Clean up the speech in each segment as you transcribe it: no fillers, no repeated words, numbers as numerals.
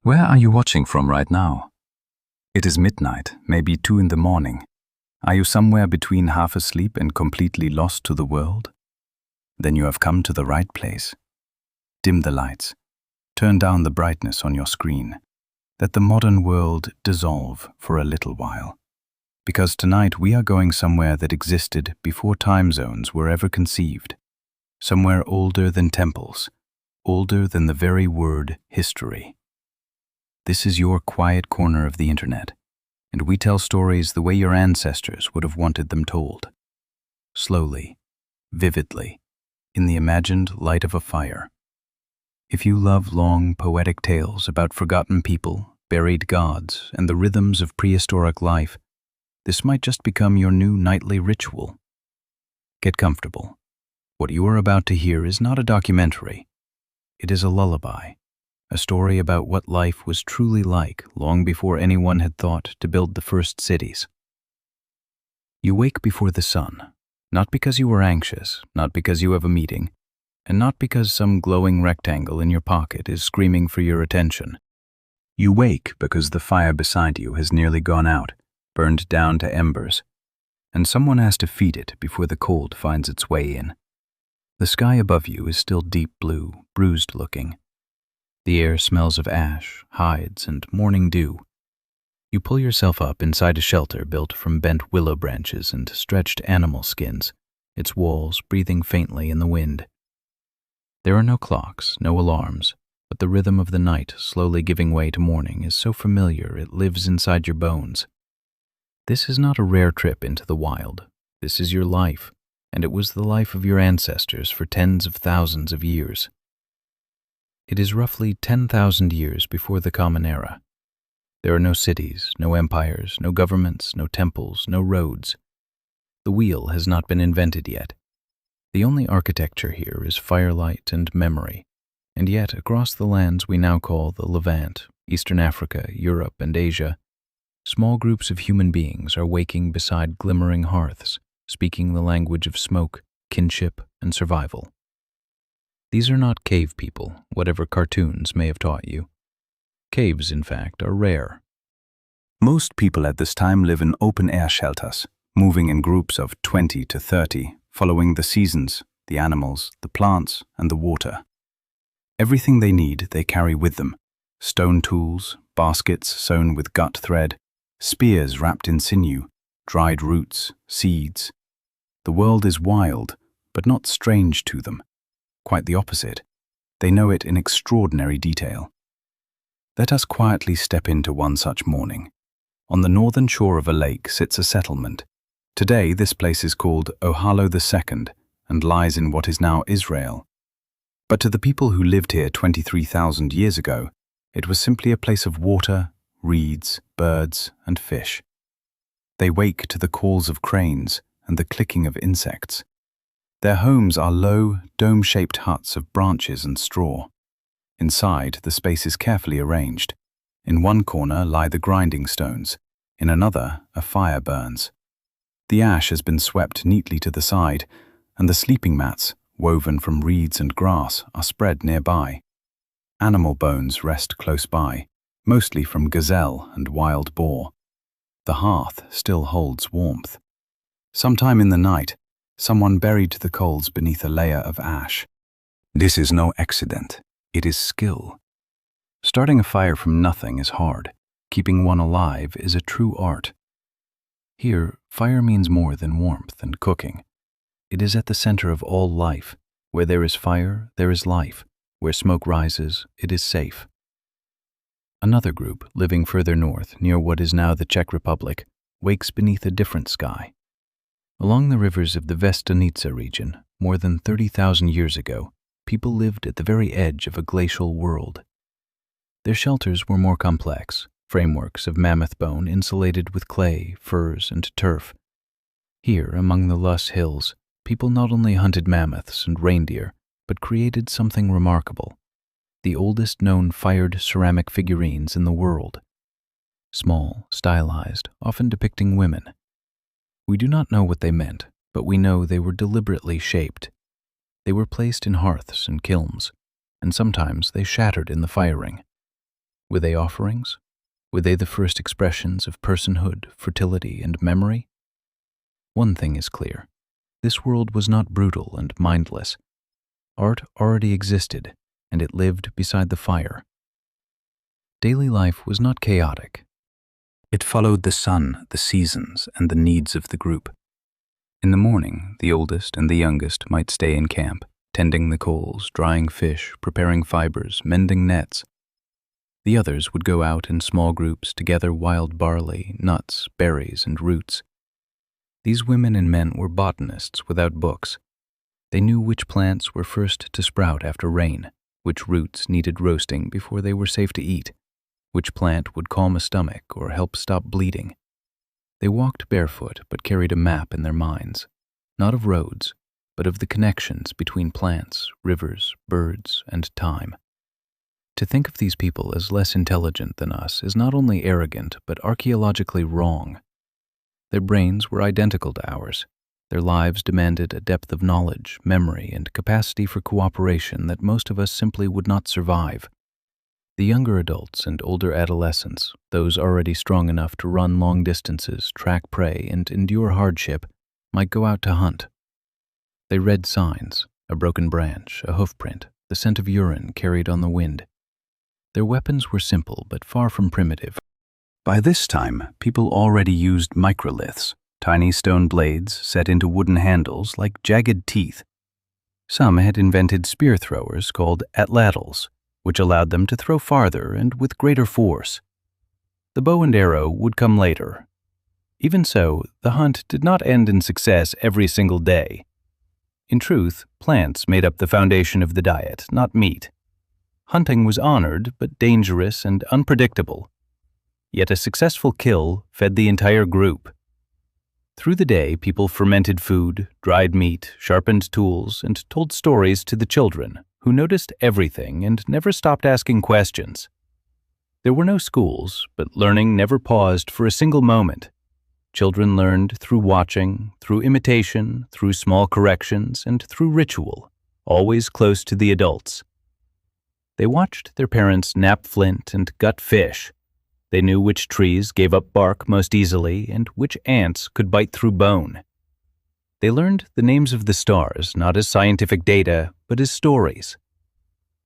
Where are you watching from right now? It is midnight, maybe 2 in the morning. Are you somewhere between half asleep and completely lost to the world? Then you have come to the right place. Dim the lights. Turn down the brightness on your screen. Let the modern world dissolve for a little while. Because tonight we are going somewhere that existed before time zones were ever conceived. Somewhere older than temples, older than the very word history. This is your quiet corner of the internet, and we tell stories the way your ancestors would have wanted them told. Slowly, vividly, in the imagined light of a fire. If you love long, poetic tales about forgotten people, buried gods, and the rhythms of prehistoric life, this might just become your new nightly ritual. Get comfortable. What you are about to hear is not a documentary. It is a lullaby. A story about what life was truly like long before anyone had thought to build the first cities. You wake before the sun, not because you were anxious, not because you have a meeting, and not because some glowing rectangle in your pocket is screaming for your attention. You wake because the fire beside you has nearly gone out, burned down to embers, and someone has to feed it before the cold finds its way in. The sky above you is still deep blue, bruised looking. The air smells of ash, hides, and morning dew. You pull yourself up inside a shelter built from bent willow branches and stretched animal skins, its walls breathing faintly in the wind. There are no clocks, no alarms, but the rhythm of the night slowly giving way to morning is so familiar it lives inside your bones. This is not a rare trip into the wild. This is your life, and it was the life of your ancestors for tens of thousands of years. It is roughly 10,000 years before the Common Era. There are no cities, no empires, no governments, no temples, no roads. The wheel has not been invented yet. The only architecture here is firelight and memory, and yet across the lands we now call the Levant, Eastern Africa, Europe, and Asia, small groups of human beings are waking beside glimmering hearths, speaking the language of smoke, kinship, and survival. These are not cave people, whatever cartoons may have taught you. Caves, in fact, are rare. Most people at this time live in open-air shelters, moving in groups of 20 to 30, following the seasons, the animals, the plants, and the water. Everything they need they carry with them: stone tools, baskets sewn with gut thread, spears wrapped in sinew, dried roots, seeds. The world is wild, but not strange to them. Quite the opposite. They know it in extraordinary detail. Let us quietly step into one such morning. On the northern shore of a lake sits a settlement. Today this place is called Ohalo II and lies in what is now Israel. But to the people who lived here 23,000 years ago, it was simply a place of water, reeds, birds, and fish. They wake to the calls of cranes and the clicking of insects. Their homes are low, dome-shaped huts of branches and straw. Inside, the space is carefully arranged. In one corner lie the grinding stones. In another, a fire burns. The ash has been swept neatly to the side, and the sleeping mats, woven from reeds and grass, are spread nearby. Animal bones rest close by, mostly from gazelle and wild boar. The hearth still holds warmth. Sometime in the night, someone buried the coals beneath a layer of ash. This is no accident. It is skill. Starting a fire from nothing is hard. Keeping one alive is a true art. Here, fire means more than warmth and cooking. It is at the center of all life. Where there is fire, there is life. Where smoke rises, it is safe. Another group, living further north, near what is now the Czech Republic, wakes beneath a different sky. Along the rivers of the Vestonica region, more than 30,000 years ago, people lived at the very edge of a glacial world. Their shelters were more complex, frameworks of mammoth bone insulated with clay, furs, and turf. Here, among the Luss Hills, people not only hunted mammoths and reindeer, but created something remarkable: the oldest known fired ceramic figurines in the world. Small, stylized, often depicting women. We do not know what they meant, but we know they were deliberately shaped. They were placed in hearths and kilns, and sometimes they shattered in the firing. Were they offerings? Were they the first expressions of personhood, fertility, and memory? One thing is clear. This world was not brutal and mindless. Art already existed, and it lived beside the fire. Daily life was not chaotic. It followed the sun, the seasons, and the needs of the group. In the morning, the oldest and the youngest might stay in camp, tending the coals, drying fish, preparing fibers, mending nets. The others would go out in small groups to gather wild barley, nuts, berries, and roots. These women and men were botanists without books. They knew which plants were first to sprout after rain, which roots needed roasting before they were safe to eat, which plant would calm a stomach or help stop bleeding. They walked barefoot but carried a map in their minds, not of roads, but of the connections between plants, rivers, birds, and time. To think of these people as less intelligent than us is not only arrogant but archaeologically wrong. Their brains were identical to ours. Their lives demanded a depth of knowledge, memory, and capacity for cooperation that most of us simply would not survive. The younger adults and older adolescents, those already strong enough to run long distances, track prey, and endure hardship, might go out to hunt. They read signs, a broken branch, a hoofprint, the scent of urine carried on the wind. Their weapons were simple but far from primitive. By this time, people already used microliths, tiny stone blades set into wooden handles like jagged teeth. Some had invented spear throwers called atlatls, which allowed them to throw farther and with greater force. The bow and arrow would come later. Even so, the hunt did not end in success every single day. In truth, plants made up the foundation of the diet, not meat. Hunting was honored, but dangerous and unpredictable. Yet a successful kill fed the entire group. Through the day, people fermented food, dried meat, sharpened tools, and told stories to the children, who noticed everything and never stopped asking questions. There were no schools, but learning never paused for a single moment. Children learned through watching, through imitation, through small corrections, and through ritual, always close to the adults. They watched their parents nap flint and gut fish. They knew which trees gave up bark most easily and which ants could bite through bone. They learned the names of the stars not as scientific data, but as stories.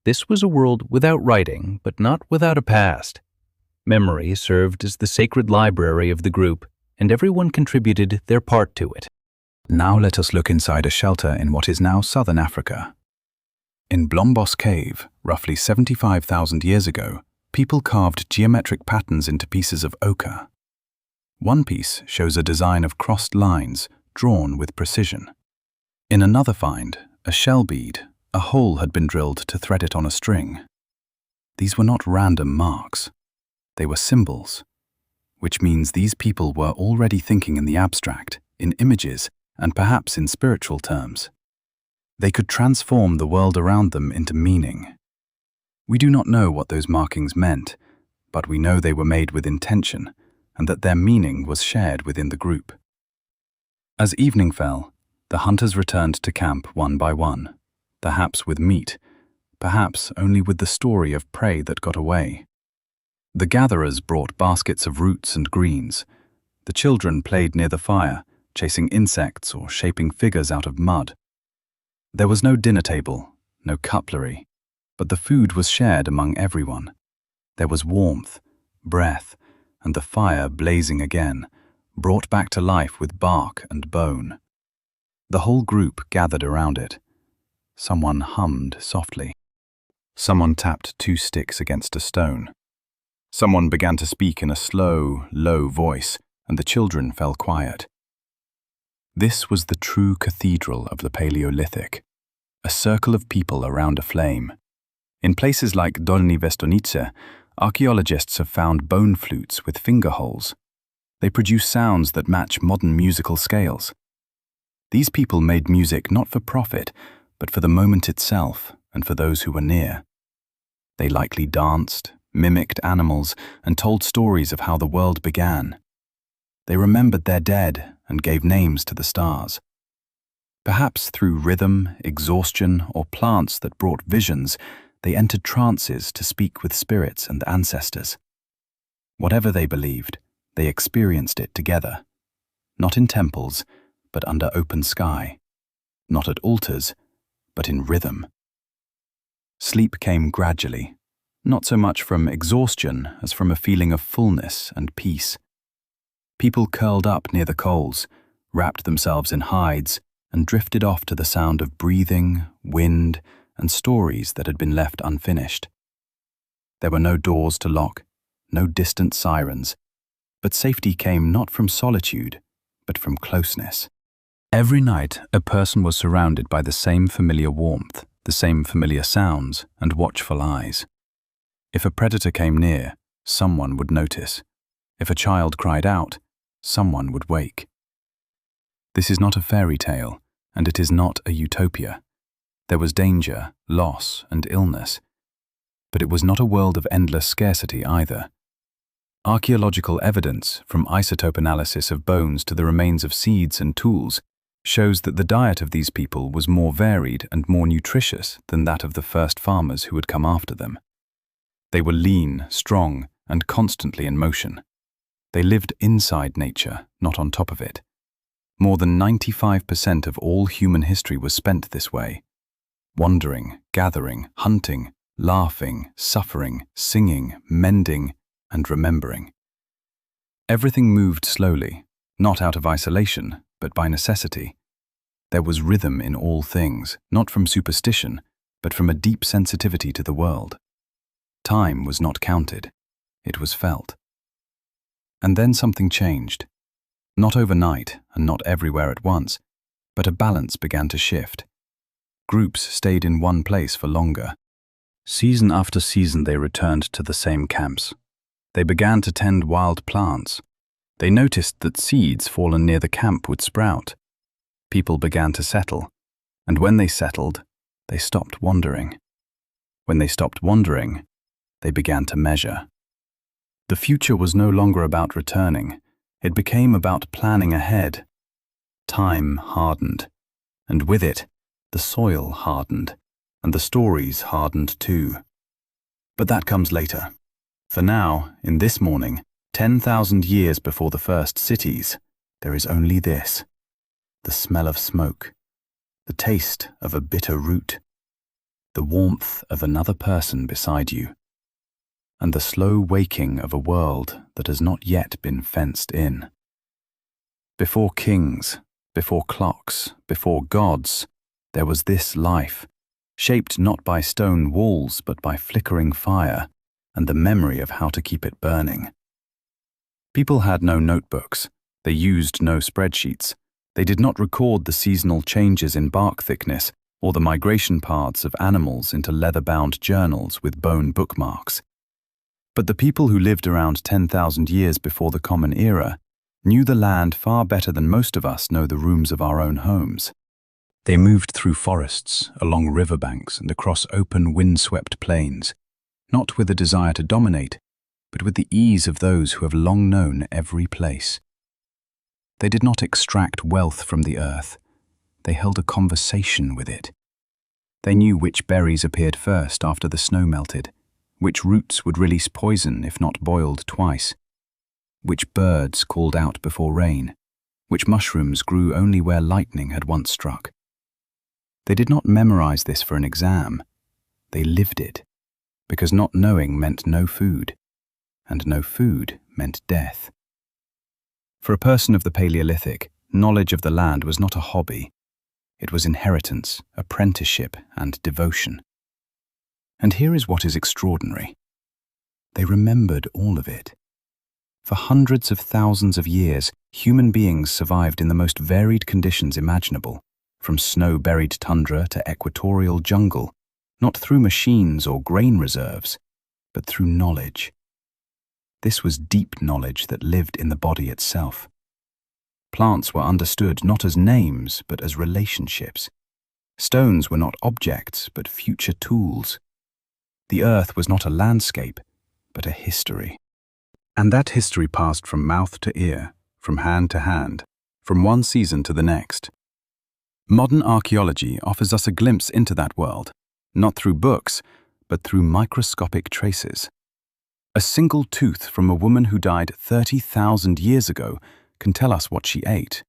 This was a world without writing, but not without a past. Memory served as the sacred library of the group, and everyone contributed their part to it. Now let us look inside a shelter in what is now southern Africa. In Blombos Cave, roughly 75,000 years ago, people carved geometric patterns into pieces of ochre. One piece shows a design of crossed lines drawn with precision. In another find, a shell bead, a hole had been drilled to thread it on a string. These were not random marks. They were symbols, which means these people were already thinking in the abstract, in images, and perhaps in spiritual terms. They could transform the world around them into meaning. We do not know what those markings meant, but we know they were made with intention, and that their meaning was shared within the group. As evening fell, the hunters returned to camp one by one, perhaps with meat, perhaps only with the story of prey that got away. The gatherers brought baskets of roots and greens. The children played near the fire, chasing insects or shaping figures out of mud. There was no dinner table, no cutlery, but the food was shared among everyone. There was warmth, breath, and the fire blazing again, brought back to life with bark and bone. The whole group gathered around it. Someone hummed softly. Someone tapped 2 sticks against a stone. Someone began to speak in a slow, low voice, and the children fell quiet. This was the true cathedral of the Paleolithic, a circle of people around a flame. In places like Dolny Vestonice, archaeologists have found bone flutes with finger holes. They produce sounds that match modern musical scales. These people made music not for profit, but for the moment itself and for those who were near. They likely danced, mimicked animals, and told stories of how the world began. They remembered their dead and gave names to the stars. Perhaps through rhythm, exhaustion, or plants that brought visions, they entered trances to speak with spirits and ancestors. Whatever they believed, they experienced it together, not in temples, but under open sky, not at altars, but in rhythm. Sleep came gradually, not so much from exhaustion as from a feeling of fullness and peace. People curled up near the coals, wrapped themselves in hides, and drifted off to the sound of breathing, wind, and stories that had been left unfinished. There were no doors to lock, no distant sirens, but safety came not from solitude, but from closeness. Every night, a person was surrounded by the same familiar warmth, the same familiar sounds, and watchful eyes. If a predator came near, someone would notice. If a child cried out, someone would wake. This is not a fairy tale, and it is not a utopia. There was danger, loss, and illness. But it was not a world of endless scarcity either. Archaeological evidence, from isotope analysis of bones to the remains of seeds and tools, shows that the diet of these people was more varied and more nutritious than that of the first farmers who had come after them. They were lean, strong, and constantly in motion. They lived inside nature, not on top of it. More than 95% of all human history was spent this way. Wandering, gathering, hunting, laughing, suffering, singing, mending, and remembering. Everything moved slowly, not out of isolation, but by necessity. There was rhythm in all things, not from superstition, but from a deep sensitivity to the world. Time was not counted, it was felt. And then something changed. Not overnight and not everywhere at once, but a balance began to shift. Groups stayed in one place for longer. Season after season they returned to the same camps. They began to tend wild plants. They noticed that seeds fallen near the camp would sprout. People began to settle, and when they settled, they stopped wandering. When they stopped wandering, they began to measure. The future was no longer about returning. It became about planning ahead. Time hardened, and with it, the soil hardened, and the stories hardened too. But that comes later. For now, in this morning, 10,000 years before the first cities, there is only this: the smell of smoke, the taste of a bitter root, the warmth of another person beside you, and the slow waking of a world that has not yet been fenced in. Before kings, before clocks, before gods, there was this life, shaped not by stone walls but by flickering fire and the memory of how to keep it burning. People had no notebooks, they used no spreadsheets, they did not record the seasonal changes in bark thickness or the migration paths of animals into leather-bound journals with bone bookmarks. But the people who lived around 10,000 years before the Common Era knew the land far better than most of us know the rooms of our own homes. They moved through forests, along riverbanks, and across open, wind-swept plains, not with a desire to dominate, but with the ease of those who have long known every place. They did not extract wealth from the earth. They held a conversation with it. They knew which berries appeared first after the snow melted, which roots would release poison if not boiled twice, which birds called out before rain, which mushrooms grew only where lightning had once struck. They did not memorize this for an exam. They lived it, because not knowing meant no food, and no food meant death. For a person of the Paleolithic, knowledge of the land was not a hobby. It was inheritance, apprenticeship, and devotion. And here is what is extraordinary. They remembered all of it. For hundreds of thousands of years, human beings survived in the most varied conditions imaginable, from snow-buried tundra to equatorial jungle, not through machines or grain reserves, but through knowledge. This was deep knowledge that lived in the body itself. Plants were understood not as names, but as relationships. Stones were not objects, but future tools. The earth was not a landscape, but a history. And that history passed from mouth to ear, from hand to hand, from one season to the next. Modern archaeology offers us a glimpse into that world, not through books, but through microscopic traces. A single tooth from a woman who died 30,000 years ago can tell us what she ate.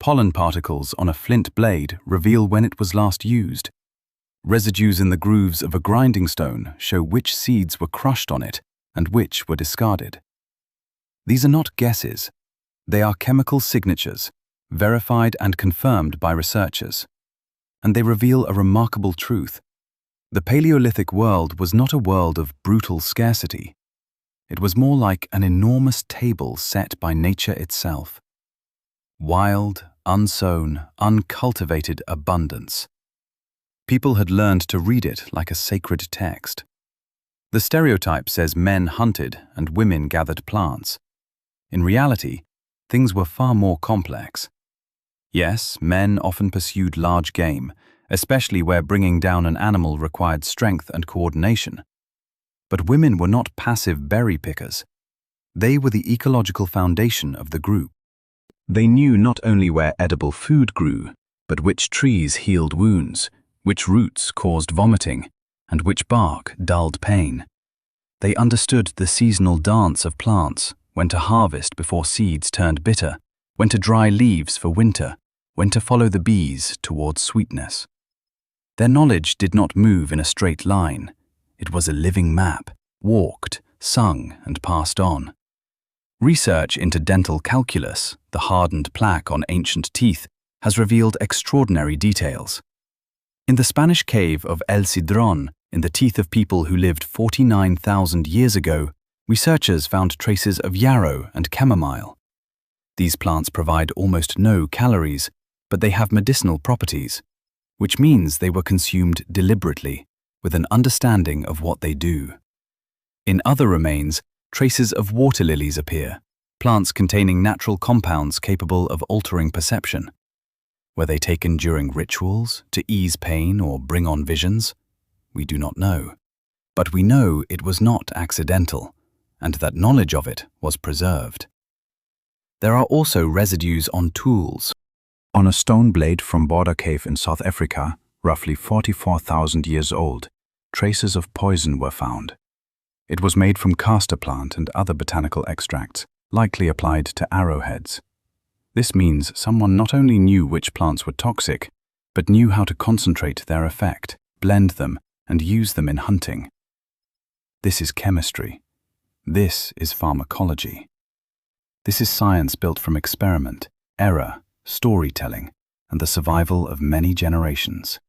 Pollen particles on a flint blade reveal when it was last used. Residues in the grooves of a grinding stone show which seeds were crushed on it and which were discarded. These are not guesses. They are chemical signatures, verified and confirmed by researchers. And they reveal a remarkable truth. The Paleolithic world was not a world of brutal scarcity. It was more like an enormous table set by nature itself. Wild, unsown, uncultivated abundance. People had learned to read it like a sacred text. The stereotype says men hunted and women gathered plants. In reality, things were far more complex. Yes, men often pursued large game, especially where bringing down an animal required strength and coordination. But women were not passive berry pickers. They were the ecological foundation of the group. They knew not only where edible food grew, but which trees healed wounds, which roots caused vomiting, and which bark dulled pain. They understood the seasonal dance of plants, when to harvest before seeds turned bitter, when to dry leaves for winter, when to follow the bees towards sweetness. Their knowledge did not move in a straight line. It was a living map, walked, sung, and passed on. Research into dental calculus, the hardened plaque on ancient teeth, has revealed extraordinary details. In the Spanish cave of El Cidrón, in the teeth of people who lived 49,000 years ago, researchers found traces of yarrow and chamomile. These plants provide almost no calories, but they have medicinal properties, which means they were consumed deliberately, with an understanding of what they do. In other remains, traces of water lilies appear, plants containing natural compounds capable of altering perception. Were they taken during rituals, to ease pain or bring on visions? We do not know. But we know it was not accidental, and that knowledge of it was preserved. There are also residues on tools. On a stone blade from Border Cave in South Africa, roughly 44,000 years old, traces of poison were found. It was made from castor plant and other botanical extracts, likely applied to arrowheads. This means someone not only knew which plants were toxic, but knew how to concentrate their effect, blend them, and use them in hunting. This is chemistry. This is pharmacology. This is science built from experiment, error, storytelling, and the survival of many generations.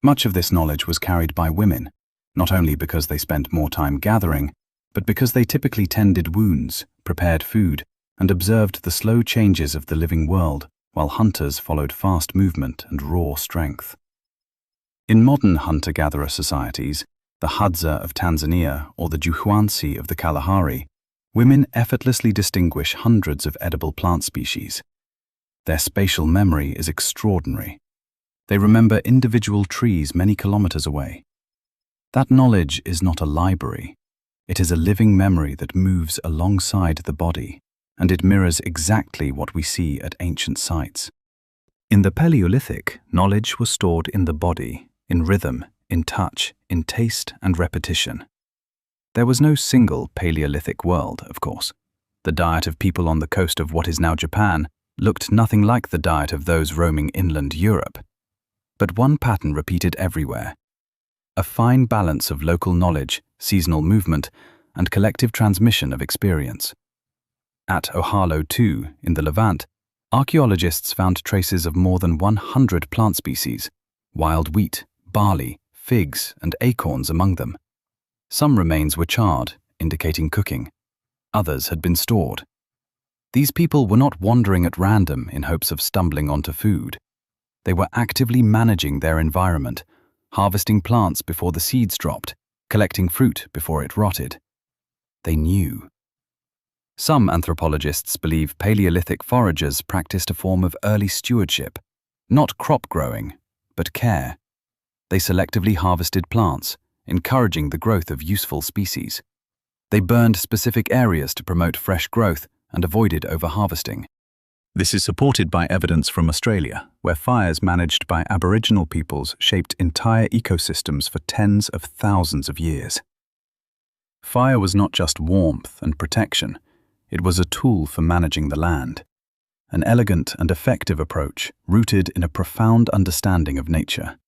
Much of this knowledge was carried by women, not only because they spent more time gathering, but because they typically tended wounds, prepared food, and observed the slow changes of the living world, while hunters followed fast movement and raw strength. In modern hunter-gatherer societies, the Hadza of Tanzania or the Juhwansi of the Kalahari, women effortlessly distinguish hundreds of edible plant species. Their spatial memory is extraordinary. They remember individual trees many kilometers away. That knowledge is not a library. It is a living memory that moves alongside the body, and it mirrors exactly what we see at ancient sites. In the Paleolithic, knowledge was stored in the body, in rhythm, in touch, in taste and repetition. There was no single Paleolithic world, of course. The diet of people on the coast of what is now Japan looked nothing like the diet of those roaming inland Europe. But one pattern repeated everywhere: a fine balance of local knowledge, seasonal movement, and collective transmission of experience. At Ohalo too, in the Levant, archaeologists found traces of more than 100 plant species, wild wheat, barley, figs, and acorns among them. Some remains were charred, indicating cooking. Others had been stored. These people were not wandering at random in hopes of stumbling onto food. They were actively managing their environment, harvesting plants before the seeds dropped, collecting fruit before it rotted. They knew. Some anthropologists believe Paleolithic foragers practiced a form of early stewardship, not crop growing, but care. They selectively harvested plants, encouraging the growth of useful species. They burned specific areas to promote fresh growth and avoided overharvesting. This is supported by evidence from Australia, where fires managed by Aboriginal peoples shaped entire ecosystems for tens of thousands of years. Fire was not just warmth and protection, it was a tool for managing the land. An elegant and effective approach rooted in a profound understanding of nature.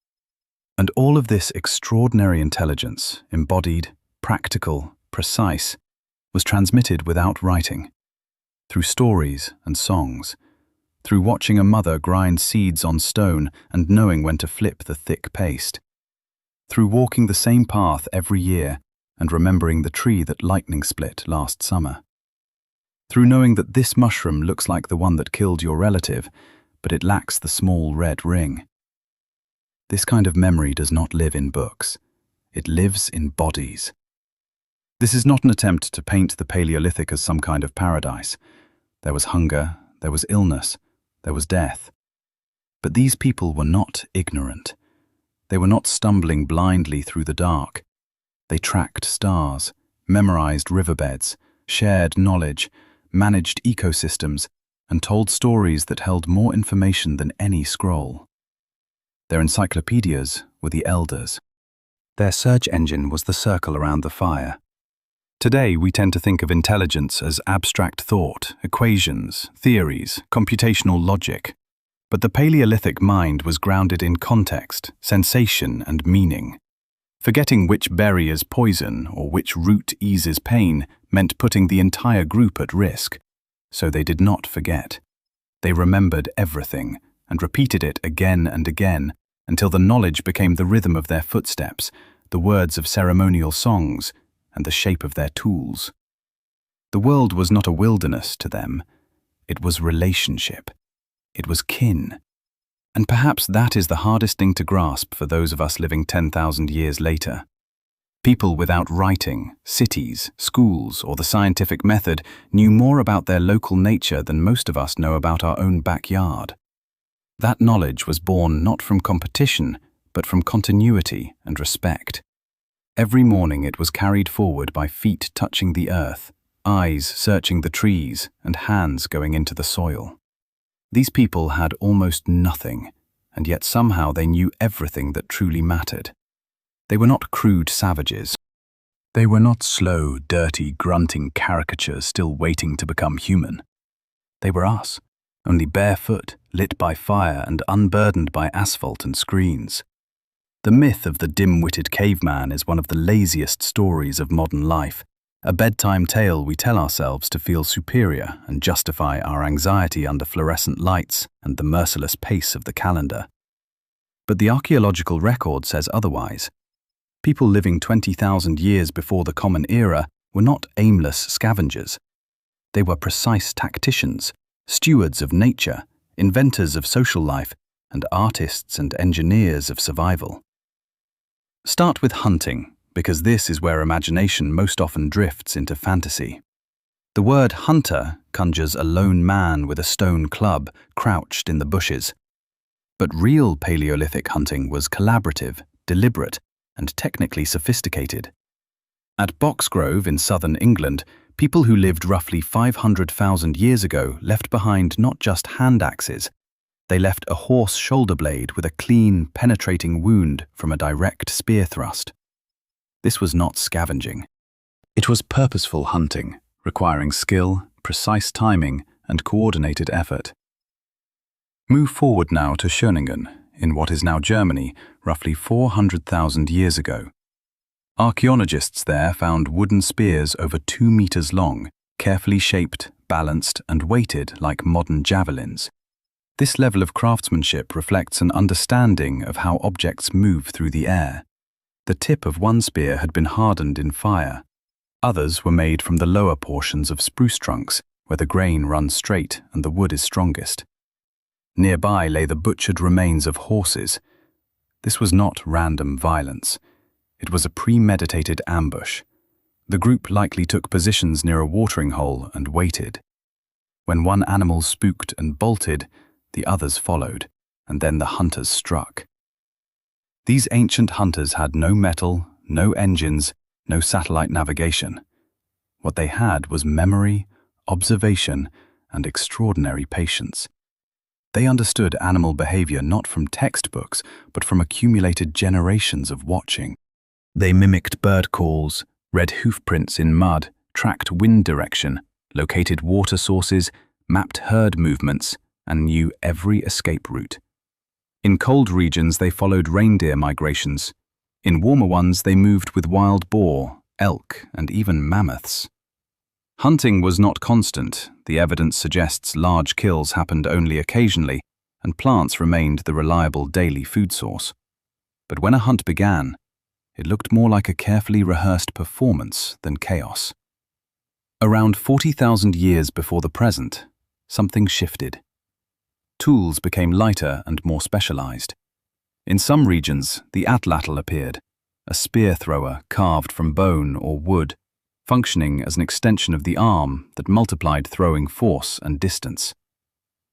And all of this extraordinary intelligence, embodied, practical, precise, was transmitted without writing. Through stories and songs, through watching a mother grind seeds on stone and knowing when to flip the thick paste, through walking the same path every year and remembering the tree that lightning split last summer, through knowing that this mushroom looks like the one that killed your relative, but it lacks the small red ring. This kind of memory does not live in books. It lives in bodies. This is not an attempt to paint the Paleolithic as some kind of paradise. There was hunger, there was illness, there was death. But these people were not ignorant. They were not stumbling blindly through the dark. They tracked stars, memorized riverbeds, shared knowledge, managed ecosystems, and told stories that held more information than any scroll. Their encyclopedias were the elders. Their search engine was the circle around the fire. Today, we tend to think of intelligence as abstract thought, equations, theories, computational logic. But the Paleolithic mind was grounded in context, sensation, and meaning. Forgetting which berry is poison or which root eases pain meant putting the entire group at risk. So they did not forget. They remembered everything and repeated it again and again until the knowledge became the rhythm of their footsteps, the words of ceremonial songs, and the shape of their tools. The world was not a wilderness to them. It was relationship. It was kin. And perhaps that is the hardest thing to grasp for those of us living 10,000 years later. People without writing, cities, schools, or the scientific method knew more about their local nature than most of us know about our own backyard. That knowledge was born not from competition, but from continuity and respect. Every morning it was carried forward by feet touching the earth, eyes searching the trees, and hands going into the soil. These people had almost nothing, and yet somehow they knew everything that truly mattered. They were not crude savages. They were not slow, dirty, grunting caricatures still waiting to become human. They were us, only barefoot, lit by fire and unburdened by asphalt and screens. The myth of the dim-witted caveman is one of the laziest stories of modern life, a bedtime tale we tell ourselves to feel superior and justify our anxiety under fluorescent lights and the merciless pace of the calendar. But the archaeological record says otherwise. People living 20,000 years before the Common Era were not aimless scavengers. They were precise tacticians, stewards of nature, inventors of social life, and artists and engineers of survival. Start with hunting, because this is where imagination most often drifts into fantasy. The word hunter conjures a lone man with a stone club crouched in the bushes. But real Paleolithic hunting was collaborative, deliberate, and technically sophisticated. At Boxgrove in southern England, people who lived roughly 500,000 years ago left behind not just hand axes. They left a horse shoulder blade with a clean, penetrating wound from a direct spear thrust. This was not scavenging. It was purposeful hunting, requiring skill, precise timing, and coordinated effort. Move forward now to Schöningen, in what is now Germany, roughly 400,000 years ago. Archaeologists there found wooden spears over 2 meters long, carefully shaped, balanced, and weighted like modern javelins. This level of craftsmanship reflects an understanding of how objects move through the air. The tip of one spear had been hardened in fire. Others were made from the lower portions of spruce trunks, where the grain runs straight and the wood is strongest. Nearby lay the butchered remains of horses. This was not random violence. It was a premeditated ambush. The group likely took positions near a watering hole and waited. When one animal spooked and bolted, the others followed, and then the hunters struck. These ancient hunters had no metal, no engines, no satellite navigation. What they had was memory, observation, and extraordinary patience. They understood animal behavior not from textbooks, but from accumulated generations of watching. They mimicked bird calls, read hoof prints in mud, tracked wind direction, located water sources, mapped herd movements, and knew every escape route. In cold regions, they followed reindeer migrations. In warmer ones, they moved with wild boar, elk, and even mammoths. Hunting was not constant. The evidence suggests large kills happened only occasionally, and plants remained the reliable daily food source. But when a hunt began, it looked more like a carefully rehearsed performance than chaos. Around 40,000 years before the present, something shifted. Tools became lighter and more specialized. In some regions, the atlatl appeared, a spear thrower carved from bone or wood, functioning as an extension of the arm that multiplied throwing force and distance.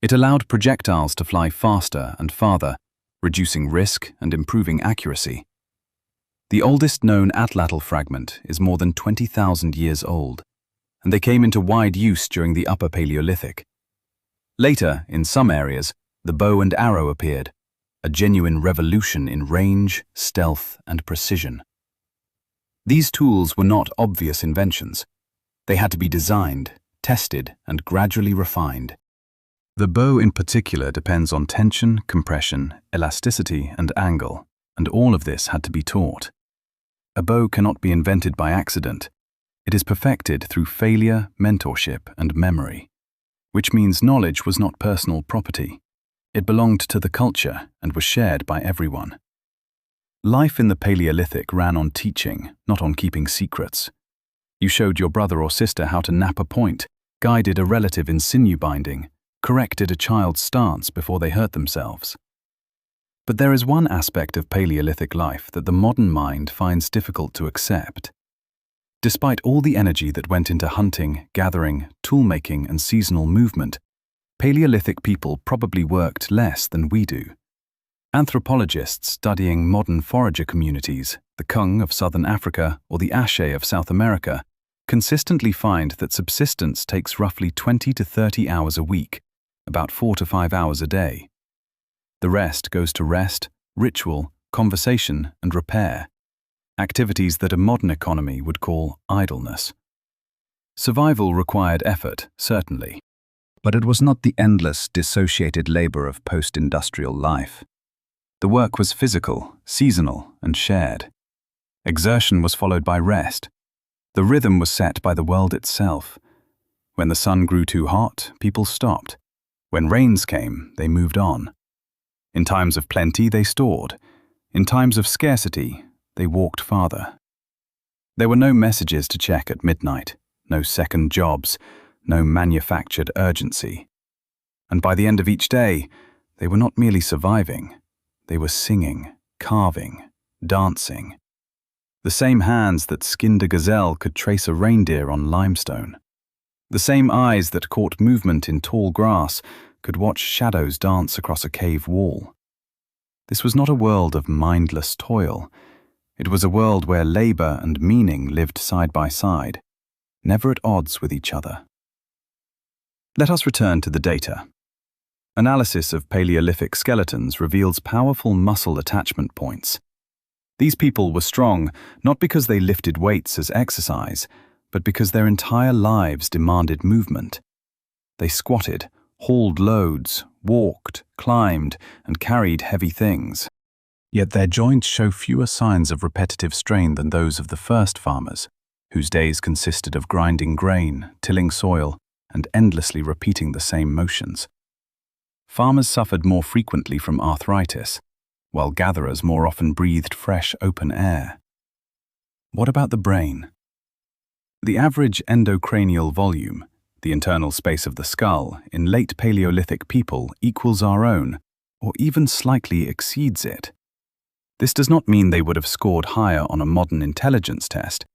It allowed projectiles to fly faster and farther, reducing risk and improving accuracy. The oldest known atlatl fragment is more than 20,000 years old, and they came into wide use during the Upper Paleolithic. Later, in some areas, the bow and arrow appeared, a genuine revolution in range, stealth, and precision. These tools were not obvious inventions. They had to be designed, tested, and gradually refined. The bow in particular depends on tension, compression, elasticity, and angle, and all of this had to be taught. A bow cannot be invented by accident. It is perfected through failure, mentorship, and memory, which means knowledge was not personal property. It belonged to the culture and was shared by everyone. Life in the Paleolithic ran on teaching, not on keeping secrets. You showed your brother or sister how to nap a point, guided a relative in sinew binding, corrected a child's stance before they hurt themselves. But there is one aspect of Paleolithic life that the modern mind finds difficult to accept. Despite all the energy that went into hunting, gathering, tool-making, and seasonal movement, Paleolithic people probably worked less than we do. Anthropologists studying modern forager communities, the Kung of southern Africa or the Ashe of South America, consistently find that subsistence takes roughly 20 to 30 hours a week, about 4 to 5 hours a day. The rest goes to rest, ritual, conversation, and repair, activities that a modern economy would call idleness. Survival required effort, certainly, but it was not the endless, dissociated labor of post-industrial life. The work was physical, seasonal, and shared. Exertion was followed by rest. The rhythm was set by the world itself. When the sun grew too hot, people stopped. When rains came, they moved on. In times of plenty, they stored. In times of scarcity, they walked farther. There were no messages to check at midnight, no second jobs, no manufactured urgency. And by the end of each day, they were not merely surviving. They were singing, carving, dancing. The same hands that skinned a gazelle could trace a reindeer on limestone. The same eyes that caught movement in tall grass could watch shadows dance across a cave wall. This was not a world of mindless toil. It was a world where labor and meaning lived side by side, never at odds with each other. Let us return to the data. Analysis of Paleolithic skeletons reveals powerful muscle attachment points. These people were strong not because they lifted weights as exercise, but because their entire lives demanded movement. They squatted, hauled loads, walked, climbed, and carried heavy things. Yet their joints show fewer signs of repetitive strain than those of the first farmers, whose days consisted of grinding grain, tilling soil, and endlessly repeating the same motions. Farmers suffered more frequently from arthritis, while gatherers more often breathed fresh, open air. What about the brain? The average endocranial volume, the internal space of the skull, in late Paleolithic people equals our own, or even slightly exceeds it. This does not mean they would have scored higher on a modern intelligence test,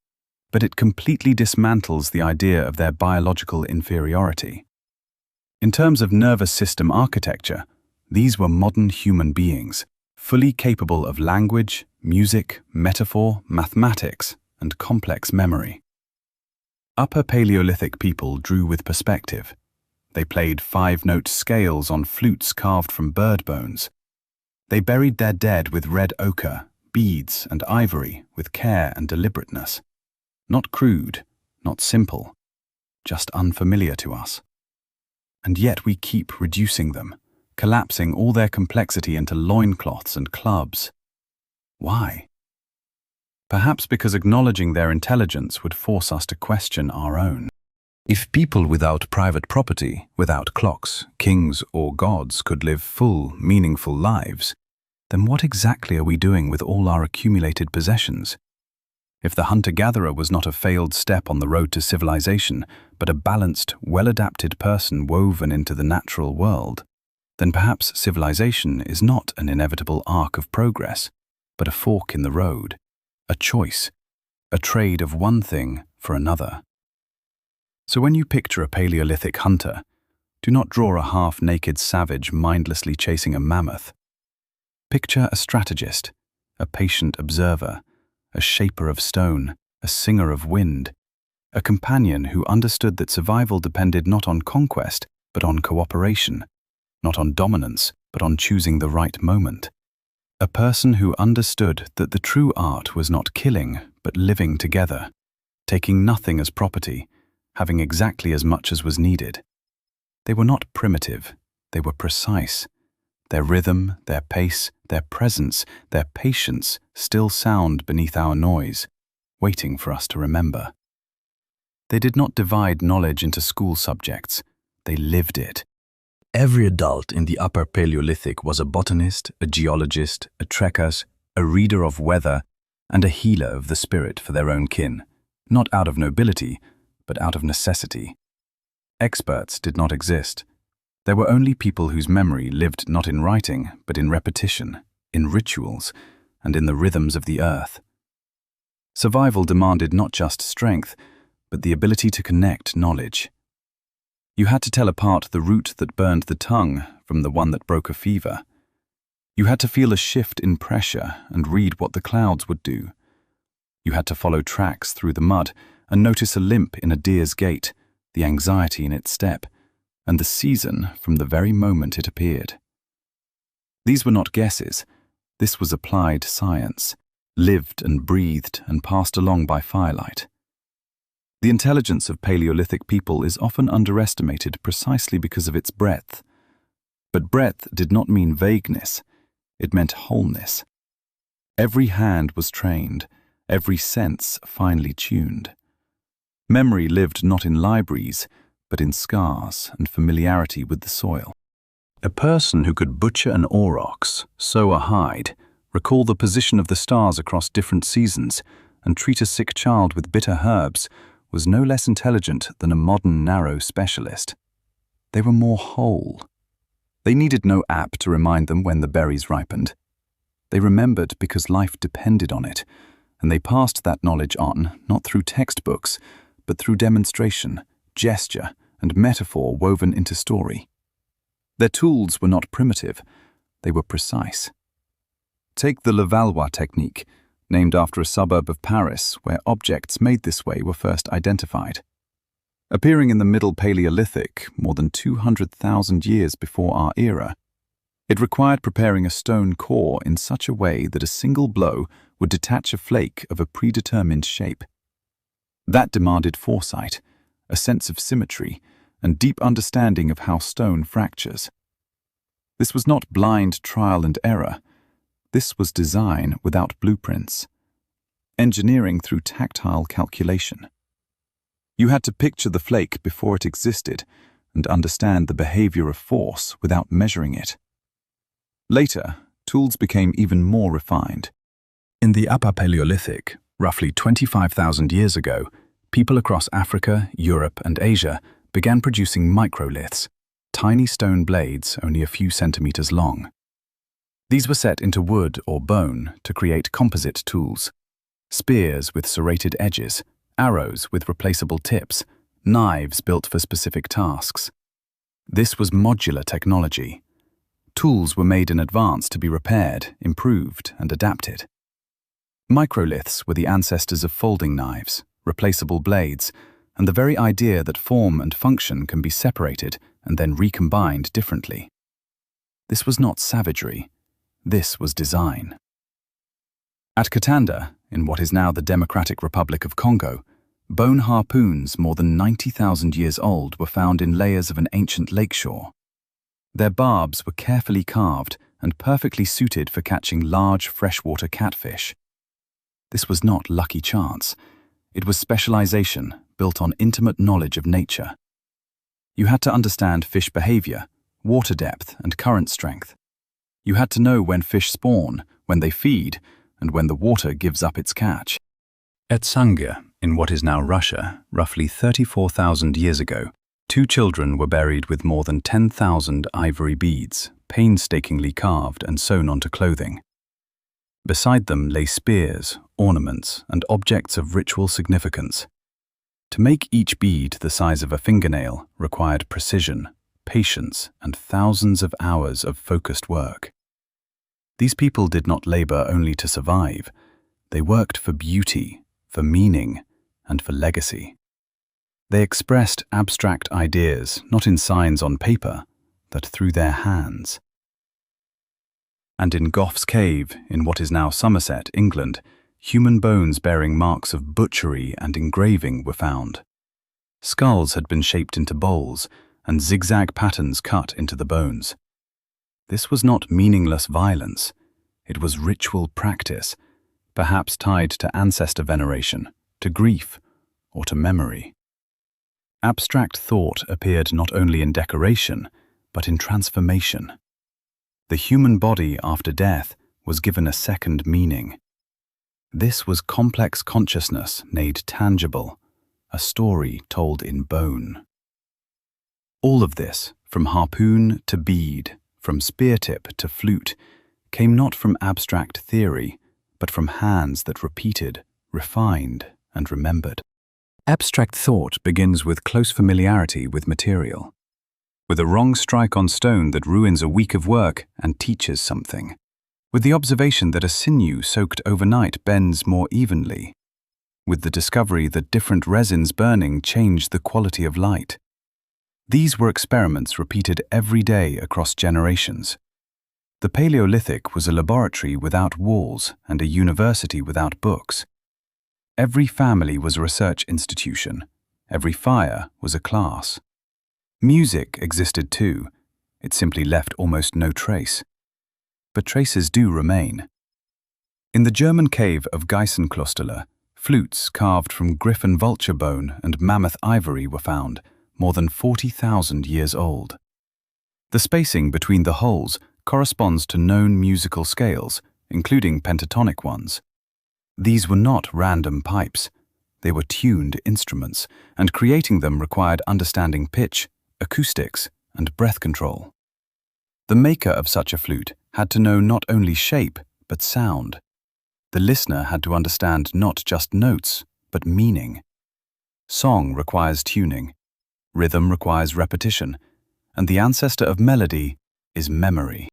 but it completely dismantles the idea of their biological inferiority. In terms of nervous system architecture, these were modern human beings, fully capable of language, music, metaphor, mathematics, and complex memory. Upper Paleolithic people drew with perspective. They played five-note scales on flutes carved from bird bones. They buried their dead with red ochre, beads, and ivory with care and deliberateness. Not crude, not simple, just unfamiliar to us. And yet we keep reducing them, collapsing all their complexity into loincloths and clubs. Why? Perhaps because acknowledging their intelligence would force us to question our own. If people without private property, without clocks, kings, or gods could live full, meaningful lives, then what exactly are we doing with all our accumulated possessions? If the hunter-gatherer was not a failed step on the road to civilization, but a balanced, well-adapted person woven into the natural world, then perhaps civilization is not an inevitable arc of progress, but a fork in the road, a choice, a trade of one thing for another. So when you picture a Paleolithic hunter, do not draw a half-naked savage mindlessly chasing a mammoth. Picture a strategist, a patient observer, a shaper of stone, a singer of wind, a companion who understood that survival depended not on conquest, but on cooperation, not on dominance, but on choosing the right moment. A person who understood that the true art was not killing, but living together, taking nothing as property, having exactly as much as was needed. They were not primitive, they were precise. Their rhythm, their pace, their presence, their patience still sound beneath our noise, waiting for us to remember. They did not divide knowledge into school subjects, they lived it. Every adult in the Upper Paleolithic was a botanist, a geologist, a trekker, a reader of weather, and a healer of the spirit for their own kin, not out of nobility, but out of necessity. Experts did not exist. There were only people whose memory lived not in writing, but in repetition, in rituals, and in the rhythms of the earth. Survival demanded not just strength, but the ability to connect knowledge. You had to tell apart the root that burned the tongue from the one that broke a fever. You had to feel a shift in pressure and read what the clouds would do. You had to follow tracks through the mud and notice a limp in a deer's gait, the anxiety in its step, and the season from the very moment it appeared. These were not guesses. This was applied science, lived and breathed and passed along by firelight. The intelligence of Paleolithic people is often underestimated precisely because of its breadth. But breadth did not mean vagueness, it meant wholeness. Every hand was trained, every sense finely tuned. Memory lived not in libraries, but in scars and familiarity with the soil. A person who could butcher an aurochs, sew a hide, recall the position of the stars across different seasons, and treat a sick child with bitter herbs was no less intelligent than a modern narrow specialist. They were more whole. They needed no app to remind them when the berries ripened. They remembered because life depended on it, and they passed that knowledge on not through textbooks, but through demonstration, gesture, and metaphor woven into story. Their tools were not primitive, they were precise. Take the Levallois technique, named after a suburb of Paris where objects made this way were first identified. Appearing in the Middle Paleolithic, more than 200,000 years before our era, it required preparing a stone core in such a way that a single blow would detach a flake of a predetermined shape. That demanded foresight, a sense of symmetry, and deep understanding of how stone fractures. This was not blind trial and error. This was design without blueprints. Engineering through tactile calculation. You had to picture the flake before it existed and understand the behavior of force without measuring it. Later, tools became even more refined. In the Upper Paleolithic, roughly 25,000 years ago, people across Africa, Europe, and Asia began producing microliths, tiny stone blades only a few centimeters long. These were set into wood or bone to create composite tools, spears with serrated edges, arrows with replaceable tips, knives built for specific tasks. This was modular technology. Tools were made in advance to be repaired, improved, and adapted. Microliths were the ancestors of folding knives, replaceable blades, and the very idea that form and function can be separated and then recombined differently. This was not savagery. This was design. At Katanda, in what is now the Democratic Republic of Congo, bone harpoons more than 90,000 years old were found in layers of an ancient lakeshore. Their barbs were carefully carved and perfectly suited for catching large freshwater catfish. This was not lucky chance. It was specialization built on intimate knowledge of nature. You had to understand fish behavior, water depth, and current strength. You had to know when fish spawn, when they feed, and when the water gives up its catch. At Sangya, in what is now Russia, roughly 34,000 years ago, 2 children were buried with more than 10,000 ivory beads, painstakingly carved and sewn onto clothing. Beside them lay spears, ornaments, and objects of ritual significance. To make each bead the size of a fingernail required precision, patience, and thousands of hours of focused work. These people did not labor only to survive. They worked for beauty, for meaning, and for legacy. They expressed abstract ideas not in signs on paper, but through their hands. And in Gough's Cave, in what is now Somerset, England, human bones bearing marks of butchery and engraving were found. Skulls had been shaped into bowls, and zigzag patterns cut into the bones. This was not meaningless violence. It was ritual practice, perhaps tied to ancestor veneration, to grief, or to memory. Abstract thought appeared not only in decoration, but in transformation. The human body after death was given a second meaning. This was complex consciousness made tangible, a story told in bone. All of this, from harpoon to bead, from spear tip to flute, came not from abstract theory, but from hands that repeated, refined, and remembered. Abstract thought begins with close familiarity with material, with a wrong strike on stone that ruins a week of work and teaches something, with the observation that a sinew soaked overnight bends more evenly, with the discovery that different resins burning change the quality of light. These were experiments repeated every day across generations. The Paleolithic was a laboratory without walls and a university without books. Every family was a research institution. Every fire was a class. Music existed too. It simply left almost no trace. But traces do remain. In the German cave of Geissenklostele, flutes carved from griffon vulture bone and mammoth ivory were found, more than 40,000 years old. The spacing between the holes corresponds to known musical scales, including pentatonic ones. These were not random pipes. They were tuned instruments, and creating them required understanding pitch, acoustics, and breath control. The maker of such a flute had to know not only shape, but sound. The listener had to understand not just notes, but meaning. Song requires tuning, rhythm requires repetition, and the ancestor of melody is memory.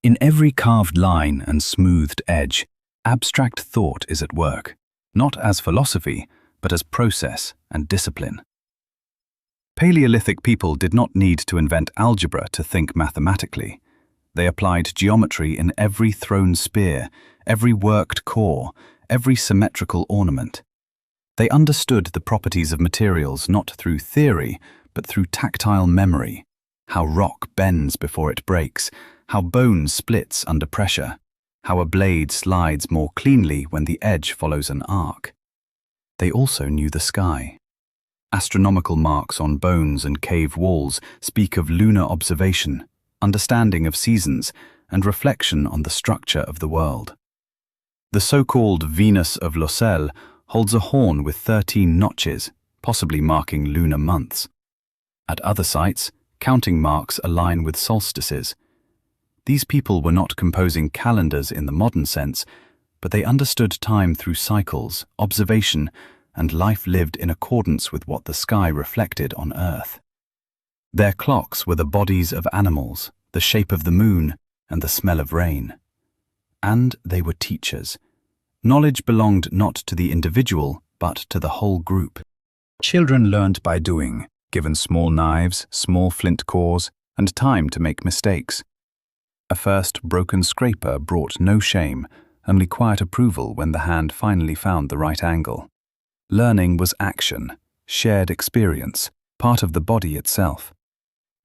In every carved line and smoothed edge, abstract thought is at work, not as philosophy, but as process and discipline. Paleolithic people did not need to invent algebra to think mathematically. They applied geometry in every thrown spear, every worked core, every symmetrical ornament. They understood the properties of materials not through theory, but through tactile memory, how rock bends before it breaks, how bone splits under pressure, how a blade slides more cleanly when the edge follows an arc. They also knew the sky. Astronomical marks on bones and cave walls speak of lunar observation, understanding of seasons, and reflection on the structure of the world. The so-called Venus of Losel holds a horn with 13 notches, possibly marking lunar months. At other sites, counting marks align with solstices. These people were not composing calendars in the modern sense, but they understood time through cycles, observation, and life lived in accordance with what the sky reflected on Earth. Their clocks were the bodies of animals, the shape of the moon, and the smell of rain. And they were teachers. Knowledge belonged not to the individual, but to the whole group. Children learned by doing, given small knives, small flint cores, and time to make mistakes. A first broken scraper brought no shame, only quiet approval when the hand finally found the right angle. Learning was action, shared experience, part of the body itself.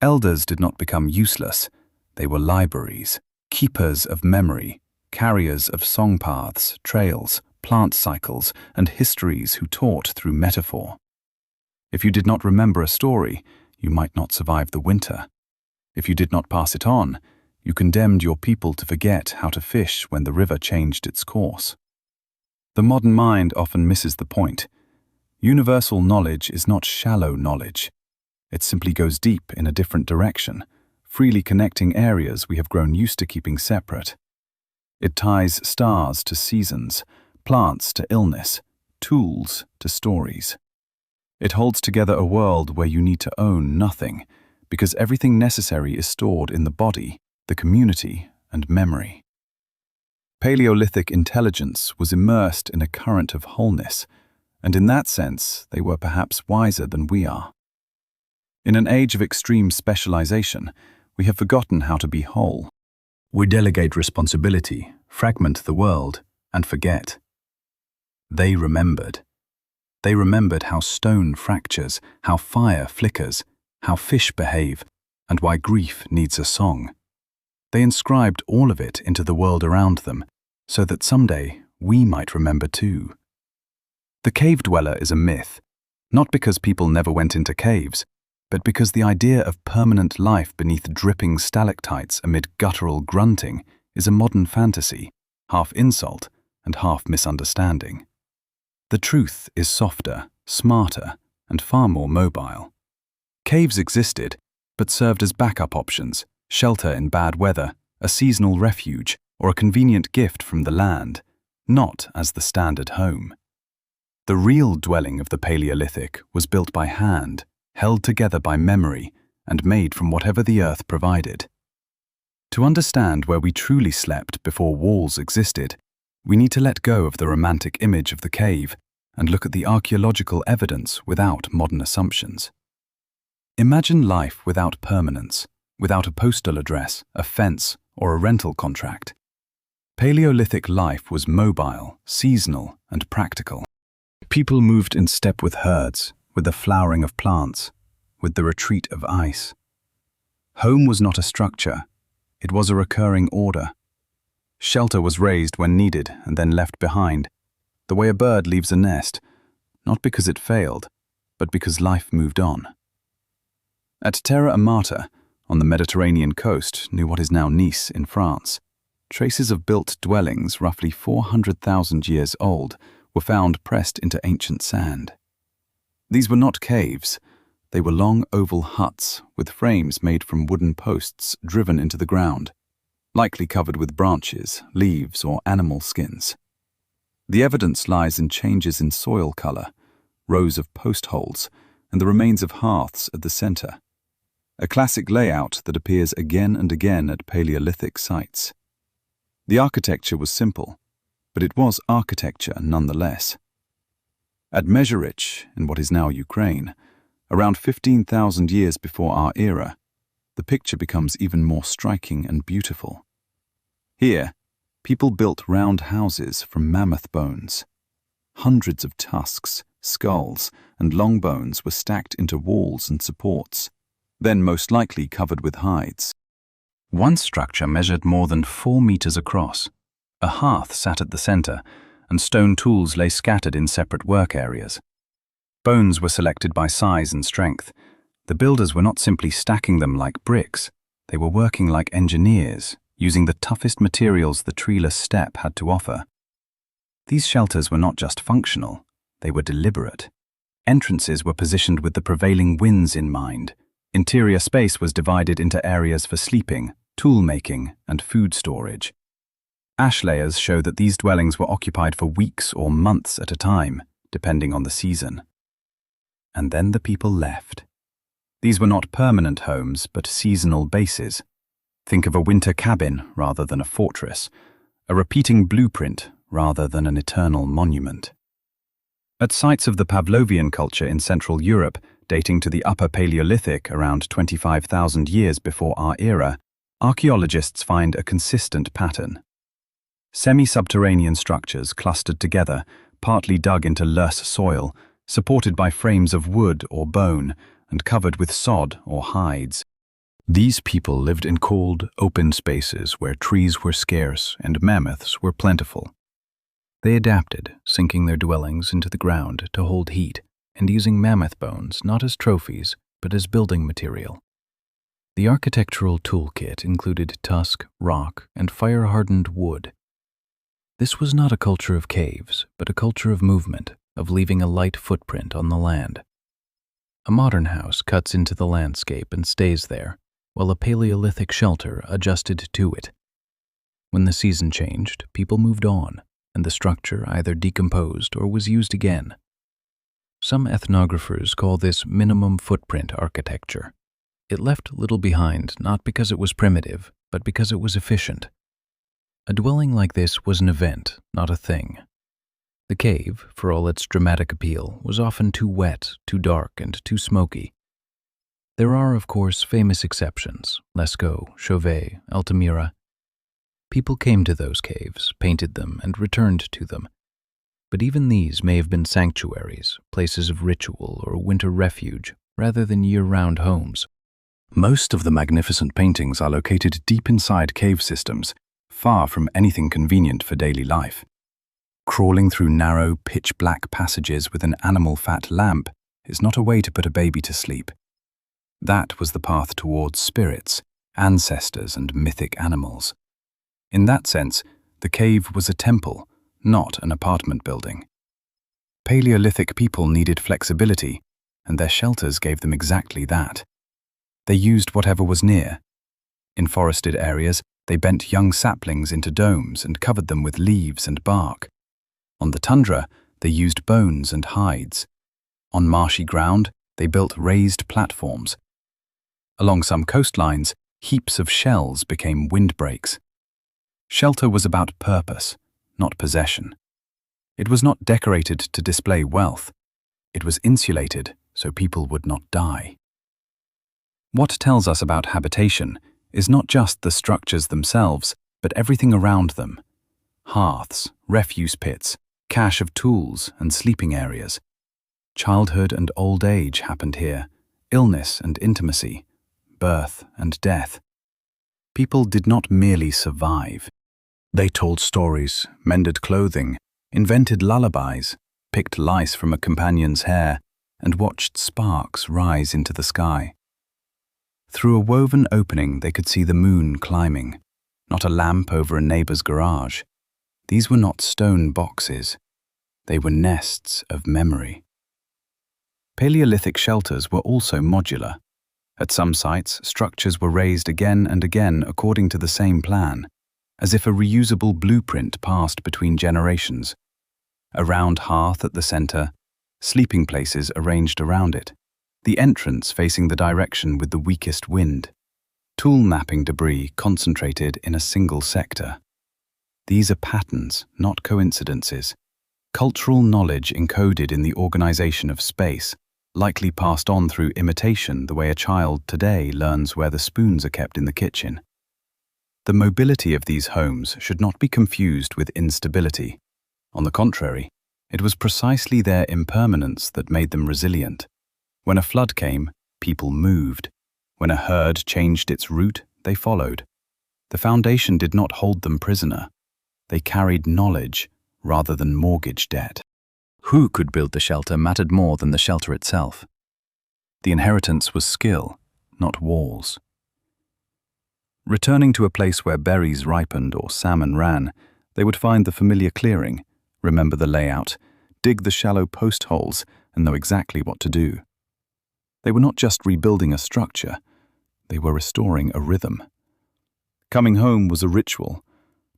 Elders did not become useless. They were libraries, keepers of memory, carriers of song paths, trails, plant cycles, and histories who taught through metaphor. If you did not remember a story, you might not survive the winter. If you did not pass it on, you condemned your people to forget how to fish when the river changed its course. The modern mind often misses the point. Universal knowledge is not shallow knowledge. It simply goes deep in a different direction, freely connecting areas we have grown used to keeping separate. It ties stars to seasons, plants to illness, tools to stories. It holds together a world where you need to own nothing, because everything necessary is stored in the body, the community, and memory. Paleolithic intelligence was immersed in a current of wholeness, and in that sense, they were perhaps wiser than we are. In an age of extreme specialization, we have forgotten how to be whole. We delegate responsibility, fragment the world, and forget. They remembered. They remembered how stone fractures, how fire flickers, how fish behave, and why grief needs a song. They inscribed all of it into the world around them, so that someday we might remember too. The cave dweller is a myth, not because people never went into caves, but because the idea of permanent life beneath dripping stalactites amid guttural grunting is a modern fantasy, half insult and half misunderstanding. The truth is softer, smarter, and far more mobile. Caves existed, but served as backup options, shelter in bad weather, a seasonal refuge, or a convenient gift from the land, not as the standard home. The real dwelling of the Paleolithic was built by hand, held together by memory, and made from whatever the earth provided. To understand where we truly slept before walls existed, we need to let go of the romantic image of the cave and look at the archaeological evidence without modern assumptions. Imagine life without permanence, without a postal address, a fence, or a rental contract. Paleolithic life was mobile, seasonal, and practical. People moved in step with herds, with the flowering of plants, with the retreat of ice. Home was not a structure, it was a recurring order. Shelter was raised when needed and then left behind, the way a bird leaves a nest, not because it failed, but because life moved on. At Terra Amata, on the Mediterranean coast near what is now Nice in France, traces of built dwellings roughly 400,000 years old were found pressed into ancient sand. These were not caves, they were long oval huts with frames made from wooden posts driven into the ground, likely covered with branches, leaves, or animal skins. The evidence lies in changes in soil color, rows of post holes, and the remains of hearths at the center. A classic layout that appears again and again at Paleolithic sites. The architecture was simple, but it was architecture nonetheless. At Mezherich, in what is now Ukraine, around 15,000 years before our era, the picture becomes even more striking and beautiful. Here, people built round houses from mammoth bones. Hundreds of tusks, skulls, and long bones were stacked into walls and supports, then most likely covered with hides. One structure measured more than 4 meters across. A hearth sat at the center, and stone tools lay scattered in separate work areas. Bones were selected by size and strength. The builders were not simply stacking them like bricks, they were working like engineers, using the toughest materials the treeless steppe had to offer. These shelters were not just functional, they were deliberate. Entrances were positioned with the prevailing winds in mind. Interior space was divided into areas for sleeping, tool-making, and food storage. Ash layers show that these dwellings were occupied for weeks or months at a time, depending on the season. And then the people left. These were not permanent homes, but seasonal bases. Think of a winter cabin rather than a fortress, a repeating blueprint rather than an eternal monument. At sites of the Pavlovian culture in Central Europe, dating to the Upper Paleolithic around 25,000 years before our era, archaeologists find a consistent pattern. Semi-subterranean structures clustered together, partly dug into loess soil, supported by frames of wood or bone, and covered with sod or hides. These people lived in cold, open spaces where trees were scarce and mammoths were plentiful. They adapted, sinking their dwellings into the ground to hold heat, and using mammoth bones not as trophies, but as building material. The architectural toolkit included tusk, rock, and fire-hardened wood. This was not a culture of caves, but a culture of movement, of leaving a light footprint on the land. A modern house cuts into the landscape and stays there, while a Paleolithic shelter adjusted to it. When the season changed, people moved on, and the structure either decomposed or was used again. Some ethnographers call this minimum footprint architecture. It left little behind not because it was primitive, but because it was efficient. A dwelling like this was an event, not a thing. The cave, for all its dramatic appeal, was often too wet, too dark, and too smoky. There are, of course, famous exceptions: Lascaux, Chauvet, Altamira. People came to those caves, painted them, and returned to them. But even these may have been sanctuaries, places of ritual or winter refuge, rather than year-round homes. Most of the magnificent paintings are located deep inside cave systems, far from anything convenient for daily life. Crawling through narrow, pitch-black passages with an animal-fat lamp is not a way to put a baby to sleep. That was the path towards spirits, ancestors, and mythic animals. In that sense, the cave was a temple, not an apartment building. Paleolithic people needed flexibility, and their shelters gave them exactly that. They used whatever was near. In forested areas, they bent young saplings into domes and covered them with leaves and bark. On the tundra, they used bones and hides. On marshy ground, they built raised platforms. Along some coastlines, heaps of shells became windbreaks. Shelter was about purpose, not possession. It was not decorated to display wealth. It was insulated so people would not die. What tells us about habitation is not just the structures themselves, but everything around them. Hearths, refuse pits, cache of tools, and sleeping areas. Childhood and old age happened here, illness and intimacy, birth and death. People did not merely survive. They told stories, mended clothing, invented lullabies, picked lice from a companion's hair, and watched sparks rise into the sky. Through a woven opening they could see the moon climbing, not a lamp over a neighbor's garage. These were not stone boxes. They were nests of memory. Paleolithic shelters were also modular. At some sites, structures were raised again and again according to the same plan, as if a reusable blueprint passed between generations. A round hearth at the center, sleeping places arranged around it, the entrance facing the direction with the weakest wind, tool mapping debris concentrated in a single sector. These are patterns, not coincidences. Cultural knowledge encoded in the organization of space, likely passed on through imitation the way a child today learns where the spoons are kept in the kitchen. The mobility of these homes should not be confused with instability. On the contrary, it was precisely their impermanence that made them resilient. When a flood came, people moved. When a herd changed its route, they followed. The foundation did not hold them prisoner. They carried knowledge rather than mortgage debt. Who could build the shelter mattered more than the shelter itself. The inheritance was skill, not walls. Returning to a place where berries ripened or salmon ran, they would find the familiar clearing, remember the layout, dig the shallow post holes, and know exactly what to do. They were not just rebuilding a structure, they were restoring a rhythm. Coming home was a ritual,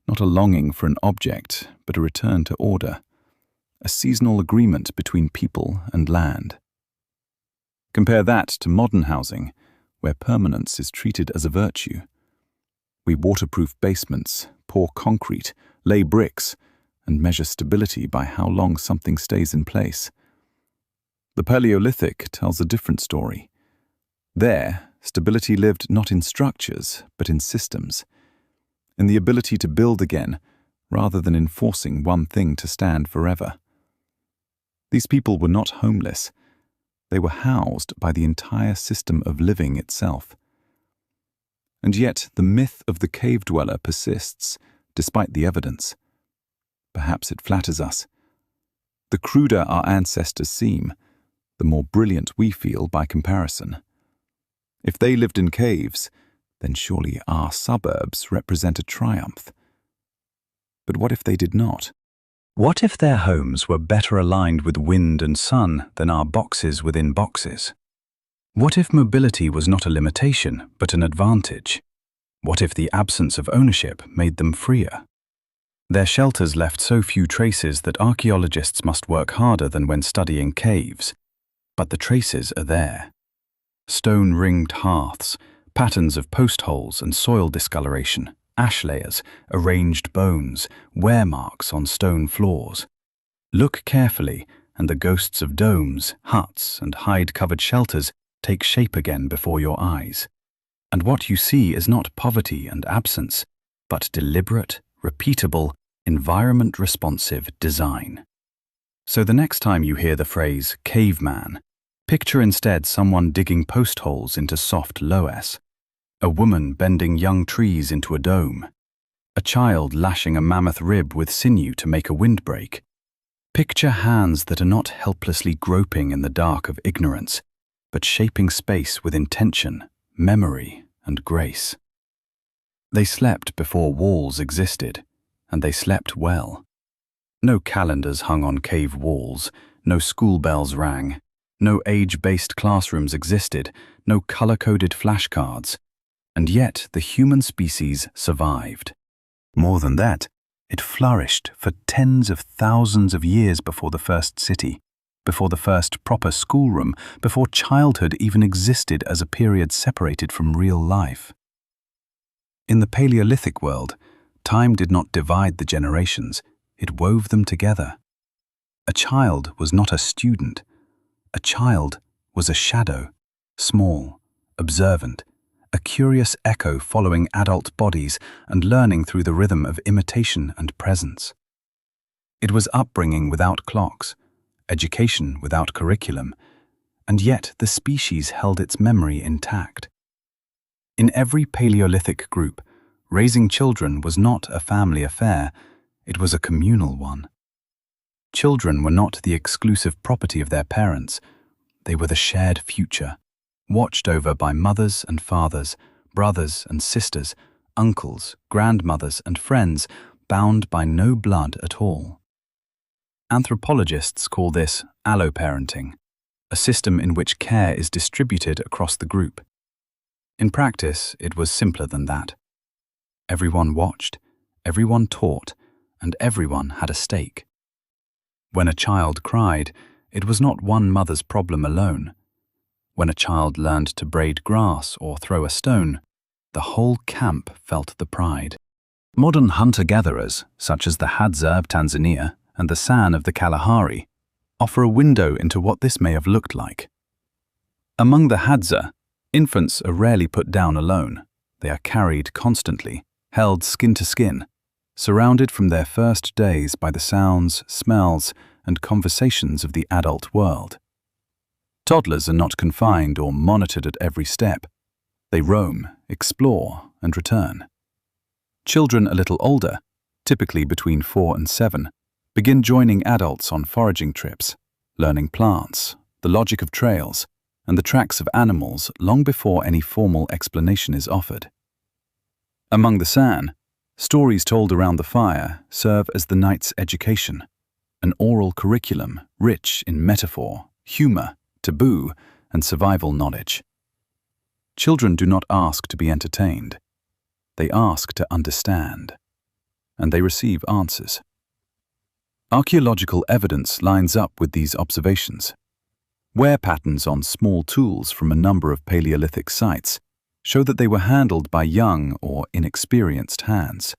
not a longing for an object, but a return to order, a seasonal agreement between people and land. Compare that to modern housing, where permanence is treated as a virtue. We waterproof basements, pour concrete, lay bricks, and measure stability by how long something stays in place. The Paleolithic tells a different story. There, stability lived not in structures, but in systems, in the ability to build again, rather than in forcing one thing to stand forever. These people were not homeless. They were housed by the entire system of living itself. And yet the myth of the cave dweller persists, despite the evidence. Perhaps it flatters us. The cruder our ancestors seem, the more brilliant we feel by comparison. If they lived in caves, then surely our suburbs represent a triumph. But what if they did not? What if their homes were better aligned with wind and sun than our boxes within boxes? What if mobility was not a limitation, but an advantage? What if the absence of ownership made them freer? Their shelters left so few traces that archaeologists must work harder than when studying caves. But the traces are there. Stone-ringed hearths, patterns of post holes and soil discoloration, ash layers, arranged bones, wear marks on stone floors. Look carefully, and the ghosts of domes, huts, and hide-covered shelters take shape again before your eyes. And what you see is not poverty and absence, but deliberate, repeatable, environment-responsive design. So the next time you hear the phrase caveman, picture instead someone digging post holes into soft loess, a woman bending young trees into a dome, a child lashing a mammoth rib with sinew to make a windbreak. Picture hands that are not helplessly groping in the dark of ignorance, but shaping space with intention, memory, and grace. They slept before walls existed, and they slept well. No calendars hung on cave walls, no school bells rang, no age-based classrooms existed, no color-coded flashcards, and yet the human species survived. More than that, it flourished for tens of thousands of years before the first city, before the first proper schoolroom, before childhood even existed as a period separated from real life. In the Paleolithic world, time did not divide the generations, it wove them together. A child was not a student. A child was a shadow, small, observant, a curious echo following adult bodies and learning through the rhythm of imitation and presence. It was upbringing without clocks, education without curriculum, and yet the species held its memory intact. In every Paleolithic group, raising children was not a family affair, it was a communal one. Children were not the exclusive property of their parents, they were the shared future, watched over by mothers and fathers, brothers and sisters, uncles, grandmothers and friends, bound by no blood at all. Anthropologists call this alloparenting, a system in which care is distributed across the group. In practice, it was simpler than that. Everyone watched, everyone taught, and everyone had a stake. When a child cried, it was not one mother's problem alone. When a child learned to braid grass or throw a stone, the whole camp felt the pride. Modern hunter-gatherers, such as the Hadza of Tanzania and the San of the Kalahari, offer a window into what this may have looked like. Among the Hadza, infants are rarely put down alone. They are carried constantly, held skin to skin, surrounded from their first days by the sounds, smells, and conversations of the adult world. Toddlers are not confined or monitored at every step. They roam, explore, and return. Children a little older, typically between 4 and 7, begin joining adults on foraging trips, learning plants, the logic of trails, and the tracks of animals long before any formal explanation is offered. Among the San, stories told around the fire serve as the night's education, an oral curriculum rich in metaphor, humor, taboo, and survival knowledge. Children do not ask to be entertained. They ask to understand, and they receive answers. Archaeological evidence lines up with these observations. Wear patterns on small tools from a number of Paleolithic sites show that they were handled by young or inexperienced hands.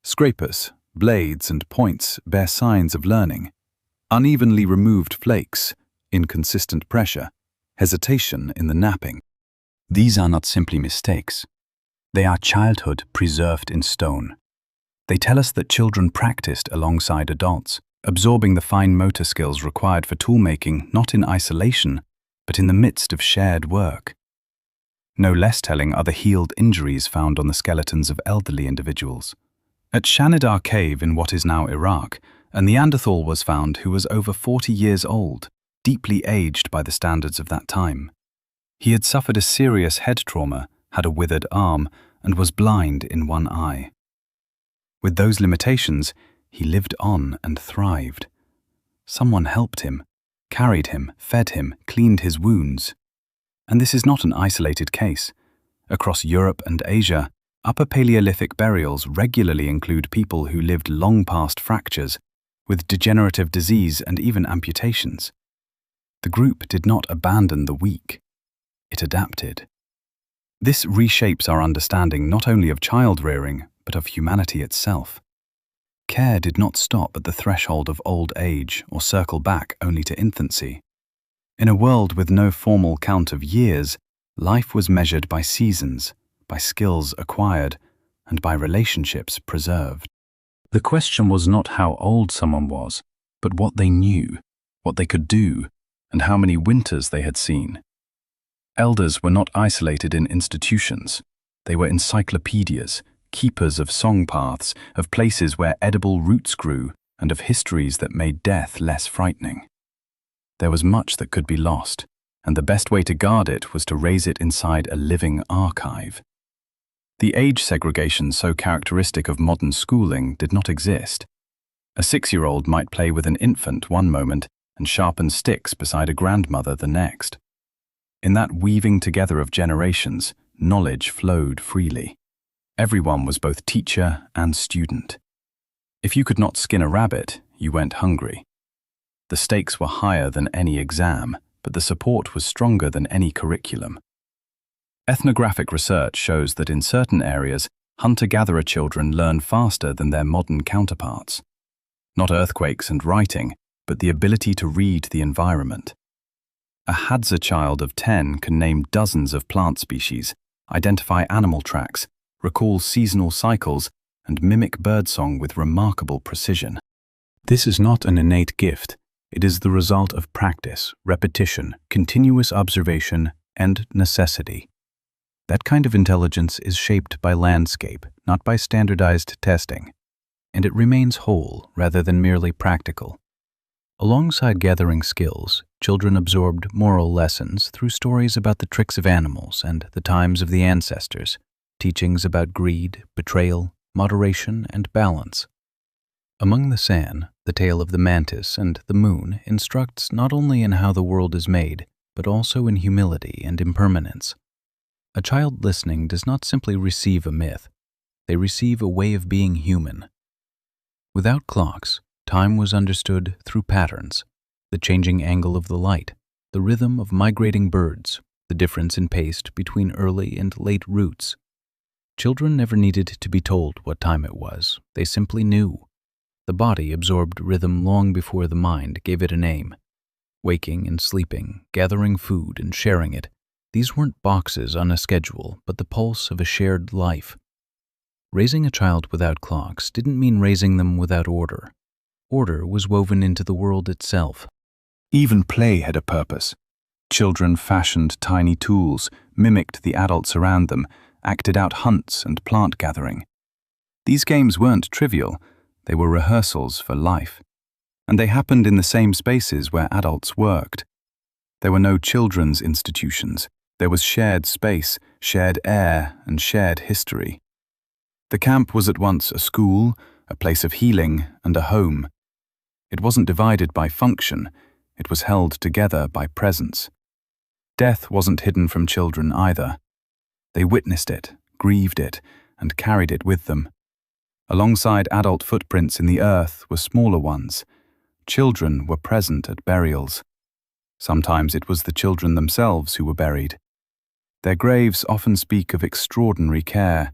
Scrapers, blades, and points bear signs of learning. Unevenly removed flakes, inconsistent pressure, hesitation in the napping. These are not simply mistakes. They are childhood preserved in stone. They tell us that children practiced alongside adults, absorbing the fine motor skills required for toolmaking not in isolation, but in the midst of shared work. No less telling are the healed injuries found on the skeletons of elderly individuals. At Shanidar Cave in what is now Iraq, a Neanderthal was found who was over 40 years old, deeply aged by the standards of that time. He had suffered a serious head trauma, had a withered arm, and was blind in one eye. With those limitations, he lived on and thrived. Someone helped him, carried him, fed him, cleaned his wounds. And this is not an isolated case. Across Europe and Asia, Upper Paleolithic burials regularly include people who lived long past fractures, with degenerative disease and even amputations. The group did not abandon the weak. It adapted. This reshapes our understanding not only of child-rearing, but of humanity itself. Care did not stop at the threshold of old age or circle back only to infancy. In a world with no formal count of years, life was measured by seasons, by skills acquired, and by relationships preserved. The question was not how old someone was, but what they knew, what they could do, and how many winters they had seen. Elders were not isolated in institutions. They were encyclopedias, keepers of song paths, of places where edible roots grew, and of histories that made death less frightening. There was much that could be lost, and the best way to guard it was to raise it inside a living archive. The age segregation so characteristic of modern schooling did not exist. A 6-year-old might play with an infant one moment and sharpen sticks beside a grandmother the next. In that weaving together of generations, knowledge flowed freely. Everyone was both teacher and student. If you could not skin a rabbit, you went hungry. The stakes were higher than any exam, but the support was stronger than any curriculum. Ethnographic research shows that in certain areas, hunter-gatherer children learn faster than their modern counterparts. Not earthquakes and writing, but the ability to read the environment. A Hadza child of 10 can name dozens of plant species, identify animal tracks, recall seasonal cycles, and mimic birdsong with remarkable precision. This is not an innate gift. It is the result of practice, repetition, continuous observation, and necessity. That kind of intelligence is shaped by landscape, not by standardized testing, and it remains whole rather than merely practical. Alongside gathering skills, children absorbed moral lessons through stories about the tricks of animals and the times of the ancestors, teachings about greed, betrayal, moderation, and balance. Among the San, the tale of the mantis and the moon instructs not only in how the world is made, but also in humility and impermanence. A child listening does not simply receive a myth, they receive a way of being human. Without clocks, time was understood through patterns, the changing angle of the light, the rhythm of migrating birds, the difference in pace between early and late roots. Children never needed to be told what time it was, they simply knew. The body absorbed rhythm long before the mind gave it a name. Waking and sleeping, gathering food and sharing it, these weren't boxes on a schedule, but the pulse of a shared life. Raising a child without clocks didn't mean raising them without order. Order was woven into the world itself. Even play had a purpose. Children fashioned tiny tools, mimicked the adults around them, acted out hunts and plant gathering. These games weren't trivial. They were rehearsals for life. And they happened in the same spaces where adults worked. There were no children's institutions. There was shared space, shared air, and shared history. The camp was at once a school, a place of healing, and a home. It wasn't divided by function. It was held together by presence. Death wasn't hidden from children either. They witnessed it, grieved it, and carried it with them. Alongside adult footprints in the earth were smaller ones. Children were present at burials. Sometimes it was the children themselves who were buried. Their graves often speak of extraordinary care.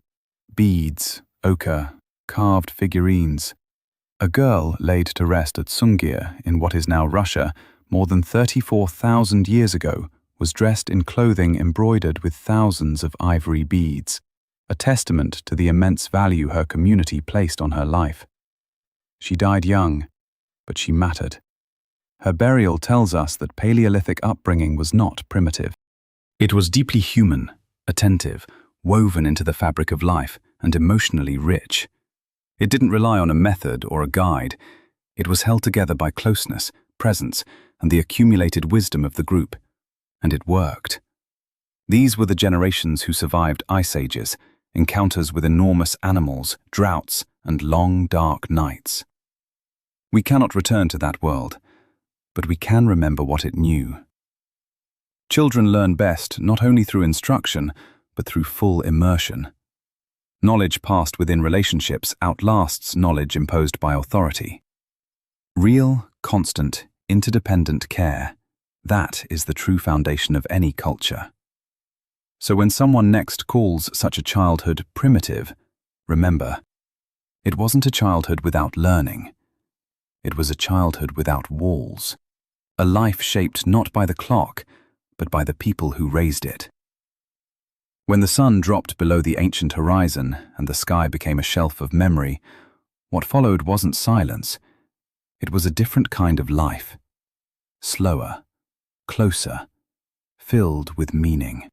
Beads, ochre, carved figurines. A girl laid to rest at Sungir in what is now Russia more than 34,000 years ago, was dressed in clothing embroidered with thousands of ivory beads, a testament to the immense value her community placed on her life. She died young, but she mattered. Her burial tells us that Paleolithic upbringing was not primitive. It was deeply human, attentive, woven into the fabric of life, and emotionally rich. It didn't rely on a method or a guide. It was held together by closeness, presence, and the accumulated wisdom of the group. And it worked. These were the generations who survived ice ages, encounters with enormous animals, droughts, and long, dark nights. We cannot return to that world, but we can remember what it knew. Children learn best not only through instruction, but through full immersion. Knowledge passed within relationships outlasts knowledge imposed by authority. Real, constant, interdependent care, that is the true foundation of any culture. So when someone next calls such a childhood primitive, remember, it wasn't a childhood without learning. It was a childhood without walls. A life shaped not by the clock, but by the people who raised it. When the sun dropped below the ancient horizon and the sky became a shelf of memory, what followed wasn't silence. It was a different kind of life. Slower, closer, filled with meaning.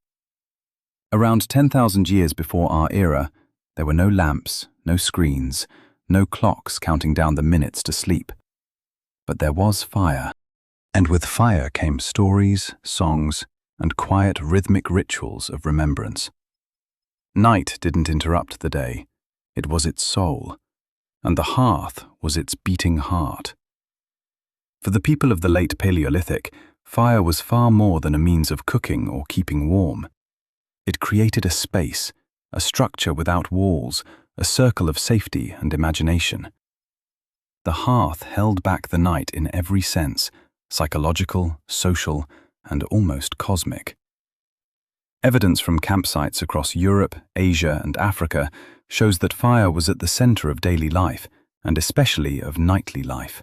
Around 10,000 years before our era, there were no lamps, no screens, no clocks counting down the minutes to sleep. But there was fire. And with fire came stories, songs, and quiet rhythmic rituals of remembrance. Night didn't interrupt the day. It was its soul, and the hearth was its beating heart. For the people of the late Paleolithic, fire was far more than a means of cooking or keeping warm. It created a space, a structure without walls, a circle of safety and imagination. The hearth held back the night in every sense, psychological, social, and almost cosmic. Evidence from campsites across Europe, Asia, and Africa shows that fire was at the center of daily life, and especially of nightly life.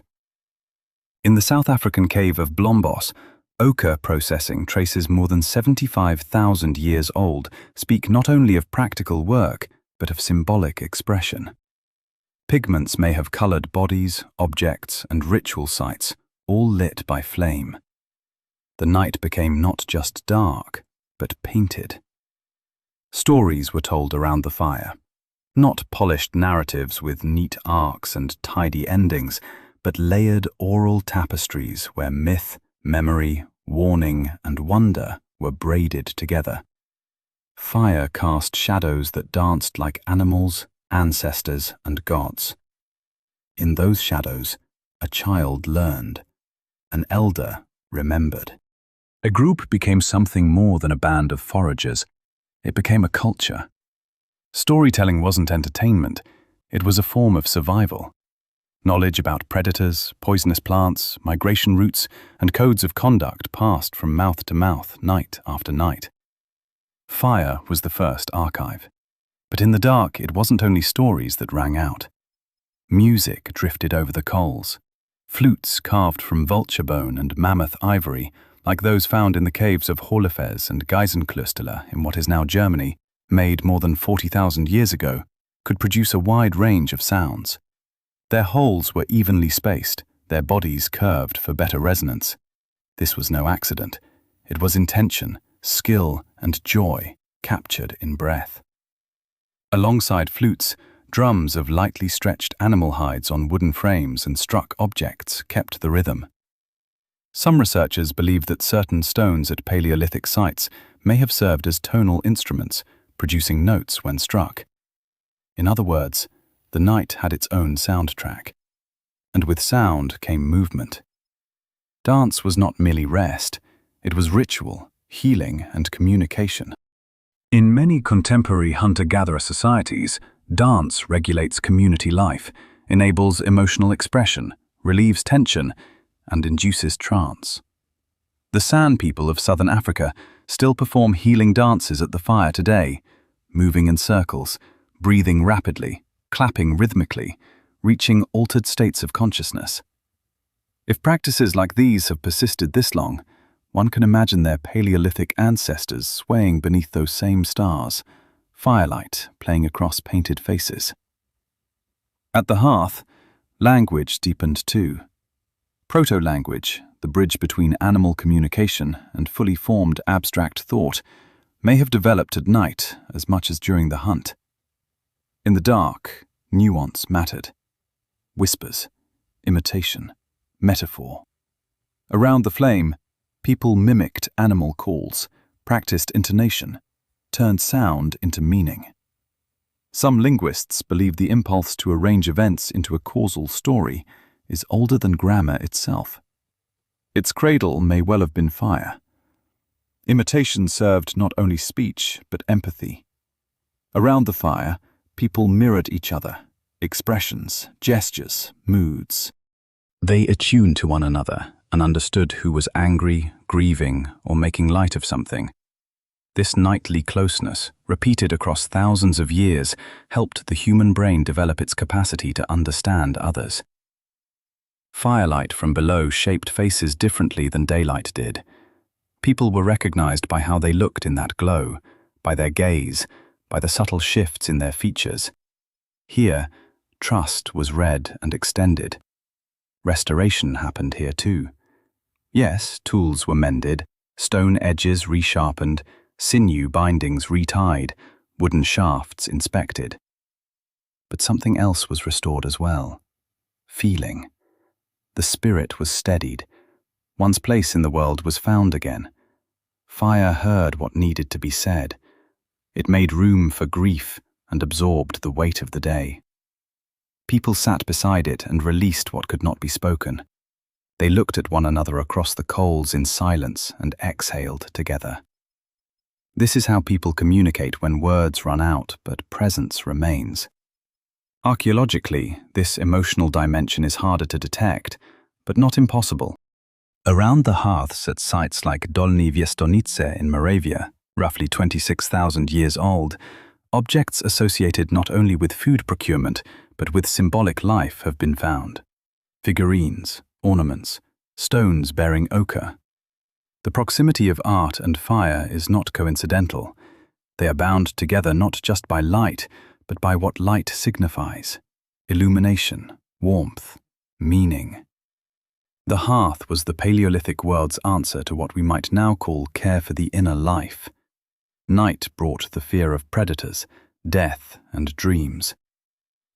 In the South African cave of Blombos, ochre processing traces more than 75,000 years old speak not only of practical work, but of symbolic expression. Pigments may have colored bodies, objects, and ritual sites, all lit by flame. The night became not just dark, but painted. Stories were told around the fire. Not polished narratives with neat arcs and tidy endings, but layered oral tapestries where myth, memory, warning, and wonder were braided together. Fire cast shadows that danced like animals, ancestors, and gods. In those shadows, a child learned. An elder remembered. A group became something more than a band of foragers. It became a culture. Storytelling wasn't entertainment. It was a form of survival. Knowledge about predators, poisonous plants, migration routes, and codes of conduct passed from mouth to mouth, night after night. Fire was the first archive. But in the dark, it wasn't only stories that rang out. Music drifted over the coals. Flutes carved from vulture bone and mammoth ivory, like those found in the caves of Hohlefels and Geisenklösterle in what is now Germany, made more than 40,000 years ago, could produce a wide range of sounds. Their holes were evenly spaced, their bodies curved for better resonance. This was no accident. It was intention, skill, and joy captured in breath. Alongside flutes, drums of lightly stretched animal hides on wooden frames and struck objects kept the rhythm. Some researchers believe that certain stones at Paleolithic sites may have served as tonal instruments, producing notes when struck. In other words, the night had its own soundtrack. And with sound came movement. Dance was not merely rest, it was ritual, healing, and communication. In many contemporary hunter-gatherer societies, dance regulates community life, enables emotional expression, relieves tension, and induces trance. The San people of southern Africa still perform healing dances at the fire today, moving in circles, breathing rapidly, clapping rhythmically, reaching altered states of consciousness. If practices like these have persisted this long, one can imagine their Paleolithic ancestors swaying beneath those same stars, firelight playing across painted faces. At the hearth, language deepened too. Proto-language, the bridge between animal communication and fully formed abstract thought, may have developed at night as much as during the hunt. In the dark, nuance mattered. Whispers, imitation, metaphor. Around the flame, people mimicked animal calls, practiced intonation, turned sound into meaning. Some linguists believe the impulse to arrange events into a causal story is older than grammar itself. Its cradle may well have been fire. Imitation served not only speech, but empathy. Around the fire, people mirrored each other, expressions, gestures, moods. They attuned to one another and understood who was angry, grieving, or making light of something. This nightly closeness, repeated across thousands of years, helped the human brain develop its capacity to understand others. Firelight from below shaped faces differently than daylight did. People were recognized by how they looked in that glow, by their gaze, by the subtle shifts in their features. Here, trust was read and extended. Restoration happened here too. Yes, tools were mended, stone edges resharpened, sinew bindings retied, wooden shafts inspected. But something else was restored as well. Feeling. The spirit was steadied. One's place in the world was found again. Fire heard what needed to be said. It made room for grief and absorbed the weight of the day. People sat beside it and released what could not be spoken. They looked at one another across the coals in silence and exhaled together. This is how people communicate when words run out, but presence remains. Archaeologically, this emotional dimension is harder to detect, but not impossible. Around the hearths at sites like Dolny Wiestonice in Moravia, roughly 26,000 years old, objects associated not only with food procurement, but with symbolic life have been found. Figurines, ornaments, stones bearing ochre. The proximity of art and fire is not coincidental. They are bound together not just by light, but by what light signifies: illumination, warmth, meaning. The hearth was the Paleolithic world's answer to what we might now call care for the inner life. Night brought the fear of predators, death, and dreams.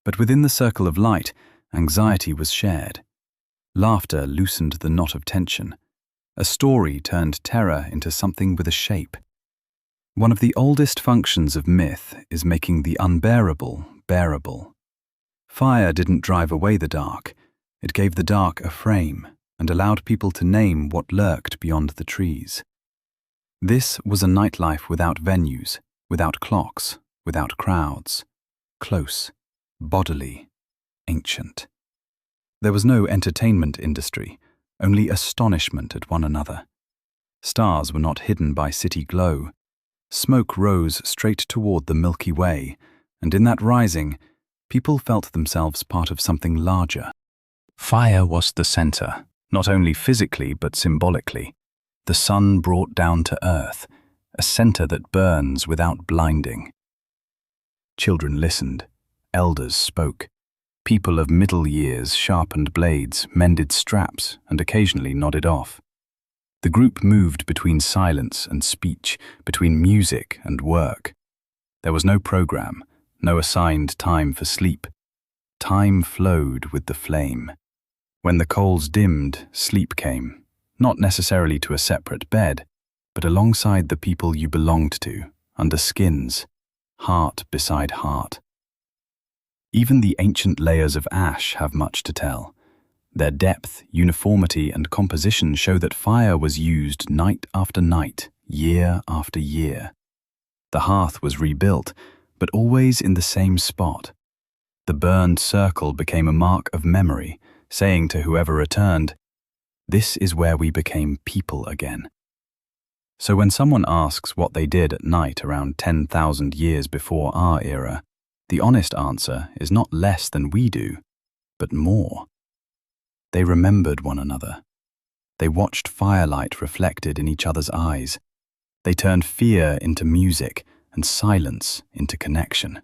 But within the circle of light, anxiety was shared. Laughter loosened the knot of tension. A story turned terror into something with a shape. One of the oldest functions of myth is making the unbearable bearable. Fire didn't drive away the dark. It gave the dark a frame and allowed people to name what lurked beyond the trees. This was a nightlife without venues, without clocks, without crowds. Close, bodily, ancient. There was no entertainment industry, only astonishment at one another. Stars were not hidden by city glow. Smoke rose straight toward the Milky Way, and in that rising, people felt themselves part of something larger. Fire was the center, not only physically but symbolically. The sun brought down to earth, a center that burns without blinding. Children listened, elders spoke. People of middle years sharpened blades, mended straps, and occasionally nodded off. The group moved between silence and speech, between music and work. There was no program, no assigned time for sleep. Time flowed with the flame. When the coals dimmed, sleep came, not necessarily to a separate bed, but alongside the people you belonged to, under skins, heart beside heart. Even the ancient layers of ash have much to tell. Their depth, uniformity, and composition show that fire was used night after night, year after year. The hearth was rebuilt, but always in the same spot. The burned circle became a mark of memory, saying to whoever returned, "This is where we became people again." So when someone asks what they did at night around 10,000 years before our era, the honest answer is not less than we do, but more. They remembered one another. They watched firelight reflected in each other's eyes. They turned fear into music and silence into connection.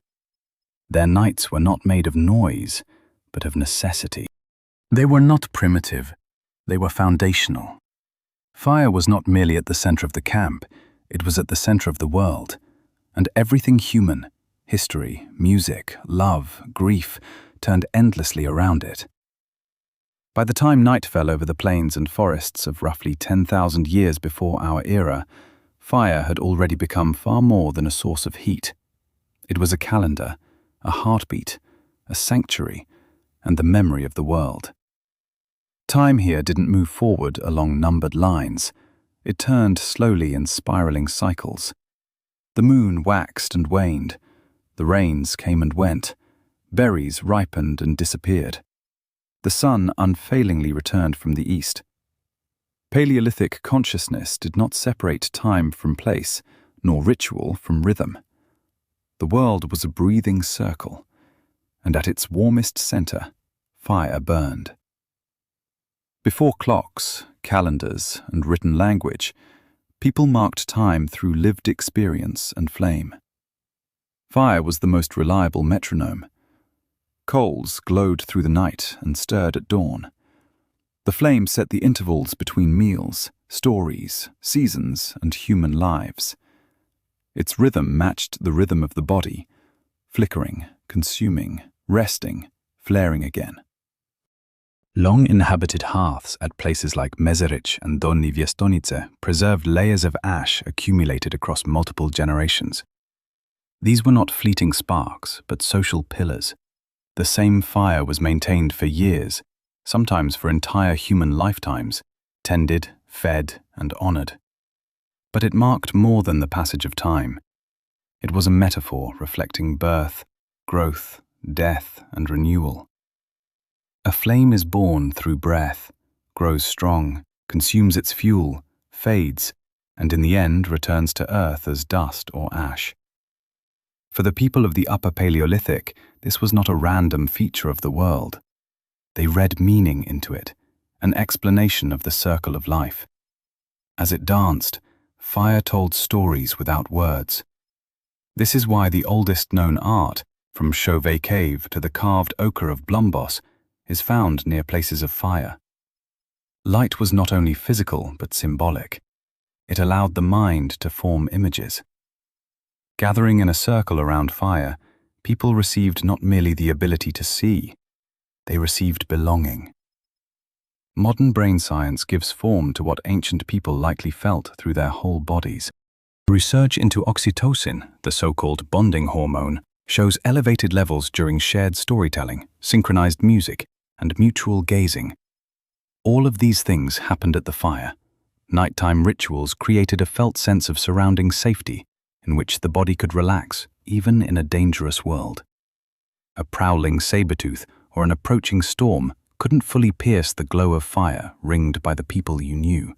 Their nights were not made of noise, but of necessity. They were not primitive. They were foundational. Fire was not merely at the center of the camp, it was at the center of the world. And everything human, history, music, love, grief, turned endlessly around it. By the time night fell over the plains and forests of roughly 10,000 years before our era, fire had already become far more than a source of heat. It was a calendar, a heartbeat, a sanctuary, and the memory of the world. Time here didn't move forward along numbered lines. It turned slowly in spiraling cycles. The moon waxed and waned. The rains came and went. Berries ripened and disappeared. The sun unfailingly returned from the east. Paleolithic consciousness did not separate time from place, nor ritual from rhythm. The world was a breathing circle, and at its warmest center, fire burned. Before clocks, calendars, and written language, people marked time through lived experience and flame. Fire was the most reliable metronome. Coals glowed through the night and stirred at dawn. The flame set the intervals between meals, stories, seasons, and human lives. Its rhythm matched the rhythm of the body, flickering, consuming, resting, flaring again. Long inhabited hearths at places like Mezerich and Donji Viestonice preserved layers of ash accumulated across multiple generations. These were not fleeting sparks, but social pillars. The same fire was maintained for years, sometimes for entire human lifetimes, tended, fed, and honored. But it marked more than the passage of time. It was a metaphor reflecting birth, growth, death, and renewal. A flame is born through breath, grows strong, consumes its fuel, fades, and in the end returns to earth as dust or ash. For the people of the Upper Paleolithic, this was not a random feature of the world. They read meaning into it, an explanation of the circle of life. As it danced, fire told stories without words. This is why the oldest known art, from Chauvet Cave to the carved ochre of Blombos, is found near places of fire. Light was not only physical but symbolic. It allowed the mind to form images. Gathering in a circle around fire, people received not merely the ability to see, they received belonging. Modern brain science gives form to what ancient people likely felt through their whole bodies. Research into oxytocin, the so-called bonding hormone, shows elevated levels during shared storytelling, synchronized music, and mutual gazing. All of these things happened at the fire. Nighttime rituals created a felt sense of surrounding safety, in which the body could relax, even in a dangerous world. A prowling saber-tooth or an approaching storm couldn't fully pierce the glow of fire ringed by the people you knew.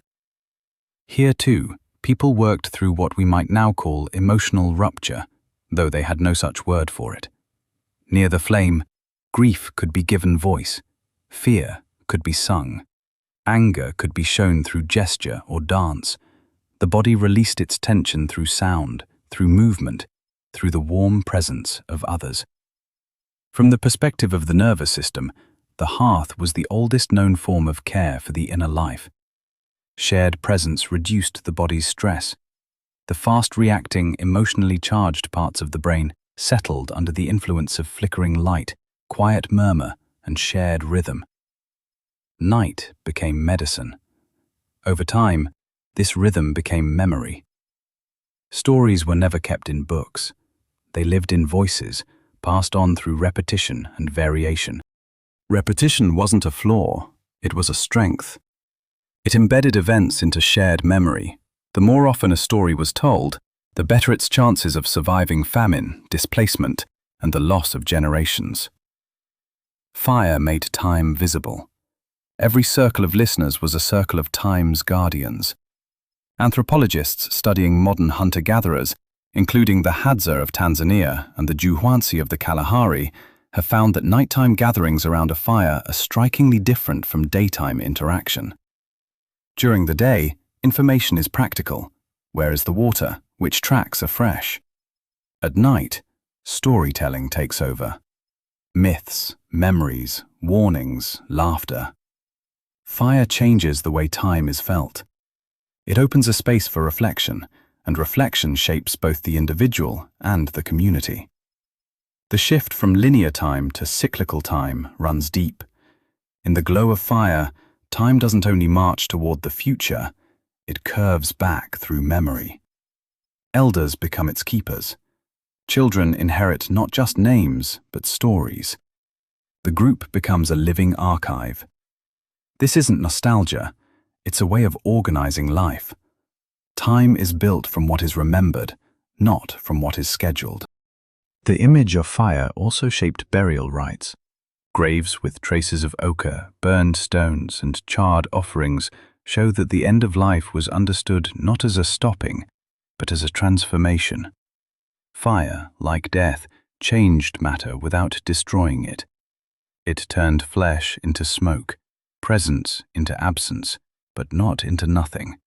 Here, too, people worked through what we might now call emotional rupture, though they had no such word for it. Near the flame, grief could be given voice, fear could be sung, anger could be shown through gesture or dance. The body released its tension through sound, through movement, through the warm presence of others. From the perspective of the nervous system, the hearth was the oldest known form of care for the inner life. Shared presence reduced the body's stress. The fast-reacting, emotionally charged parts of the brain settled under the influence of flickering light, quiet murmur, and shared rhythm. Night became medicine. Over time, this rhythm became memory. Stories were never kept in books. They lived in voices, passed on through repetition and variation. Repetition wasn't a flaw, it was a strength. It embedded events into shared memory. The more often a story was told, the better its chances of surviving famine, displacement, and the loss of generations. Fire made time visible. Every circle of listeners was a circle of time's guardians. Anthropologists studying modern hunter-gatherers, including the Hadza of Tanzania and the Juhwansi of the Kalahari, have found that nighttime gatherings around a fire are strikingly different from daytime interaction. During the day, information is practical, whereas the water, which tracks, are fresh. At night, storytelling takes over. Myths, memories, warnings, laughter. Fire changes the way time is felt. It opens a space for reflection, and reflection shapes both the individual and the community. The shift from linear time to cyclical time runs deep. In the glow of fire, time doesn't only march toward the future, it curves back through memory. Elders become its keepers. Children inherit not just names, but stories. The group becomes a living archive. This isn't nostalgia, it's a way of organizing life. Time is built from what is remembered, not from what is scheduled. The image of fire also shaped burial rites. Graves with traces of ochre, burned stones, and charred offerings show that the end of life was understood not as a stopping, but as a transformation. Fire, like death, changed matter without destroying it. It turned flesh into smoke, presence into absence, but not into nothing.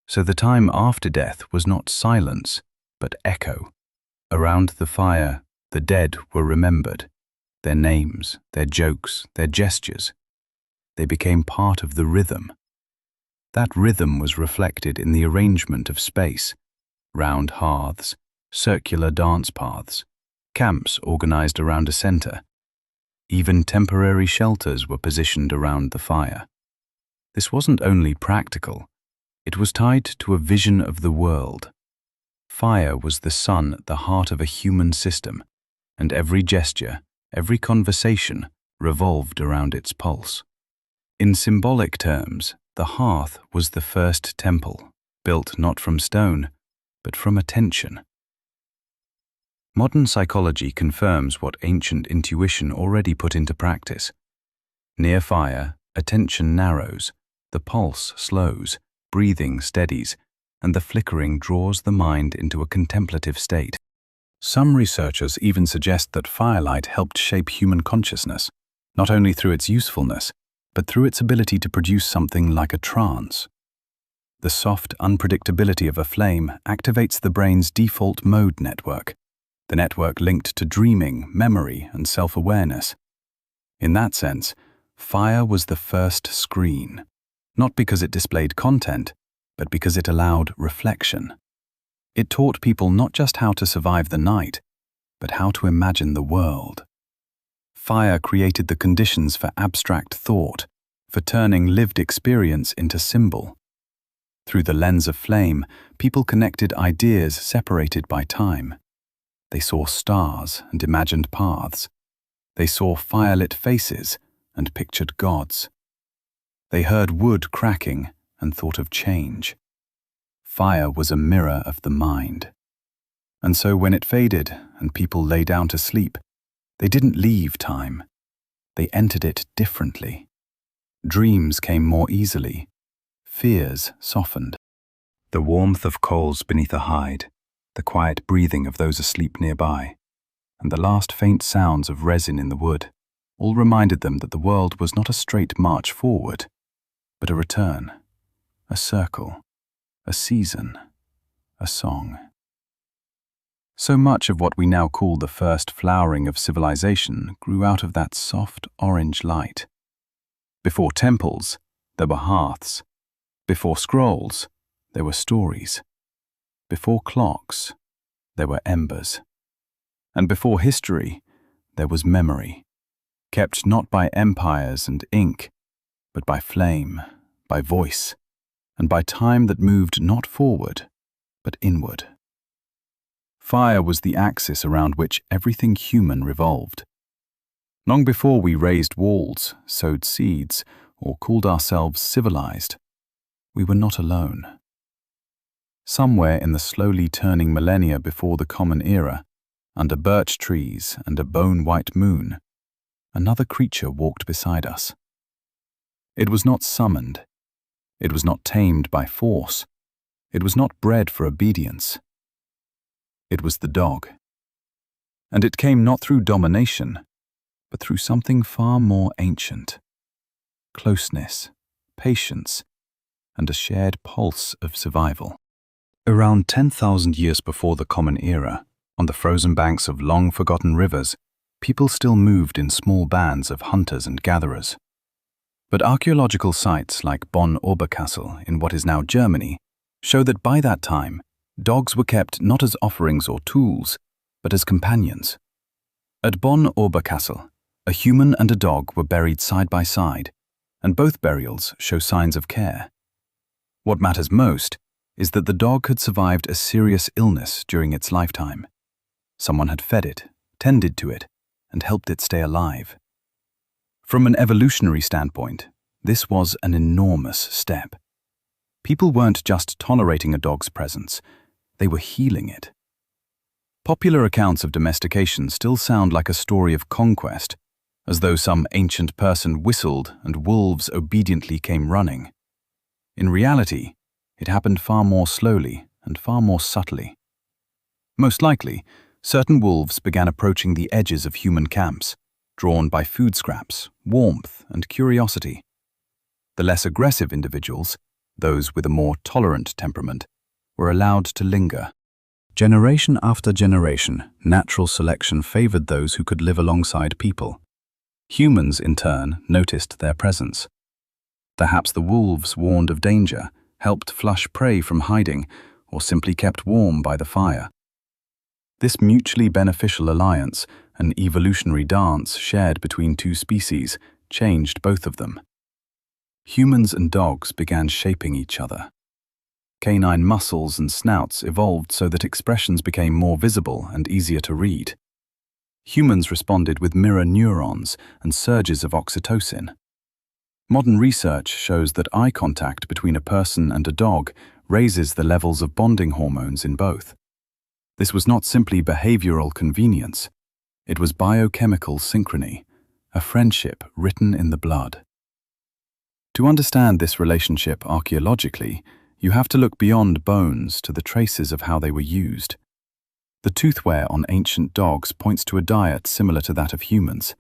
So the time after death was not silence, but echo. Around the fire, the dead were remembered, their names, their jokes, their gestures. They became part of the rhythm. That rhythm was reflected in the arrangement of space: round hearths, circular dance paths, camps organized around a center. Even temporary shelters were positioned around the fire. This wasn't only practical, it was tied to a vision of the world. Fire was the sun at the heart of a human system, and every gesture, every conversation revolved around its pulse. In symbolic terms, the hearth was the first temple, built not from stone, but from attention. Modern psychology confirms what ancient intuition already put into practice. Near fire, attention narrows, the pulse slows, breathing steadies, and the flickering draws the mind into a contemplative state. Some researchers even suggest that firelight helped shape human consciousness, not only through its usefulness, but through its ability to produce something like a trance. The soft unpredictability of a flame activates the brain's default mode network, the network linked to dreaming, memory, and self-awareness. In that sense, fire was the first screen, not because it displayed content, but because it allowed reflection. It taught people not just how to survive the night, but how to imagine the world. Fire created the conditions for abstract thought, for turning lived experience into symbol. Through the lens of flame, people connected ideas separated by time. They saw stars and imagined paths. They saw firelit faces and pictured gods. They heard wood cracking and thought of change. Fire was a mirror of the mind. And so when it faded and people lay down to sleep, they didn't leave time. They entered it differently. Dreams came more easily. Fears softened. The warmth of coals beneath a hide, the quiet breathing of those asleep nearby, and the last faint sounds of resin in the wood all reminded them that the world was not a straight march forward, but a return, a circle, a season, a song. So much of what we now call the first flowering of civilization grew out of that soft orange light. Before temples, there were hearths. Before scrolls, there were stories. Before clocks, there were embers. And before history, there was memory, kept not by empires and ink, but by flame, by voice, and by time that moved not forward, but inward. Fire was the axis around which everything human revolved. Long before we raised walls, sowed seeds, or called ourselves civilized, we were not alone. Somewhere in the slowly turning millennia before the Common Era, under birch trees and a bone-white moon, another creature walked beside us. It was not summoned. It was not tamed by force. It was not bred for obedience. It was the dog. And it came not through domination, but through something far more ancient: closeness, patience, and a shared pulse of survival. Around 10,000 years before the Common Era, on the frozen banks of long-forgotten rivers, people still moved in small bands of hunters and gatherers. But archaeological sites like Bonn Oberkassel in what is now Germany show that by that time, dogs were kept not as offerings or tools, but as companions. At Bonn Oberkassel, a human and a dog were buried side by side, and both burials show signs of care. What matters most is that the dog had survived a serious illness during its lifetime. Someone had fed it, tended to it, and helped it stay alive. From an evolutionary standpoint, this was an enormous step. People weren't just tolerating a dog's presence, they were healing it. Popular accounts of domestication still sound like a story of conquest, as though some ancient person whistled and wolves obediently came running. In reality, it happened far more slowly and far more subtly. Most likely, certain wolves began approaching the edges of human camps, drawn by food scraps, warmth, and curiosity. The less aggressive individuals, those with a more tolerant temperament, were allowed to linger. Generation after generation, natural selection favored those who could live alongside people. Humans, in turn, noticed their presence. Perhaps the wolves warned of danger, helped flush prey from hiding, or simply kept warm by the fire. This mutually beneficial alliance, an evolutionary dance shared between two species, changed both of them. Humans and dogs began shaping each other. Canine muscles and snouts evolved so that expressions became more visible and easier to read. Humans responded with mirror neurons and surges of oxytocin. Modern research shows that eye contact between a person and a dog raises the levels of bonding hormones in both. This was not simply behavioral convenience. It was biochemical synchrony, a friendship written in the blood. To understand this relationship archaeologically, you have to look beyond bones to the traces of how they were used. The toothwear on ancient dogs points to a diet similar to that of humans.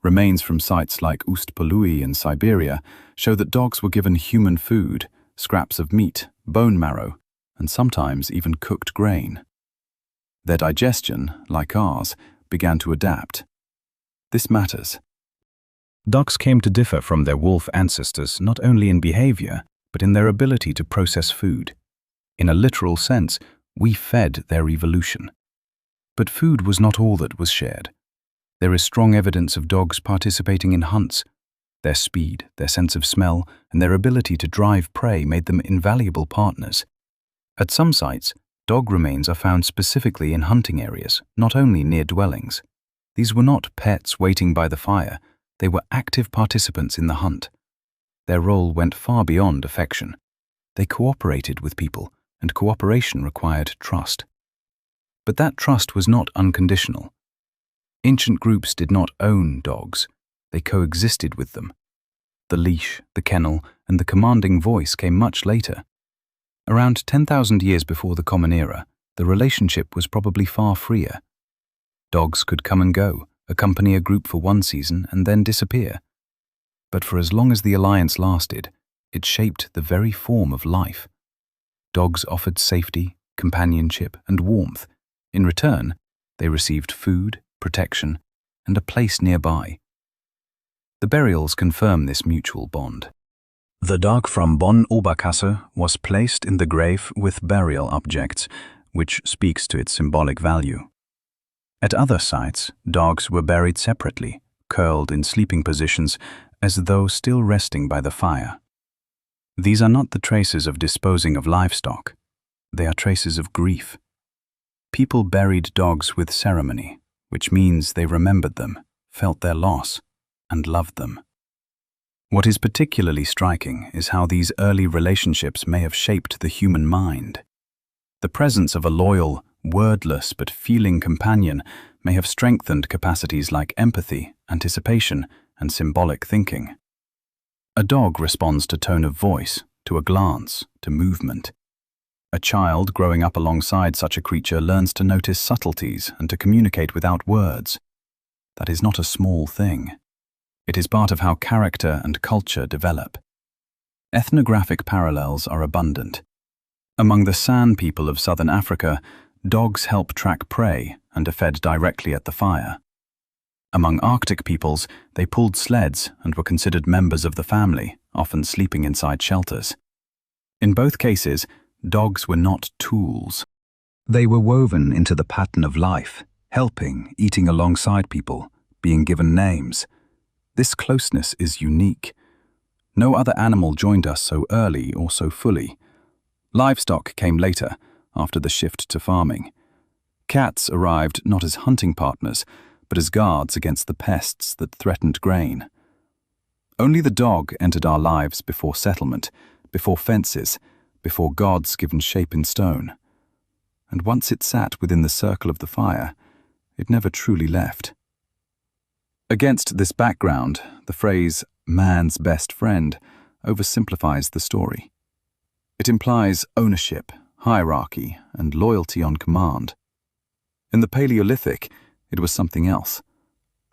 Remains from sites like Ust-Polui in Siberia show that dogs were given human food, scraps of meat, bone marrow, and sometimes even cooked grain. Their digestion, like ours, began to adapt. This matters. Dogs came to differ from their wolf ancestors not only in behavior, but in their ability to process food. In a literal sense, we fed their evolution. But food was not all that was shared. There is strong evidence of dogs participating in hunts. Their speed, their sense of smell, and their ability to drive prey made them invaluable partners. At some sites, dog remains are found specifically in hunting areas, not only near dwellings. These were not pets waiting by the fire, they were active participants in the hunt. Their role went far beyond affection. They cooperated with people, and cooperation required trust. But that trust was not unconditional. Ancient groups did not own dogs, they coexisted with them. The leash, the kennel, and the commanding voice came much later. Around 10,000 years before the Common Era, the relationship was probably far freer. Dogs could come and go, accompany a group for one season, and then disappear. But for as long as the alliance lasted, it shaped the very form of life. Dogs offered safety, companionship, and warmth. In return, they received food, protection, and a place nearby. The burials confirm this mutual bond. The dog from Bonn Oberkassel was placed in the grave with burial objects, which speaks to its symbolic value. At other sites, dogs were buried separately, curled in sleeping positions, as though still resting by the fire. These are not the traces of disposing of livestock. They are traces of grief. People buried dogs with ceremony, which means they remembered them, felt their loss, and loved them. What is particularly striking is how these early relationships may have shaped the human mind. The presence of a loyal, wordless but feeling companion may have strengthened capacities like empathy, anticipation, and symbolic thinking. A dog responds to tone of voice, to a glance, to movement. A child growing up alongside such a creature learns to notice subtleties and to communicate without words. That is not a small thing. It is part of how character and culture develop. Ethnographic parallels are abundant. Among the San people of southern Africa, dogs help track prey and are fed directly at the fire. Among Arctic peoples, they pulled sleds and were considered members of the family, often sleeping inside shelters. In both cases, dogs were not tools. They were woven into the pattern of life, helping, eating alongside people, being given names. This closeness is unique. No other animal joined us so early or so fully. Livestock came later, after the shift to farming. Cats arrived not as hunting partners, but as guards against the pests that threatened grain. Only the dog entered our lives before settlement, before fences, before gods given shape in stone. And once it sat within the circle of the fire, it never truly left. Against this background, the phrase, man's best friend, oversimplifies the story. It implies ownership, hierarchy, and loyalty on command. In the Paleolithic, it was something else.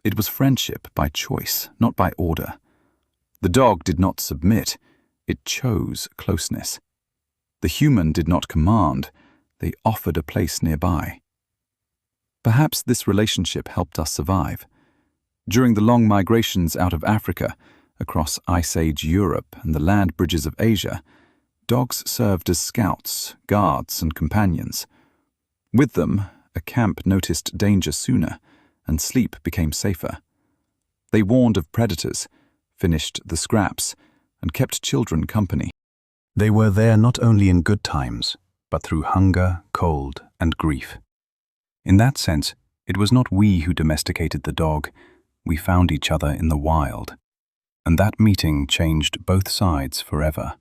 It was friendship by choice, not by order. The dog did not submit, it chose closeness. The human did not command, they offered a place nearby. Perhaps this relationship helped us survive. During the long migrations out of Africa, across Ice Age Europe and the land bridges of Asia, dogs served as scouts, guards, and companions. With them, a camp noticed danger sooner, and sleep became safer. They warned of predators, finished the scraps, and kept children company. They were there not only in good times, but through hunger, cold, and grief. In that sense, it was not we who domesticated the dog, we found each other in the wild. And that meeting changed both sides forever.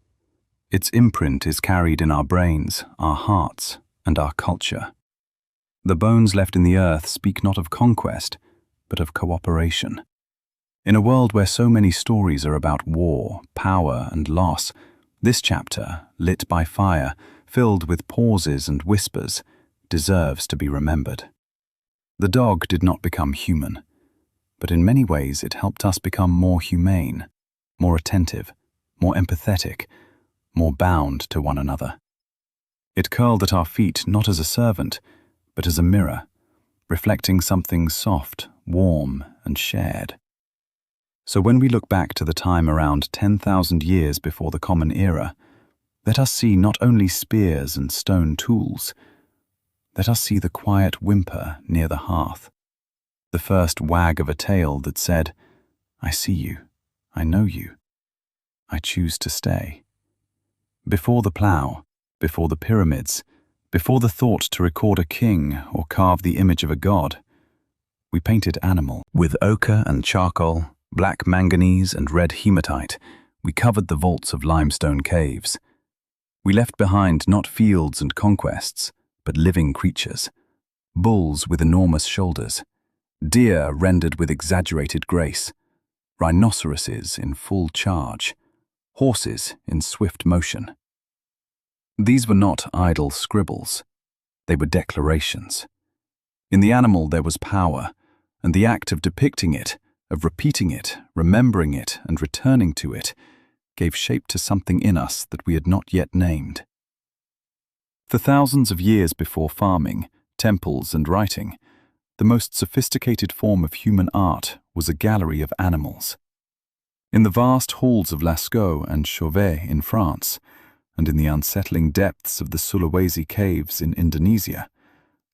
Its imprint is carried in our brains, our hearts, and our culture. The bones left in the earth speak not of conquest, but of cooperation. In a world where so many stories are about war, power, and loss, this chapter, lit by fire, filled with pauses and whispers, deserves to be remembered. The dog did not become human, but in many ways it helped us become more humane, more attentive, more empathetic, more bound to one another. It curled at our feet not as a servant, but as a mirror, reflecting something soft, warm, and shared. So when we look back to the time around 10,000 years before the Common Era, let us see not only spears and stone tools, let us see the quiet whimper near the hearth, the first wag of a tail that said, I see you, I know you, I choose to stay. Before the plough, before the pyramids, before the thought to record a king or carve the image of a god, we painted animal. With ochre and charcoal, black manganese and red hematite, we covered the vaults of limestone caves. We left behind not fields and conquests, but living creatures. Bulls with enormous shoulders, deer rendered with exaggerated grace, rhinoceroses in full charge, horses in swift motion. These were not idle scribbles. They were declarations. In the animal there was power, and the act of depicting it, of repeating it, remembering it, and returning to it, gave shape to something in us that we had not yet named. For thousands of years before farming, temples, and writing, the most sophisticated form of human art was a gallery of animals. In the vast halls of Lascaux and Chauvet in France, and in the unsettling depths of the Sulawesi caves in Indonesia,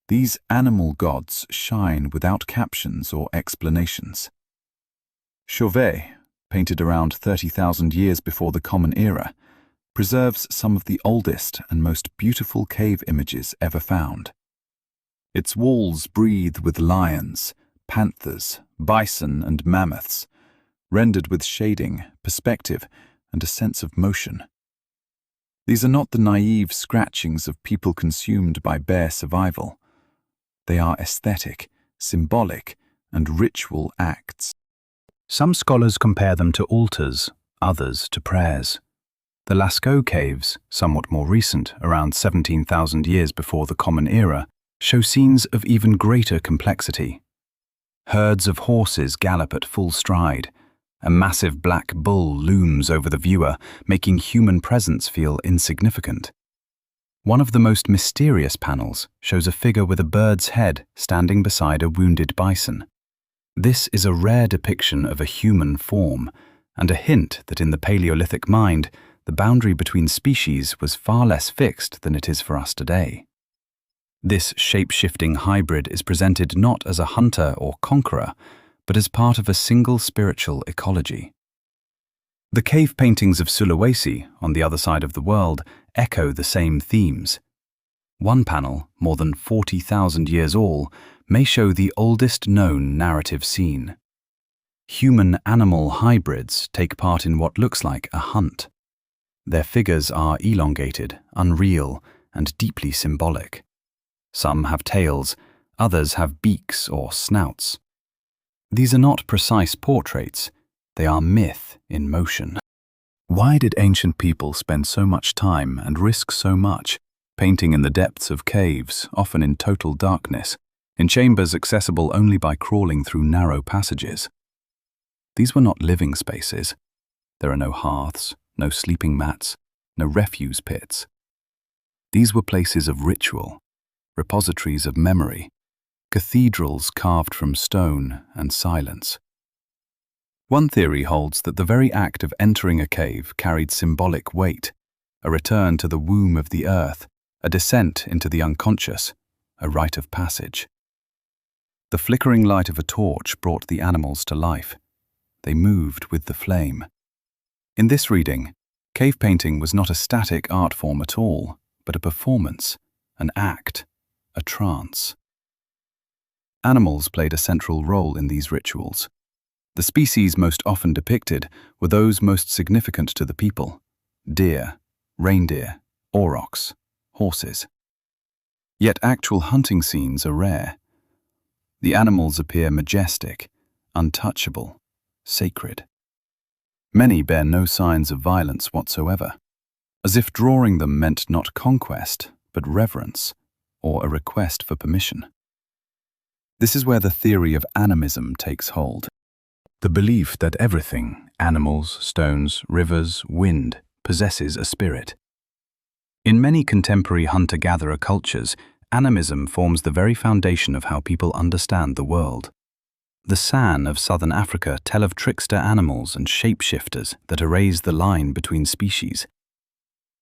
these animal gods shine without captions or explanations. Chauvet, painted around 30,000 years before the Common Era, preserves some of the oldest and most beautiful cave images ever found. Its walls breathe with lions, panthers, bison, and mammoths, rendered with shading, perspective, and a sense of motion. These are not the naive scratchings of people consumed by bare survival. They are aesthetic, symbolic, and ritual acts. Some scholars compare them to altars, others to prayers. The Lascaux caves, somewhat more recent, around 17,000 years before the Common Era, show scenes of even greater complexity. Herds of horses gallop at full stride. A massive black bull looms over the viewer, making human presence feel insignificant. One of the most mysterious panels shows a figure with a bird's head standing beside a wounded bison. This is a rare depiction of a human form, and a hint that in the Paleolithic mind, the boundary between species was far less fixed than it is for us today. This shape-shifting hybrid is presented not as a hunter or conqueror, but as part of a single spiritual ecology. The cave paintings of Sulawesi, on the other side of the world, echo the same themes. One panel, more than 40,000 years old, may show the oldest known narrative scene. Human-animal hybrids take part in what looks like a hunt. Their figures are elongated, unreal, and deeply symbolic. Some have tails, others have beaks or snouts. These are not precise portraits, they are myth in motion. Why did ancient people spend so much time and risk so much, painting in the depths of caves, often in total darkness, in chambers accessible only by crawling through narrow passages? These were not living spaces. There are no hearths, no sleeping mats, no refuse pits. These were places of ritual, repositories of memory, cathedrals carved from stone and silence. One theory holds that the very act of entering a cave carried symbolic weight, a return to the womb of the earth, a descent into the unconscious, a rite of passage. The flickering light of a torch brought the animals to life. They moved with the flame. In this reading, cave painting was not a static art form at all, but a performance, an act, a trance. Animals played a central role in these rituals. The species most often depicted were those most significant to the people: deer, reindeer, aurochs, horses. Yet actual hunting scenes are rare. The animals appear majestic, untouchable, sacred. Many bear no signs of violence whatsoever, as if drawing them meant not conquest, but reverence, or a request for permission. This is where the theory of animism takes hold. The belief that everything, animals, stones, rivers, wind, possesses a spirit. In many contemporary hunter-gatherer cultures, animism forms the very foundation of how people understand the world. The San of southern Africa tell of trickster animals and shapeshifters that erase the line between species.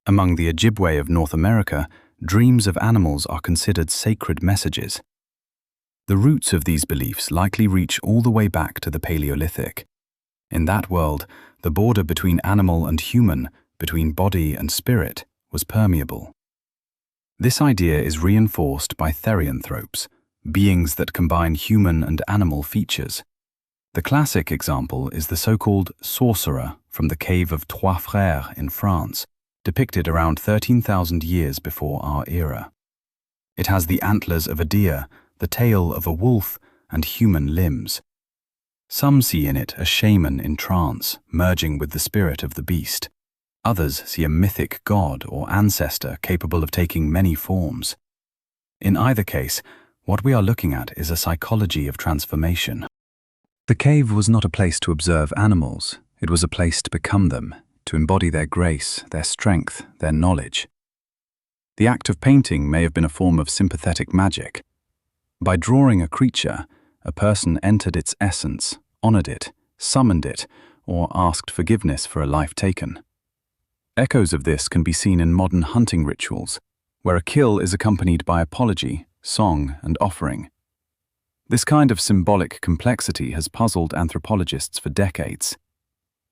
Among the Ojibwe of North America, dreams of animals are considered sacred messages. The roots of these beliefs likely reach all the way back to the Paleolithic. In that world, the border between animal and human, between body and spirit, was permeable. This idea is reinforced by therianthropes, beings that combine human and animal features. The classic example is the so-called sorcerer from the cave of Trois Frères in France, depicted around 13,000 years before our era. It has the antlers of a deer, the tail of a wolf, and human limbs. Some see in it a shaman in trance, merging with the spirit of the beast. Others see a mythic god or ancestor capable of taking many forms. In either case, what we are looking at is a psychology of transformation. The cave was not a place to observe animals, it was a place to become them, to embody their grace, their strength, their knowledge. The act of painting may have been a form of sympathetic magic. By drawing a creature, a person entered its essence, honored it, summoned it, or asked forgiveness for a life taken. Echoes of this can be seen in modern hunting rituals, where a kill is accompanied by apology, song, and offering. This kind of symbolic complexity has puzzled anthropologists for decades.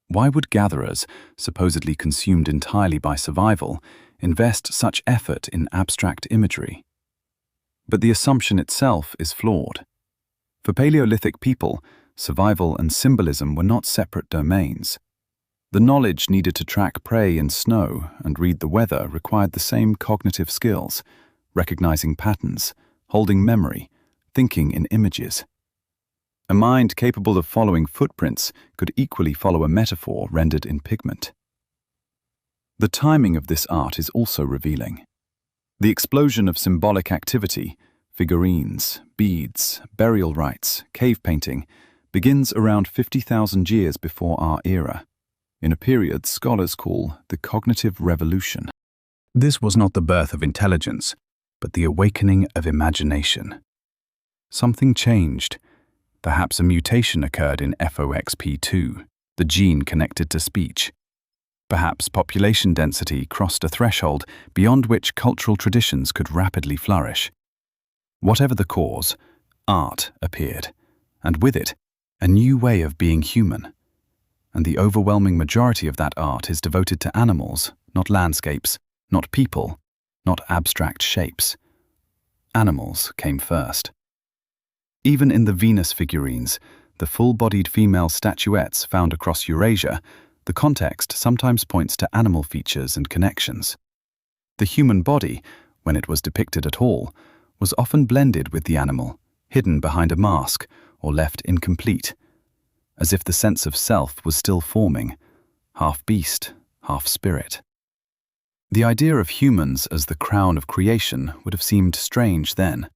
Why would gatherers, supposedly consumed entirely by survival, invest such effort in abstract imagery? But the assumption itself is flawed. For Paleolithic people, survival and symbolism were not separate domains. The knowledge needed to track prey in snow and read the weather required the same cognitive skills, recognizing patterns, holding memory, thinking in images. A mind capable of following footprints could equally follow a metaphor rendered in pigment. The timing of this art is also revealing. The explosion of symbolic activity, figurines, beads, burial rites, cave painting, begins around 50,000 years before our era, in a period scholars call the Cognitive Revolution. This was not the birth of intelligence, but the awakening of imagination. Something changed. Perhaps a mutation occurred in FOXP2, the gene connected to speech. Perhaps population density crossed a threshold beyond which cultural traditions could rapidly flourish. Whatever the cause, art appeared, and with it, a new way of being human. And the overwhelming majority of that art is devoted to animals, not landscapes, not people, not abstract shapes. Animals came first. Even in the Venus figurines, the full-bodied female statuettes found across Eurasia, the context sometimes points to animal features and connections. The human body, when it was depicted at all, was often blended with the animal, hidden behind a mask, or left incomplete, as if the sense of self was still forming, half beast, half spirit. The idea of humans as the crown of creation would have seemed strange then.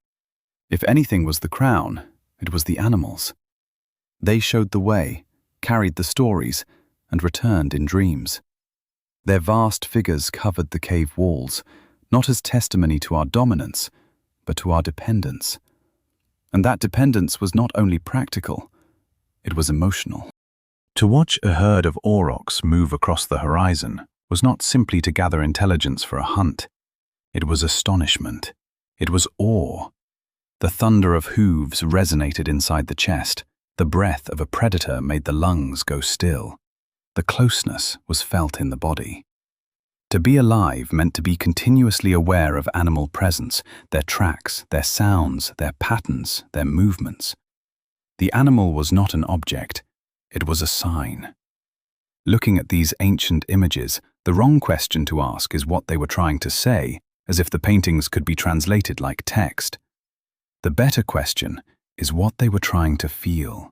If anything was the crown, it was the animals. They showed the way, carried the stories, and returned in dreams. Their vast figures covered the cave walls, not as testimony to our dominance, but to our dependence. And that dependence was not only practical, it was emotional. To watch a herd of aurochs move across the horizon was not simply to gather intelligence for a hunt. It was astonishment. It was awe. The thunder of hooves resonated inside the chest. The breath of a predator made the lungs go still. The closeness was felt in the body. To be alive meant to be continuously aware of animal presence, their tracks, their sounds, their patterns, their movements. The animal was not an object, it was a sign. Looking at these ancient images, the wrong question to ask is what they were trying to say, as if the paintings could be translated like text. The better question is what they were trying to feel.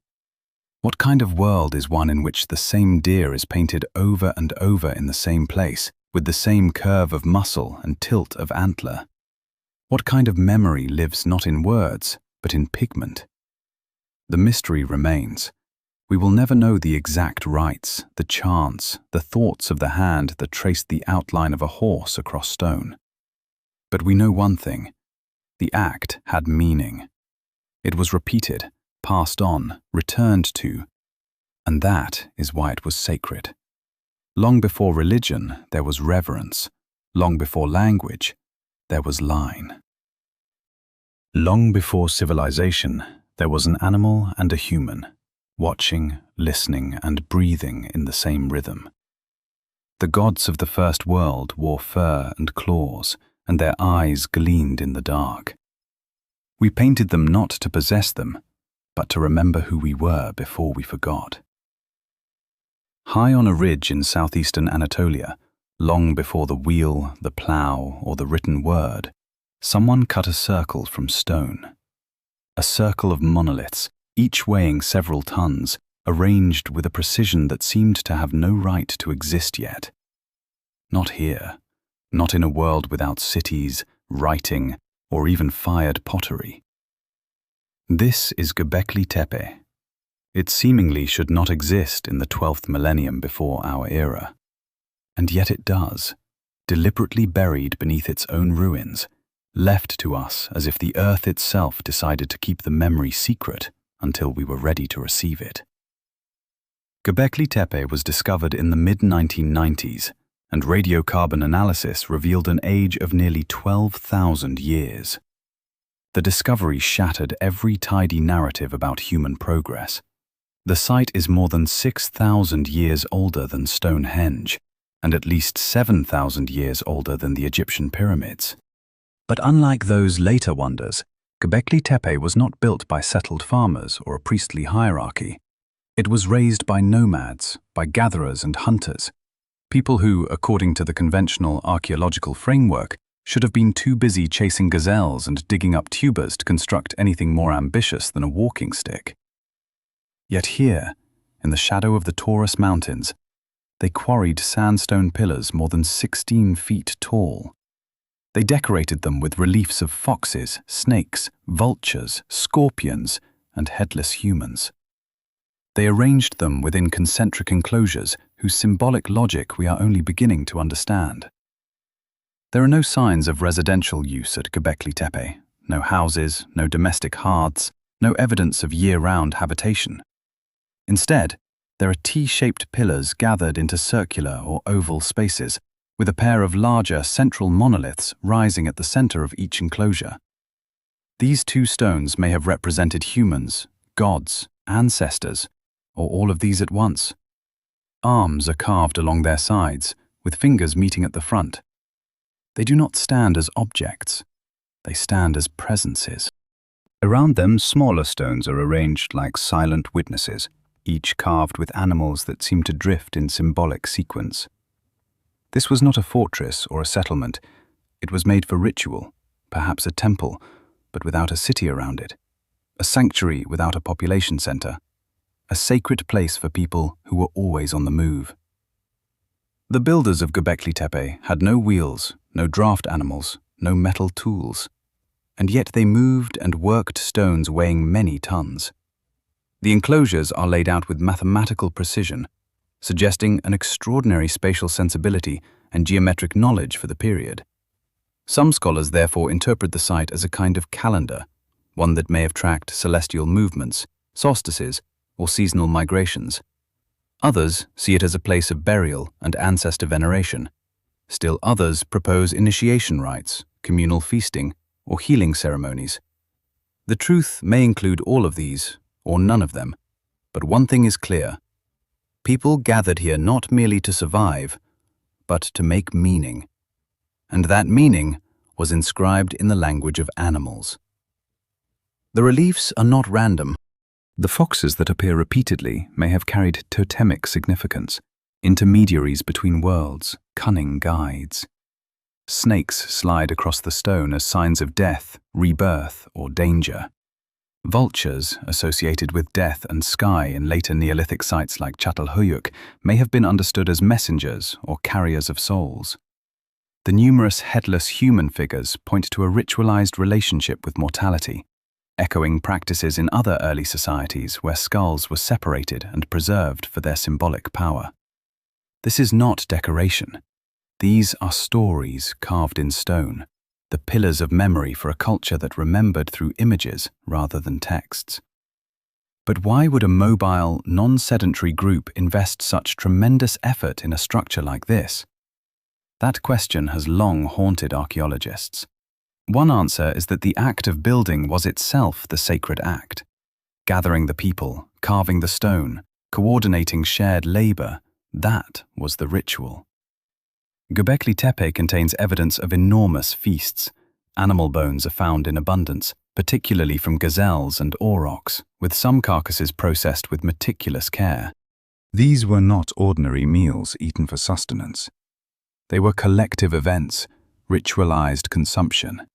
What kind of world is one in which the same deer is painted over and over in the same place, with the same curve of muscle and tilt of antler? What kind of memory lives not in words, but in pigment? The mystery remains. We will never know the exact rites, the chants, the thoughts of the hand that traced the outline of a horse across stone. But we know one thing. The act had meaning. It was repeated, passed on, returned to, and that is why it was sacred. Long before religion, there was reverence. Long before language, there was line. Long before civilization, there was an animal and a human, watching, listening, and breathing in the same rhythm. The gods of the first world wore fur and claws, and their eyes gleamed in the dark. We painted them not to possess them, but to remember who we were before we forgot. High on a ridge in southeastern Anatolia, long before the wheel, the plough, or the written word, someone cut a circle from stone. A circle of monoliths, each weighing several tons, arranged with a precision that seemed to have no right to exist yet. Not here, not in a world without cities, writing, or even fired pottery. This is Göbekli Tepe. It seemingly should not exist in the 12th millennium before our era. And yet it does, deliberately buried beneath its own ruins, left to us as if the earth itself decided to keep the memory secret until we were ready to receive it. Göbekli Tepe was discovered in the mid-1990s, and radiocarbon analysis revealed an age of nearly 12,000 years. The discovery shattered every tidy narrative about human progress. The site is more than 6,000 years older than Stonehenge, and at least 7,000 years older than the Egyptian pyramids. But unlike those later wonders, Göbekli Tepe was not built by settled farmers or a priestly hierarchy. It was raised by nomads, by gatherers and hunters, people who, according to the conventional archaeological framework, should have been too busy chasing gazelles and digging up tubers to construct anything more ambitious than a walking stick. Yet here, in the shadow of the Taurus Mountains, they quarried sandstone pillars more than 16 feet tall. They decorated them with reliefs of foxes, snakes, vultures, scorpions, and headless humans. They arranged them within concentric enclosures whose symbolic logic we are only beginning to understand. There are no signs of residential use at Göbekli Tepe, no houses, no domestic hearths, no evidence of year-round habitation. Instead, there are T-shaped pillars gathered into circular or oval spaces, with a pair of larger central monoliths rising at the center of each enclosure. These two stones may have represented humans, gods, ancestors, or all of these at once. Arms are carved along their sides, with fingers meeting at the front. They do not stand as objects, they stand as presences. Around them, smaller stones are arranged like silent witnesses, each carved with animals that seem to drift in symbolic sequence. This was not a fortress or a settlement. It was made for ritual, perhaps a temple, but without a city around it, a sanctuary without a population center, a sacred place for people who were always on the move. The builders of Göbekli Tepe had no wheels, no draft animals, no metal tools, and yet they moved and worked stones weighing many tons. The enclosures are laid out with mathematical precision, suggesting an extraordinary spatial sensibility and geometric knowledge for the period. Some scholars therefore interpret the site as a kind of calendar, one that may have tracked celestial movements, solstices, or seasonal migrations. Others see it as a place of burial and ancestor veneration. Still others propose initiation rites, communal feasting, or healing ceremonies. The truth may include all of these, or none of them, but one thing is clear. People gathered here not merely to survive, but to make meaning. And that meaning was inscribed in the language of animals. The reliefs are not random. The foxes that appear repeatedly may have carried totemic significance, intermediaries between worlds, cunning guides. Snakes slide across the stone as signs of death, rebirth, or danger. Vultures, associated with death and sky in later Neolithic sites like Çatalhöyük, may have been understood as messengers or carriers of souls. The numerous headless human figures point to a ritualized relationship with mortality, echoing practices in other early societies where skulls were separated and preserved for their symbolic power. This is not decoration. These are stories carved in stone, the pillars of memory for a culture that remembered through images rather than texts. But why would a mobile, non-sedentary group invest such tremendous effort in a structure like this? That question has long haunted archaeologists. One answer is that the act of building was itself the sacred act. Gathering the people, carving the stone, coordinating shared labor, that was the ritual. Göbekli Tepe contains evidence of enormous feasts. Animal bones are found in abundance, particularly from gazelles and aurochs, with some carcasses processed with meticulous care. These were not ordinary meals eaten for sustenance. They were collective events, ritualized consumption.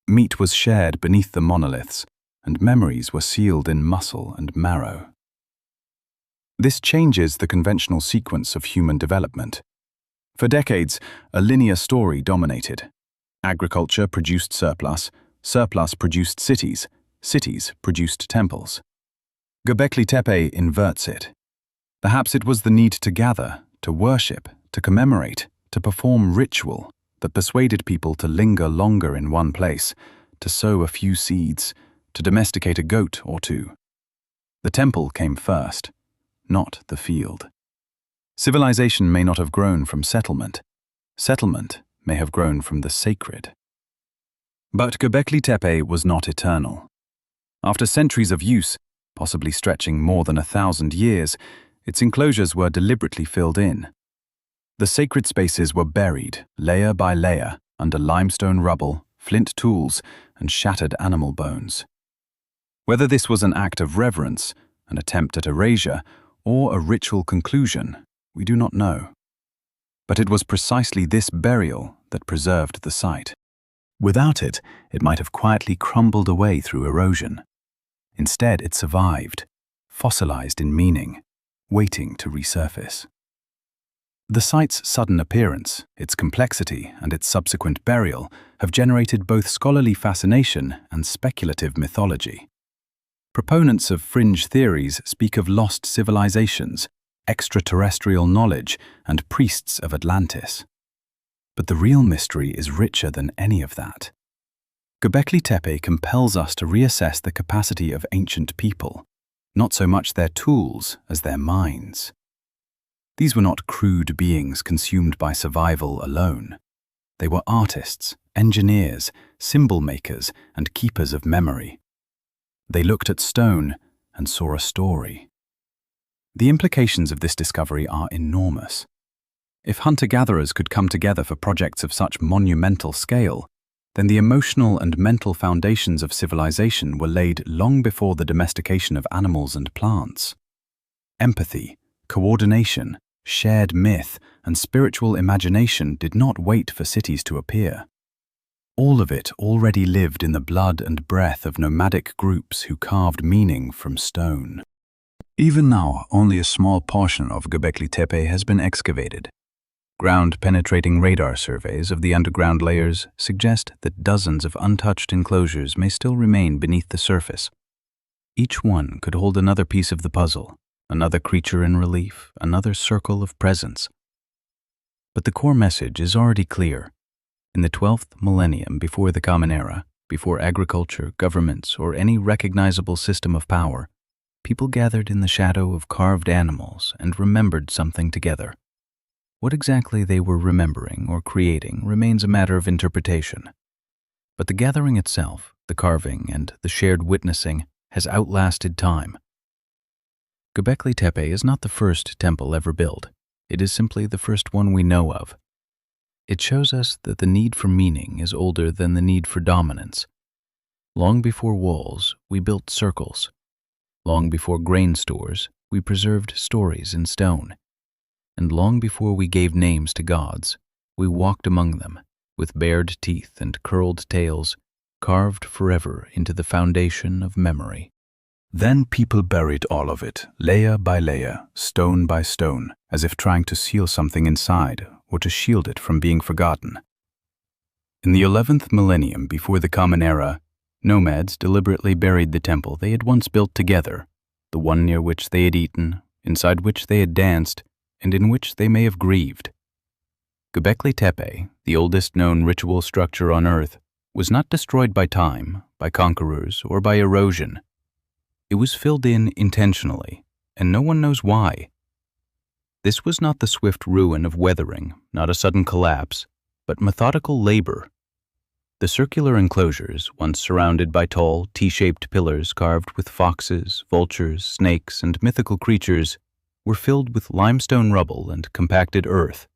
Meat was shared beneath the monoliths, and memories were sealed in muscle and marrow. This changes the conventional sequence of human development. For decades, a linear story dominated. Agriculture produced surplus, surplus produced cities, cities produced temples. Göbekli Tepe inverts it. Perhaps it was the need to gather, to worship, to commemorate, to perform ritual that persuaded people to linger longer in one place, to sow a few seeds, to domesticate a goat or two. The temple came first, not the field. Civilization may not have grown from settlement. Settlement may have grown from the sacred. But Göbekli Tepe was not eternal. After centuries of use, possibly stretching more than 1,000 years, its enclosures were deliberately filled in. The sacred spaces were buried, layer by layer, under limestone rubble, flint tools, and shattered animal bones. Whether this was an act of reverence, an attempt at erasure, or a ritual conclusion, we do not know. But it was precisely this burial that preserved the site. Without it, it might have quietly crumbled away through erosion. Instead, it survived, fossilized in meaning, waiting to resurface. The site's sudden appearance, its complexity, and its subsequent burial have generated both scholarly fascination and speculative mythology. Proponents of fringe theories speak of lost civilizations, extraterrestrial knowledge, and priests of Atlantis. But the real mystery is richer than any of that. Göbekli Tepe compels us to reassess the capacity of ancient people, not so much their tools as their minds. These were not crude beings consumed by survival alone. They were artists, engineers, symbol makers, and keepers of memory. They looked at stone and saw a story. The implications of this discovery are enormous. If hunter-gatherers could come together for projects of such monumental scale, then the emotional and mental foundations of civilization were laid long before the domestication of animals and plants. Empathy, coordination, shared myth, and spiritual imagination did not wait for cities to appear. All of it already lived in the blood and breath of nomadic groups who carved meaning from stone. Even now, only a small portion of Göbekli Tepe has been excavated. Ground-penetrating radar surveys of the underground layers suggest that dozens of untouched enclosures may still remain beneath the surface. Each one could hold another piece of the puzzle, another creature in relief, another circle of presence. But the core message is already clear. In the 12th millennium before the Common Era, before agriculture, governments, or any recognizable system of power, people gathered in the shadow of carved animals and remembered something together. What exactly they were remembering or creating remains a matter of interpretation. But the gathering itself, the carving, and the shared witnessing has outlasted time. Göbekli Tepe is not the first temple ever built. It is simply the first one we know of. It shows us that the need for meaning is older than the need for dominance. Long before walls, we built circles. Long before grain stores, we preserved stories in stone. And long before we gave names to gods, we walked among them, with bared teeth and curled tails, carved forever into the foundation of memory. Then people buried all of it, layer by layer, stone by stone, as if trying to seal something inside or to shield it from being forgotten. In the 11th millennium before the Common Era, nomads deliberately buried the temple they had once built together, the one near which they had eaten, inside which they had danced, and in which they may have grieved. Göbekli Tepe, the oldest known ritual structure on Earth, was not destroyed by time, by conquerors, or by erosion. It was filled in intentionally, and no one knows why. This was not the swift ruin of weathering, not a sudden collapse, but methodical labor. The circular enclosures, once surrounded by tall, T-shaped pillars carved with foxes, vultures, snakes, and mythical creatures, were filled with limestone rubble and compacted earth.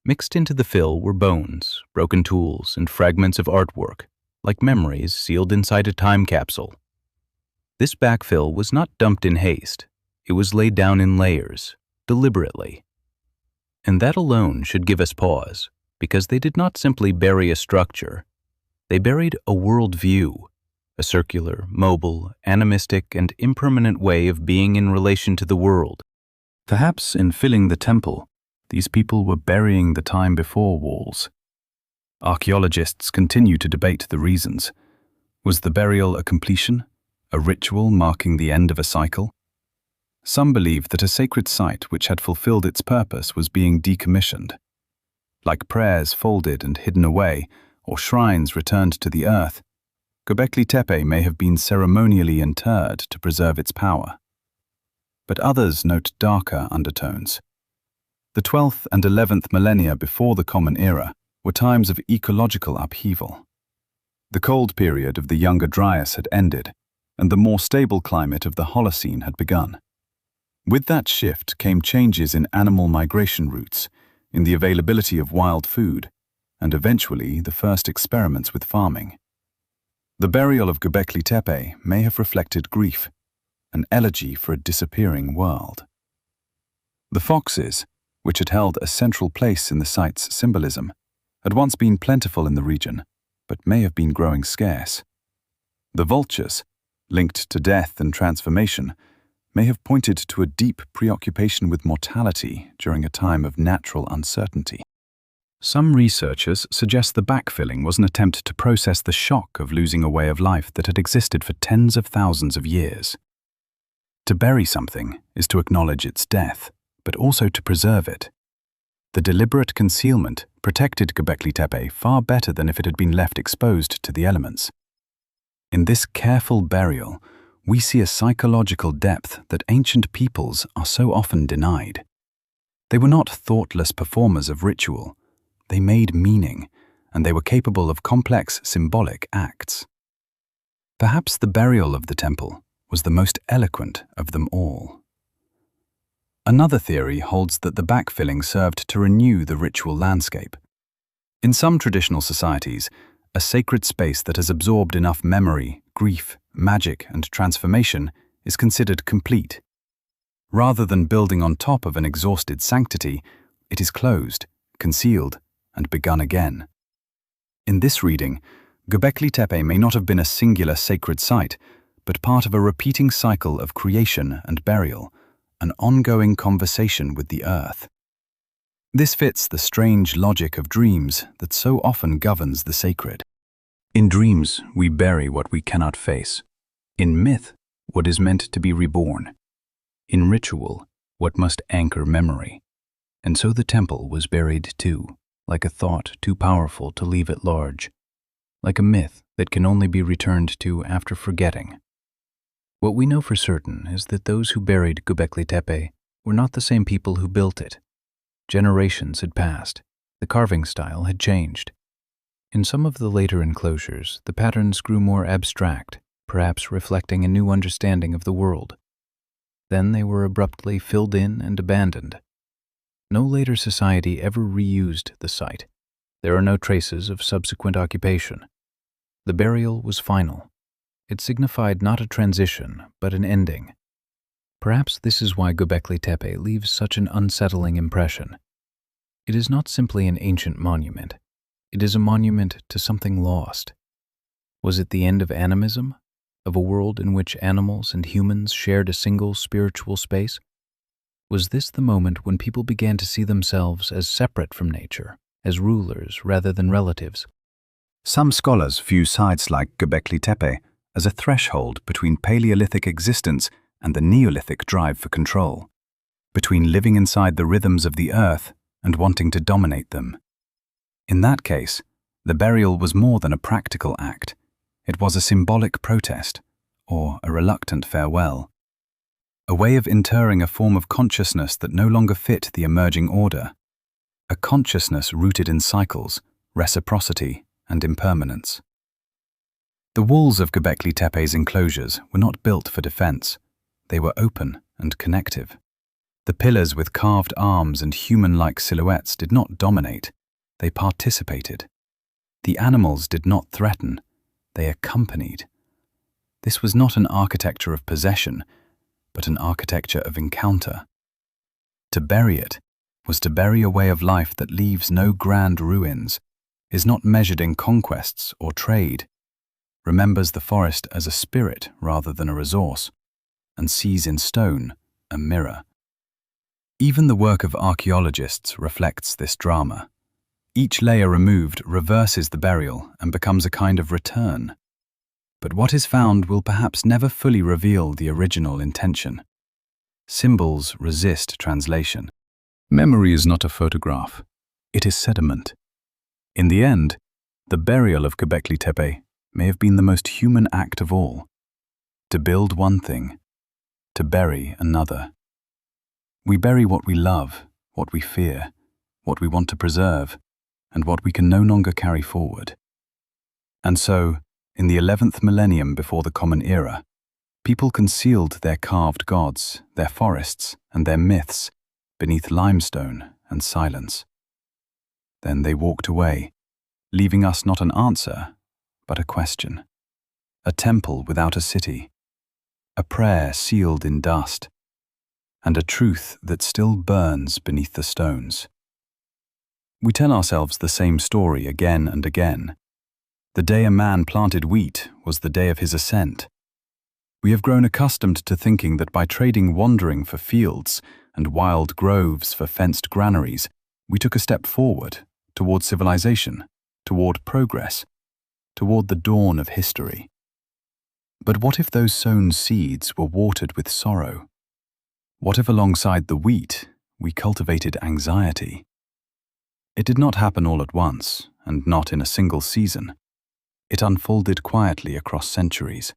Mixed into the fill were bones, broken tools, and fragments of artwork, like memories sealed inside a time capsule. This backfill was not dumped in haste. It was laid down in layers, deliberately. And that alone should give us pause, because they did not simply bury a structure. They buried a worldview, a circular, mobile, animistic, and impermanent way of being in relation to the world. Perhaps in filling the temple, these people were burying the time before walls. Archaeologists continue to debate the reasons. Was the burial a completion, a ritual marking the end of a cycle? Some believe that a sacred site which had fulfilled its purpose was being decommissioned. Like prayers folded and hidden away, or shrines returned to the earth, Göbekli Tepe may have been ceremonially interred to preserve its power. But others note darker undertones. The 12th and 11th millennia before the Common Era were times of ecological upheaval. The cold period of the Younger Dryas had ended, and the more stable climate of the Holocene had begun. With that shift came changes in animal migration routes, in the availability of wild food, and eventually the first experiments with farming. The burial of Göbekli Tepe may have reflected grief, an elegy for a disappearing world. The foxes, which had held a central place in the site's symbolism, had once been plentiful in the region, but may have been growing scarce. The vultures, linked to death and transformation, may have pointed to a deep preoccupation with mortality during a time of natural uncertainty. Some researchers suggest the backfilling was an attempt to process the shock of losing a way of life that had existed for tens of thousands of years. To bury something is to acknowledge its death, but also to preserve it. The deliberate concealment protected Göbekli Tepe far better than if it had been left exposed to the elements. In this careful burial, we see a psychological depth that ancient peoples are so often denied. They were not thoughtless performers of ritual. They made meaning, and they were capable of complex symbolic acts. Perhaps the burial of the temple was the most eloquent of them all. Another theory holds that the backfilling served to renew the ritual landscape. In some traditional societies, a sacred space that has absorbed enough memory, grief, magic, and transformation is considered complete. Rather than building on top of an exhausted sanctity, it is closed, concealed, and begun again. In this reading, Göbekli Tepe may not have been a singular sacred site, but part of a repeating cycle of creation and burial, an ongoing conversation with the earth. This fits the strange logic of dreams that so often governs the sacred. In dreams, we bury what we cannot face. In myth, what is meant to be reborn. In ritual, what must anchor memory. And so the temple was buried too, like a thought too powerful to leave at large, like a myth that can only be returned to after forgetting. What we know for certain is that those who buried Göbekli Tepe were not the same people who built it. Generations had passed. The carving style had changed. In some of the later enclosures, the patterns grew more abstract, perhaps reflecting a new understanding of the world. Then they were abruptly filled in and abandoned. No later society ever reused the site. There are no traces of subsequent occupation. The burial was final. It signified not a transition, but an ending. Perhaps this is why Göbekli Tepe leaves such an unsettling impression. It is not simply an ancient monument. It is a monument to something lost. Was it the end of animism? Of a world in which animals and humans shared a single spiritual space? Was this the moment when people began to see themselves as separate from nature, as rulers rather than relatives? Some scholars view sites like Göbekli Tepe as a threshold between Paleolithic existence and the Neolithic drive for control, between living inside the rhythms of the earth and wanting to dominate them. In that case, the burial was more than a practical act. It was a symbolic protest, or a reluctant farewell. A way of interring a form of consciousness that no longer fit the emerging order. A consciousness rooted in cycles, reciprocity, and impermanence. The walls of Göbekli Tepe's enclosures were not built for defense. They were open and connective. The pillars with carved arms and human-like silhouettes did not dominate. They participated. The animals did not threaten. They accompanied. This was not an architecture of possession, but an architecture of encounter. To bury it was to bury a way of life that leaves no grand ruins, is not measured in conquests or trade, remembers the forest as a spirit rather than a resource, and sees in stone a mirror. Even the work of archaeologists reflects this drama. Each layer removed reverses the burial and becomes a kind of return. But what is found will perhaps never fully reveal the original intention. Symbols resist translation. Memory is not a photograph. It is sediment. In the end, the burial of Göbekli Tepe may have been the most human act of all. To build one thing, to bury another. We bury what we love, what we fear, what we want to preserve, and what we can no longer carry forward. And so, in the 11th millennium before the Common Era, people concealed their carved gods, their forests, and their myths beneath limestone and silence. Then they walked away, leaving us not an answer, but a question. A temple without a city, a prayer sealed in dust, and a truth that still burns beneath the stones. We tell ourselves the same story again and again. The day a man planted wheat was the day of his ascent. We have grown accustomed to thinking that by trading wandering for fields and wild groves for fenced granaries, we took a step forward toward civilization, toward progress, toward the dawn of history. But what if those sown seeds were watered with sorrow? What if alongside the wheat, we cultivated anxiety? It did not happen all at once, and not in a single season. It unfolded quietly across centuries.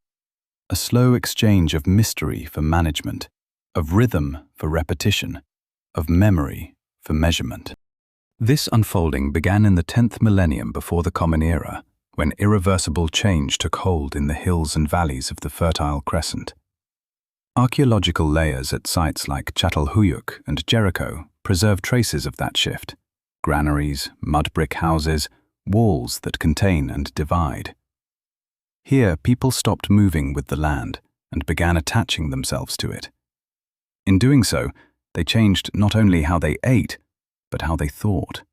A slow exchange of mystery for management, of rhythm for repetition, of memory for measurement. This unfolding began in the 10th millennium before the Common Era, when irreversible change took hold in the hills and valleys of the Fertile Crescent. Archaeological layers at sites like Çatalhöyük and Jericho preserve traces of that shift: granaries, mud brick houses, walls that contain and divide. Here, people stopped moving with the land and began attaching themselves to it. In doing so, they changed not only how they ate, but how they thought.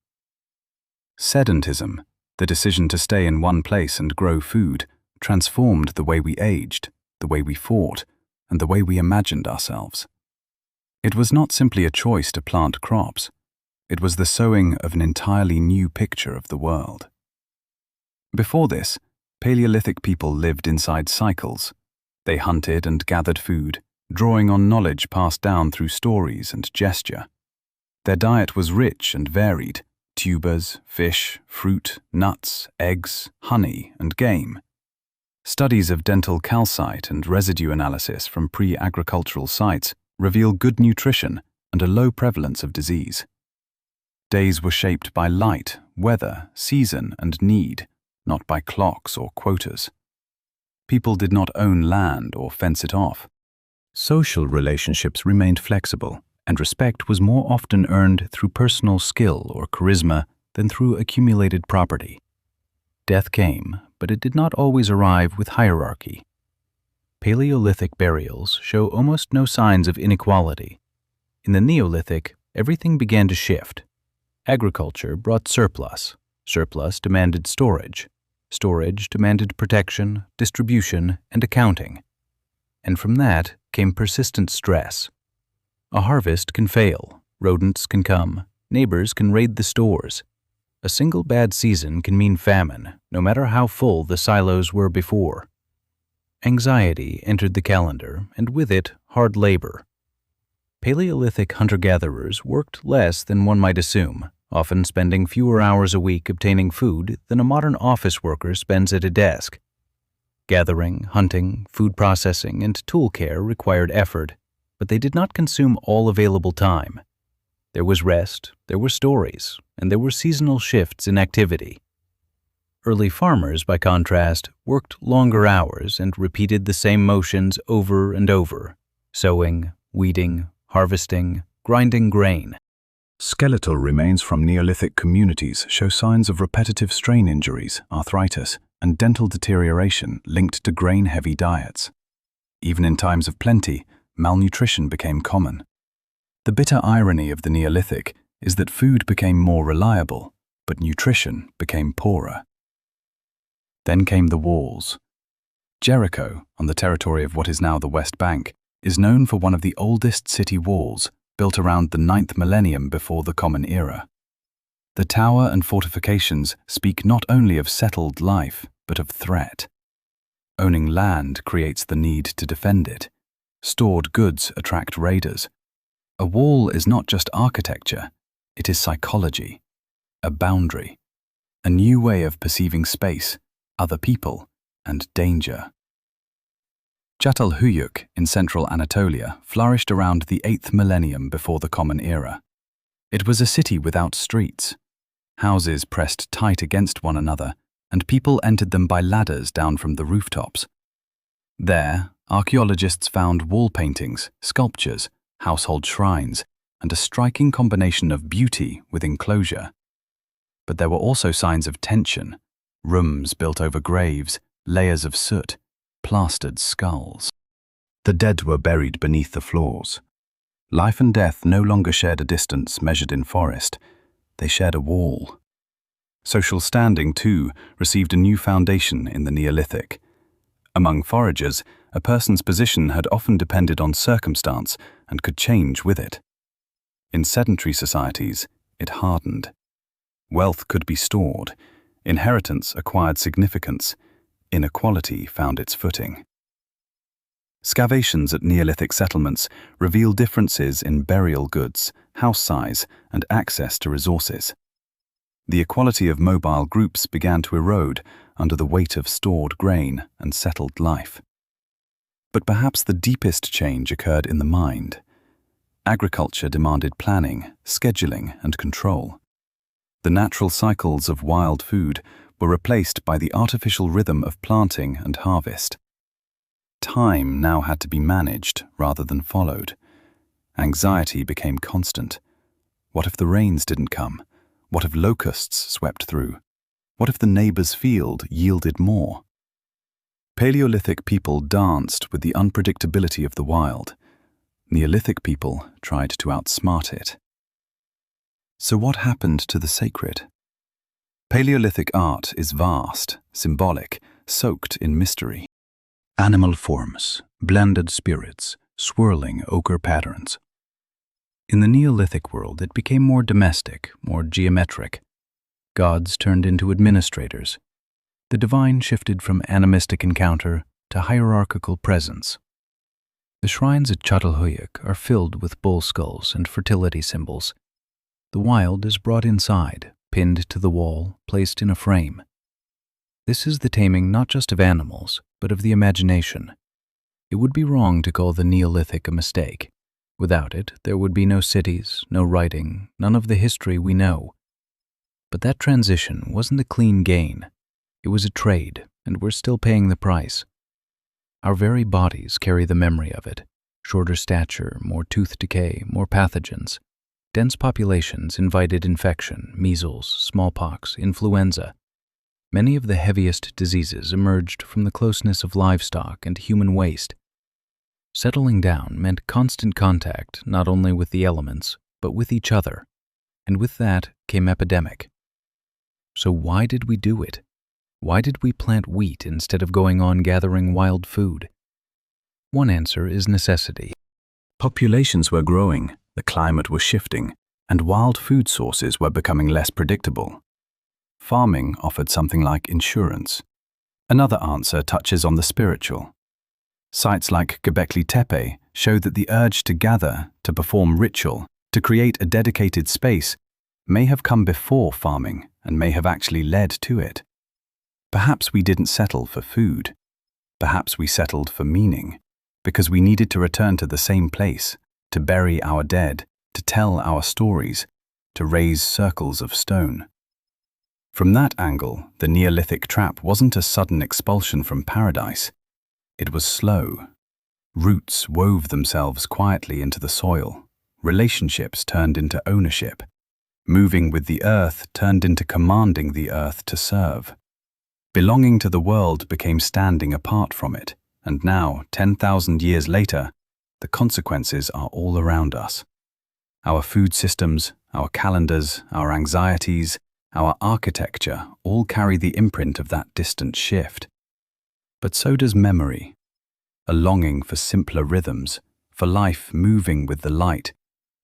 Sedentism, the decision to stay in one place and grow food, transformed the way we aged, the way we fought, and the way we imagined ourselves. It was not simply a choice to plant crops. It was the sowing of an entirely new picture of the world. Before this, Paleolithic people lived inside cycles. They hunted and gathered food, drawing on knowledge passed down through stories and gesture. Their diet was rich and varied: tubers, fish, fruit, nuts, eggs, honey, and game. Studies of dental calcite and residue analysis from pre-agricultural sites reveal good nutrition and a low prevalence of disease. Days were shaped by light, weather, season, and need, not by clocks or quotas. People did not own land or fence it off. Social relationships remained flexible, and respect was more often earned through personal skill or charisma than through accumulated property. Death came, but it did not always arrive with hierarchy. Paleolithic burials show almost no signs of inequality. In the Neolithic, everything began to shift. Agriculture brought surplus. Surplus demanded storage. Storage demanded protection, distribution, and accounting. And from that came persistent stress. A harvest can fail, rodents can come, neighbors can raid the stores. A single bad season can mean famine, no matter how full the silos were before. Anxiety entered the calendar, and with it, hard labor. Paleolithic hunter-gatherers worked less than one might assume, often spending fewer hours a week obtaining food than a modern office worker spends at a desk. Gathering, hunting, food processing, and tool care required effort, but they did not consume all available time. There was rest, there were stories, and there were seasonal shifts in activity. Early farmers, by contrast, worked longer hours and repeated the same motions over and over: sowing, weeding, harvesting, grinding grain. Skeletal remains from Neolithic communities show signs of repetitive strain injuries, arthritis, and dental deterioration linked to grain-heavy diets. Even in times of plenty, malnutrition became common. The bitter irony of the Neolithic is that food became more reliable, but nutrition became poorer. Then came the walls. Jericho, on the territory of what is now the West Bank, is known for one of the oldest city walls, built around the 9th millennium before the Common Era. The tower and fortifications speak not only of settled life, but of threat. Owning land creates the need to defend it. Stored goods attract raiders. A wall is not just architecture, it is psychology, a boundary, a new way of perceiving space, other people, and danger. Çatalhöyük in central Anatolia flourished around the 8th millennium before the Common Era. It was a city without streets. Houses pressed tight against one another, and people entered them by ladders down from the rooftops. There, archaeologists found wall paintings, sculptures, household shrines, and a striking combination of beauty with enclosure. But there were also signs of tension: rooms built over graves, layers of soot, plastered skulls. The dead were buried beneath the floors. Life and death no longer shared a distance measured in forest. They shared a wall. Social standing, too, received a new foundation in the Neolithic. Among foragers, a person's position had often depended on circumstance and could change with it. In sedentary societies, it hardened. Wealth could be stored. Inheritance acquired significance. Inequality found its footing. Excavations at Neolithic settlements reveal differences in burial goods, house size, and access to resources. The equality of mobile groups began to erode under the weight of stored grain and settled life. But perhaps the deepest change occurred in the mind. Agriculture demanded planning, scheduling, and control. The natural cycles of wild food were replaced by the artificial rhythm of planting and harvest. Time now had to be managed rather than followed. Anxiety became constant. What if the rains didn't come? What if locusts swept through? What if the neighbor's field yielded more? Paleolithic people danced with the unpredictability of the wild. Neolithic people tried to outsmart it. So what happened to the sacred? Paleolithic art is vast, symbolic, soaked in mystery. Animal forms, blended spirits, swirling ochre patterns. In the Neolithic world, it became more domestic, more geometric. Gods turned into administrators. The divine shifted from animistic encounter to hierarchical presence. The shrines at Çatalhöyük are filled with bull skulls and fertility symbols. The wild is brought inside, pinned to the wall, placed in a frame. This is the taming not just of animals, but of the imagination. It would be wrong to call the Neolithic a mistake. Without it, there would be no cities, no writing, none of the history we know. But that transition wasn't a clean gain. It was a trade, and we're still paying the price. Our very bodies carry the memory of it. Shorter stature, more tooth decay, more pathogens. Dense populations invited infection, measles, smallpox, influenza. Many of the heaviest diseases emerged from the closeness of livestock and human waste. Settling down meant constant contact not only with the elements, but with each other, and with that came epidemic. So why did we do it? Why did we plant wheat instead of going on gathering wild food? One answer is necessity. Populations were growing, the climate was shifting, and wild food sources were becoming less predictable. Farming offered something like insurance. Another answer touches on the spiritual. Sites like Göbekli Tepe show that the urge to gather, to perform ritual, to create a dedicated space may have come before farming and may have actually led to it. Perhaps we didn't settle for food. Perhaps we settled for meaning, because we needed to return to the same place, to bury our dead, to tell our stories, to raise circles of stone. From that angle, the Neolithic trap wasn't a sudden expulsion from paradise. It was slow. Roots wove themselves quietly into the soil. Relationships turned into ownership. Moving with the earth turned into commanding the earth to serve. Belonging to the world became standing apart from it, and now, 10,000 years later, the consequences are all around us. Our food systems, our calendars, our anxieties, our architecture all carry the imprint of that distant shift. But so does memory, a longing for simpler rhythms, for life moving with the light,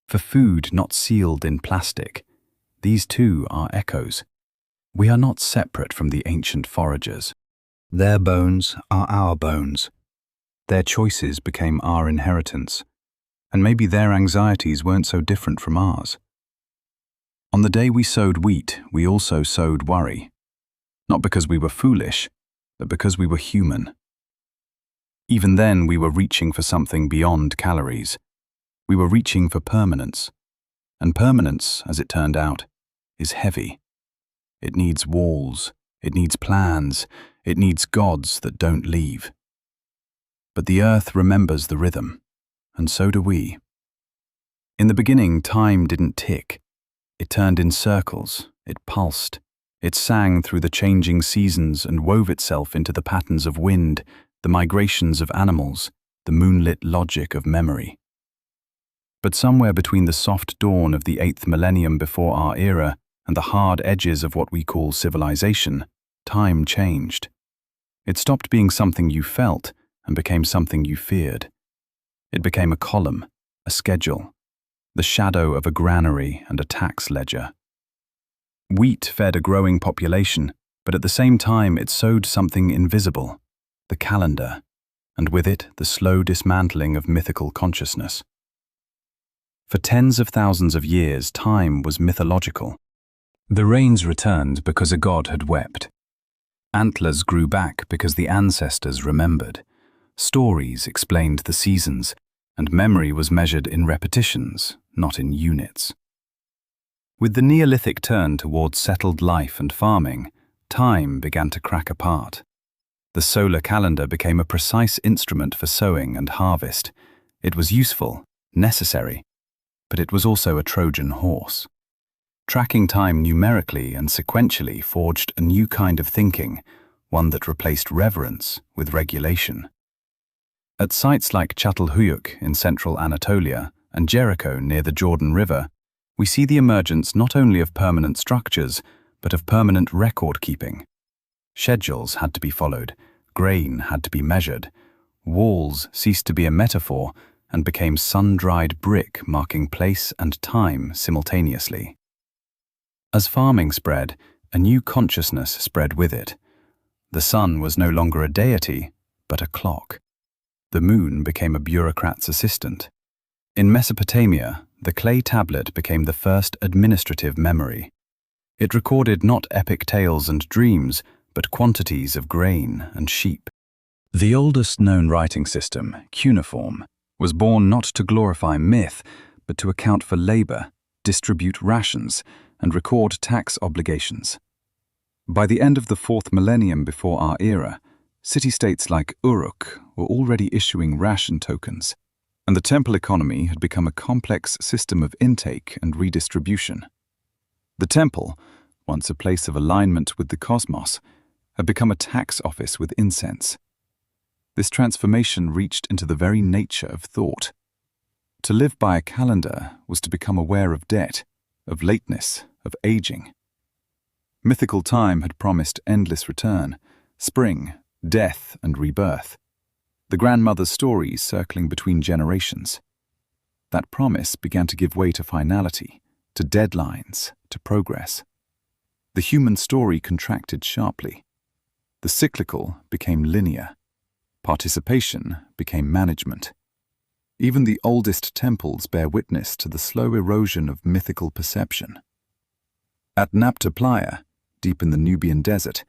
for food not sealed in plastic. These too are echoes. We are not separate from the ancient foragers. Their bones are our bones. Their choices became our inheritance, and maybe their anxieties weren't so different from ours. On the day we sowed wheat, we also sowed worry. Not because we were foolish, but because we were human. Even then, we were reaching for something beyond calories. We were reaching for permanence. And permanence, as it turned out, is heavy. It needs walls, it needs plans, it needs gods that don't leave. But the earth remembers the rhythm, and so do we. In the beginning, time didn't tick. It turned in circles, it pulsed, it sang through the changing seasons and wove itself into the patterns of wind, the migrations of animals, the moonlit logic of memory. But somewhere between the soft dawn of the 8th millennium before our era and the hard edges of what we call civilization, time changed. It stopped being something you felt and became something you feared. It became a column, a schedule, the shadow of a granary and a tax ledger. Wheat fed a growing population, but at the same time it sowed something invisible, the calendar, and with it the slow dismantling of mythical consciousness. For tens of thousands of years, time was mythological. The rains returned because a god had wept. Antlers grew back because the ancestors remembered. Stories explained the seasons, and memory was measured in repetitions, not in units. With the Neolithic turn towards settled life and farming, time began to crack apart. The solar calendar became a precise instrument for sowing and harvest. It was useful, necessary, but it was also a Trojan horse. Tracking time numerically and sequentially forged a new kind of thinking, one that replaced reverence with regulation. At sites like Çatalhöyük in central Anatolia and Jericho near the Jordan River, we see the emergence not only of permanent structures, but of permanent record-keeping. Schedules had to be followed, grain had to be measured, walls ceased to be a metaphor and became sun-dried brick marking place and time simultaneously. As farming spread, a new consciousness spread with it. The sun was no longer a deity, but a clock. The moon became a bureaucrat's assistant. In Mesopotamia, the clay tablet became the first administrative memory. It recorded not epic tales and dreams, but quantities of grain and sheep. The oldest known writing system, cuneiform, was born not to glorify myth, but to account for labor, distribute rations, and record tax obligations. By the end of the 4th millennium before our era, city-states like Uruk were already issuing ration tokens, and the temple economy had become a complex system of intake and redistribution. The temple, once a place of alignment with the cosmos, had become a tax office with incense. This transformation reached into the very nature of thought. To live by a calendar was to become aware of debt, of lateness, of aging. Mythical time had promised endless return, spring, death, and rebirth. The grandmother's stories circling between generations. That promise began to give way to finality, to deadlines, to progress. The human story contracted sharply. The cyclical became linear. Participation became management. Even the oldest temples bear witness to the slow erosion of mythical perception. At Nabta Playa, deep in the Nubian desert,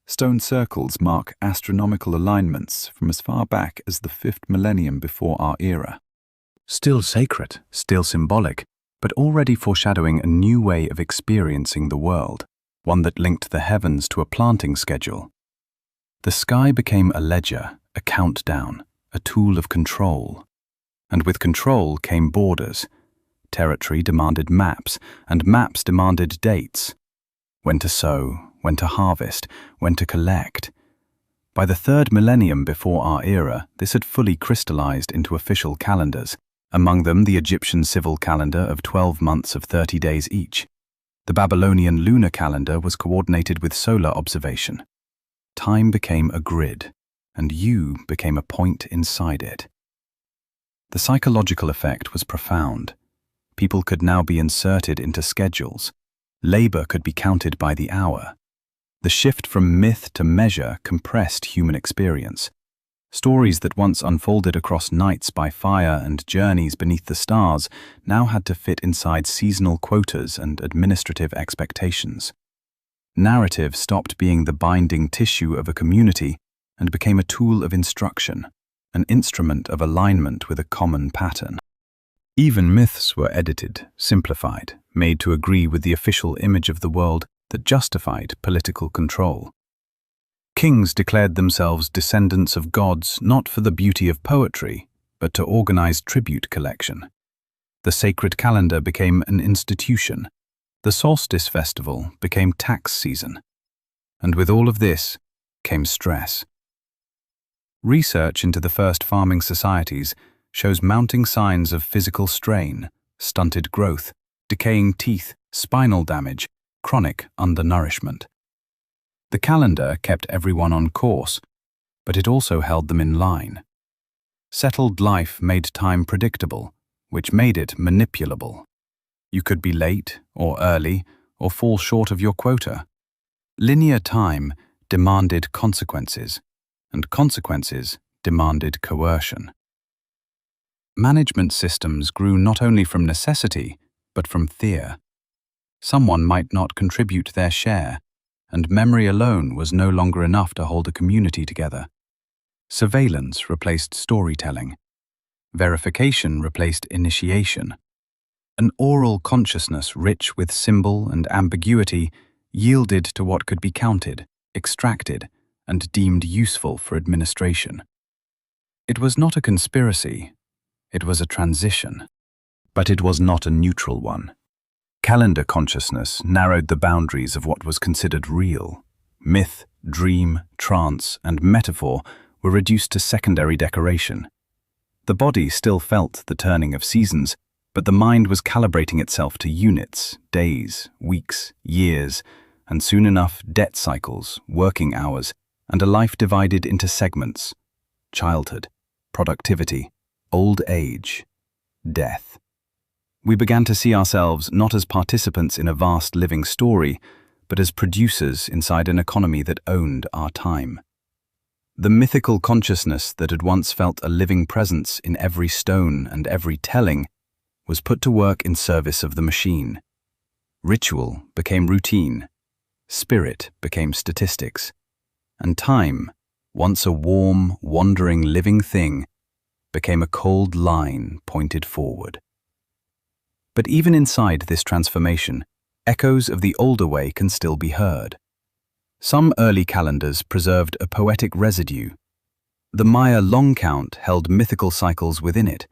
stone circles mark astronomical alignments from as far back as the 5th millennium before our era. Still sacred, still symbolic, but already foreshadowing a new way of experiencing the world, one that linked the heavens to a planting schedule. The sky became a ledger, a countdown, a tool of control. And with control came borders. Territory demanded maps, and maps demanded dates. When to sow, when to harvest, when to collect. By the 3rd millennium before our era, this had fully crystallized into official calendars, among them the Egyptian civil calendar of 12 months of 30 days each. The Babylonian lunar calendar was coordinated with solar observation. Time became a grid, and you became a point inside it. The psychological effect was profound. People could now be inserted into schedules. Labor could be counted by the hour. The shift from myth to measure compressed human experience. Stories that once unfolded across nights by fire and journeys beneath the stars now had to fit inside seasonal quotas and administrative expectations. Narrative stopped being the binding tissue of a community and became a tool of instruction, an instrument of alignment with a common pattern. Even myths were edited, simplified, made to agree with the official image of the world that justified political control. Kings declared themselves descendants of gods not for the beauty of poetry, but to organize tribute collection. The sacred calendar became an institution. The solstice festival became tax season. And with all of this came stress. Research into the first farming societies shows mounting signs of physical strain, stunted growth, decaying teeth, spinal damage, chronic undernourishment. The calendar kept everyone on course, but it also held them in line. Settled life made time predictable, which made it manipulable. You could be late or early or fall short of your quota. Linear time demanded consequences, and consequences demanded coercion. Management systems grew not only from necessity, but from fear. Someone might not contribute their share, and memory alone was no longer enough to hold a community together. Surveillance replaced storytelling. Verification replaced initiation. An oral consciousness rich with symbol and ambiguity yielded to what could be counted, extracted, and deemed useful for administration. It was not a conspiracy, it was a transition. But it was not a neutral one. Calendar consciousness narrowed the boundaries of what was considered real. Myth, dream, trance, and metaphor were reduced to secondary decoration. The body still felt the turning of seasons, but the mind was calibrating itself to units, days, weeks, years, and soon enough debt cycles, working hours, and a life divided into segments: childhood, productivity, old age, death. We began to see ourselves not as participants in a vast living story, but as producers inside an economy that owned our time. The mythical consciousness that had once felt a living presence in every stone and every telling was put to work in service of the machine. Ritual became routine, spirit became statistics, and time, once a warm, wandering, living thing, became a cold line pointed forward. But even inside this transformation, echoes of the older way can still be heard. Some early calendars preserved a poetic residue. The Maya long count held mythical cycles within it.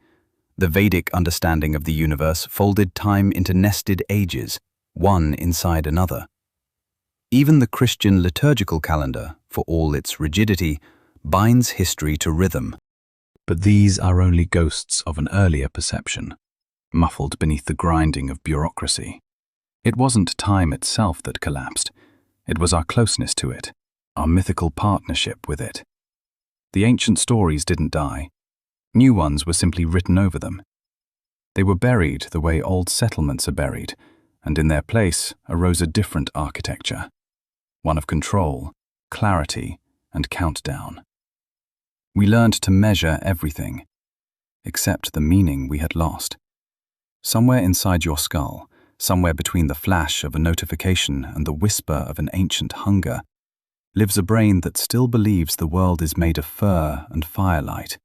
The Vedic understanding of the universe folded time into nested ages, one inside another. Even the Christian liturgical calendar, for all its rigidity, binds history to rhythm. But these are only ghosts of an earlier perception, muffled beneath the grinding of bureaucracy. It wasn't time itself that collapsed. It was our closeness to it, our mythical partnership with it. The ancient stories didn't die. New ones were simply written over them. They were buried the way old settlements are buried, and in their place arose a different architecture, one of control, clarity, and countdown. We learned to measure everything, except the meaning we had lost. Somewhere inside your skull, somewhere between the flash of a notification and the whisper of an ancient hunger, lives a brain that still believes the world is made of fur and firelight.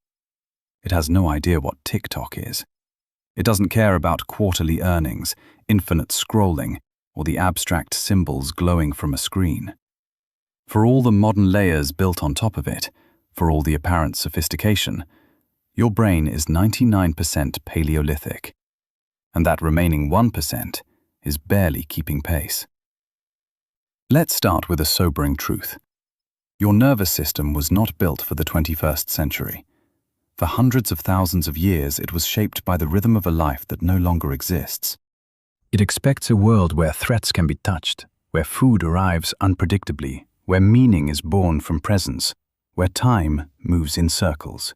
It has no idea what TikTok is. It doesn't care about quarterly earnings, infinite scrolling, or the abstract symbols glowing from a screen. For all the modern layers built on top of it, for all the apparent sophistication, your brain is 99% Paleolithic. And that remaining 1% is barely keeping pace. Let's start with a sobering truth. Your nervous system was not built for the 21st century. For hundreds of thousands of years, it was shaped by the rhythm of a life that no longer exists. It expects a world where threats can be touched, where food arrives unpredictably, where meaning is born from presence, where time moves in circles.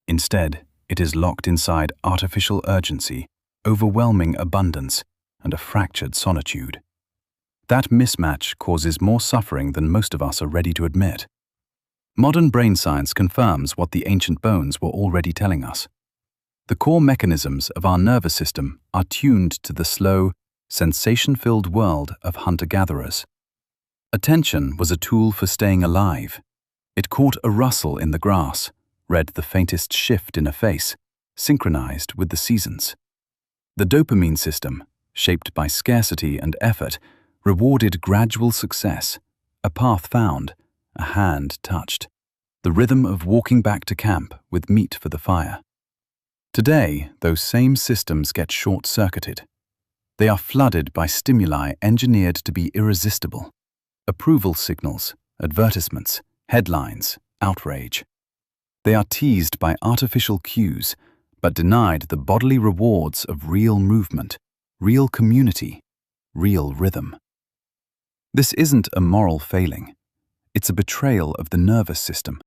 Instead, it is locked inside artificial urgency, overwhelming abundance, and a fractured solitude. That mismatch causes more suffering than most of us are ready to admit. Modern brain science confirms what the ancient bones were already telling us. The core mechanisms of our nervous system are tuned to the slow, sensation-filled world of hunter-gatherers. Attention was a tool for staying alive. It caught a rustle in the grass, read the faintest shift in a face, synchronized with the seasons. The dopamine system, shaped by scarcity and effort, rewarded gradual success, a path found, a hand touched, the rhythm of walking back to camp with meat for the fire. Today, those same systems get short-circuited. They are flooded by stimuli engineered to be irresistible. Approval signals, advertisements, headlines, outrage. They are teased by artificial cues, but denied the bodily rewards of real movement, real community, real rhythm. This isn't a moral failing. It's a betrayal of the nervous system.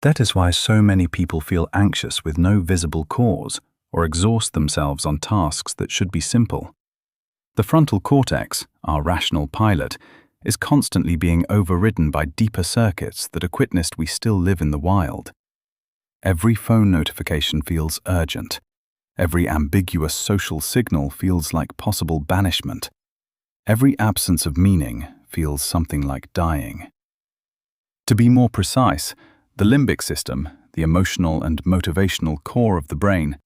That is why so many people feel anxious with no visible cause or exhaust themselves on tasks that should be simple. The frontal cortex, our rational pilot, is constantly being overridden by deeper circuits that are witnessed we still live in the wild. Every phone notification feels urgent. Every ambiguous social signal feels like possible banishment. Every absence of meaning feels something like dying. To be more precise, the limbic system, the emotional and motivational core of the brain,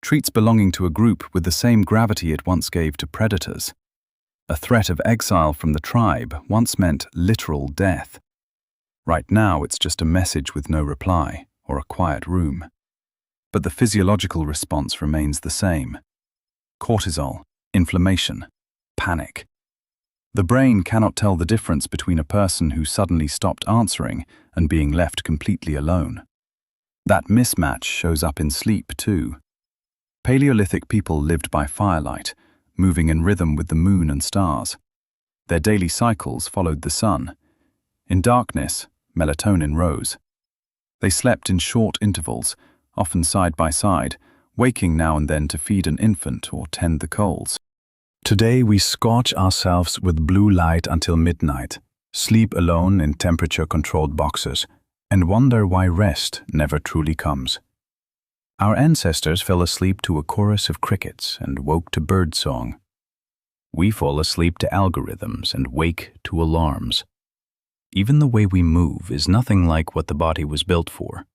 treats belonging to a group with the same gravity it once gave to predators. A threat of exile from the tribe once meant literal death. Right now, it's just a message with no reply or a quiet room. But the physiological response remains the same. Cortisol, inflammation, panic. The brain cannot tell the difference between a person who suddenly stopped answering and being left completely alone. That mismatch shows up in sleep too. Paleolithic people lived by firelight, moving in rhythm with the moon and stars. Their daily cycles followed the sun. In darkness, melatonin rose. They slept in short intervals, often side by side, waking now and then to feed an infant or tend the coals. Today we scorch ourselves with blue light until midnight, sleep alone in temperature-controlled boxes, and wonder why rest never truly comes. Our ancestors fell asleep to a chorus of crickets and woke to birdsong. We fall asleep to algorithms and wake to alarms. Even the way we move is nothing like what the body was built for.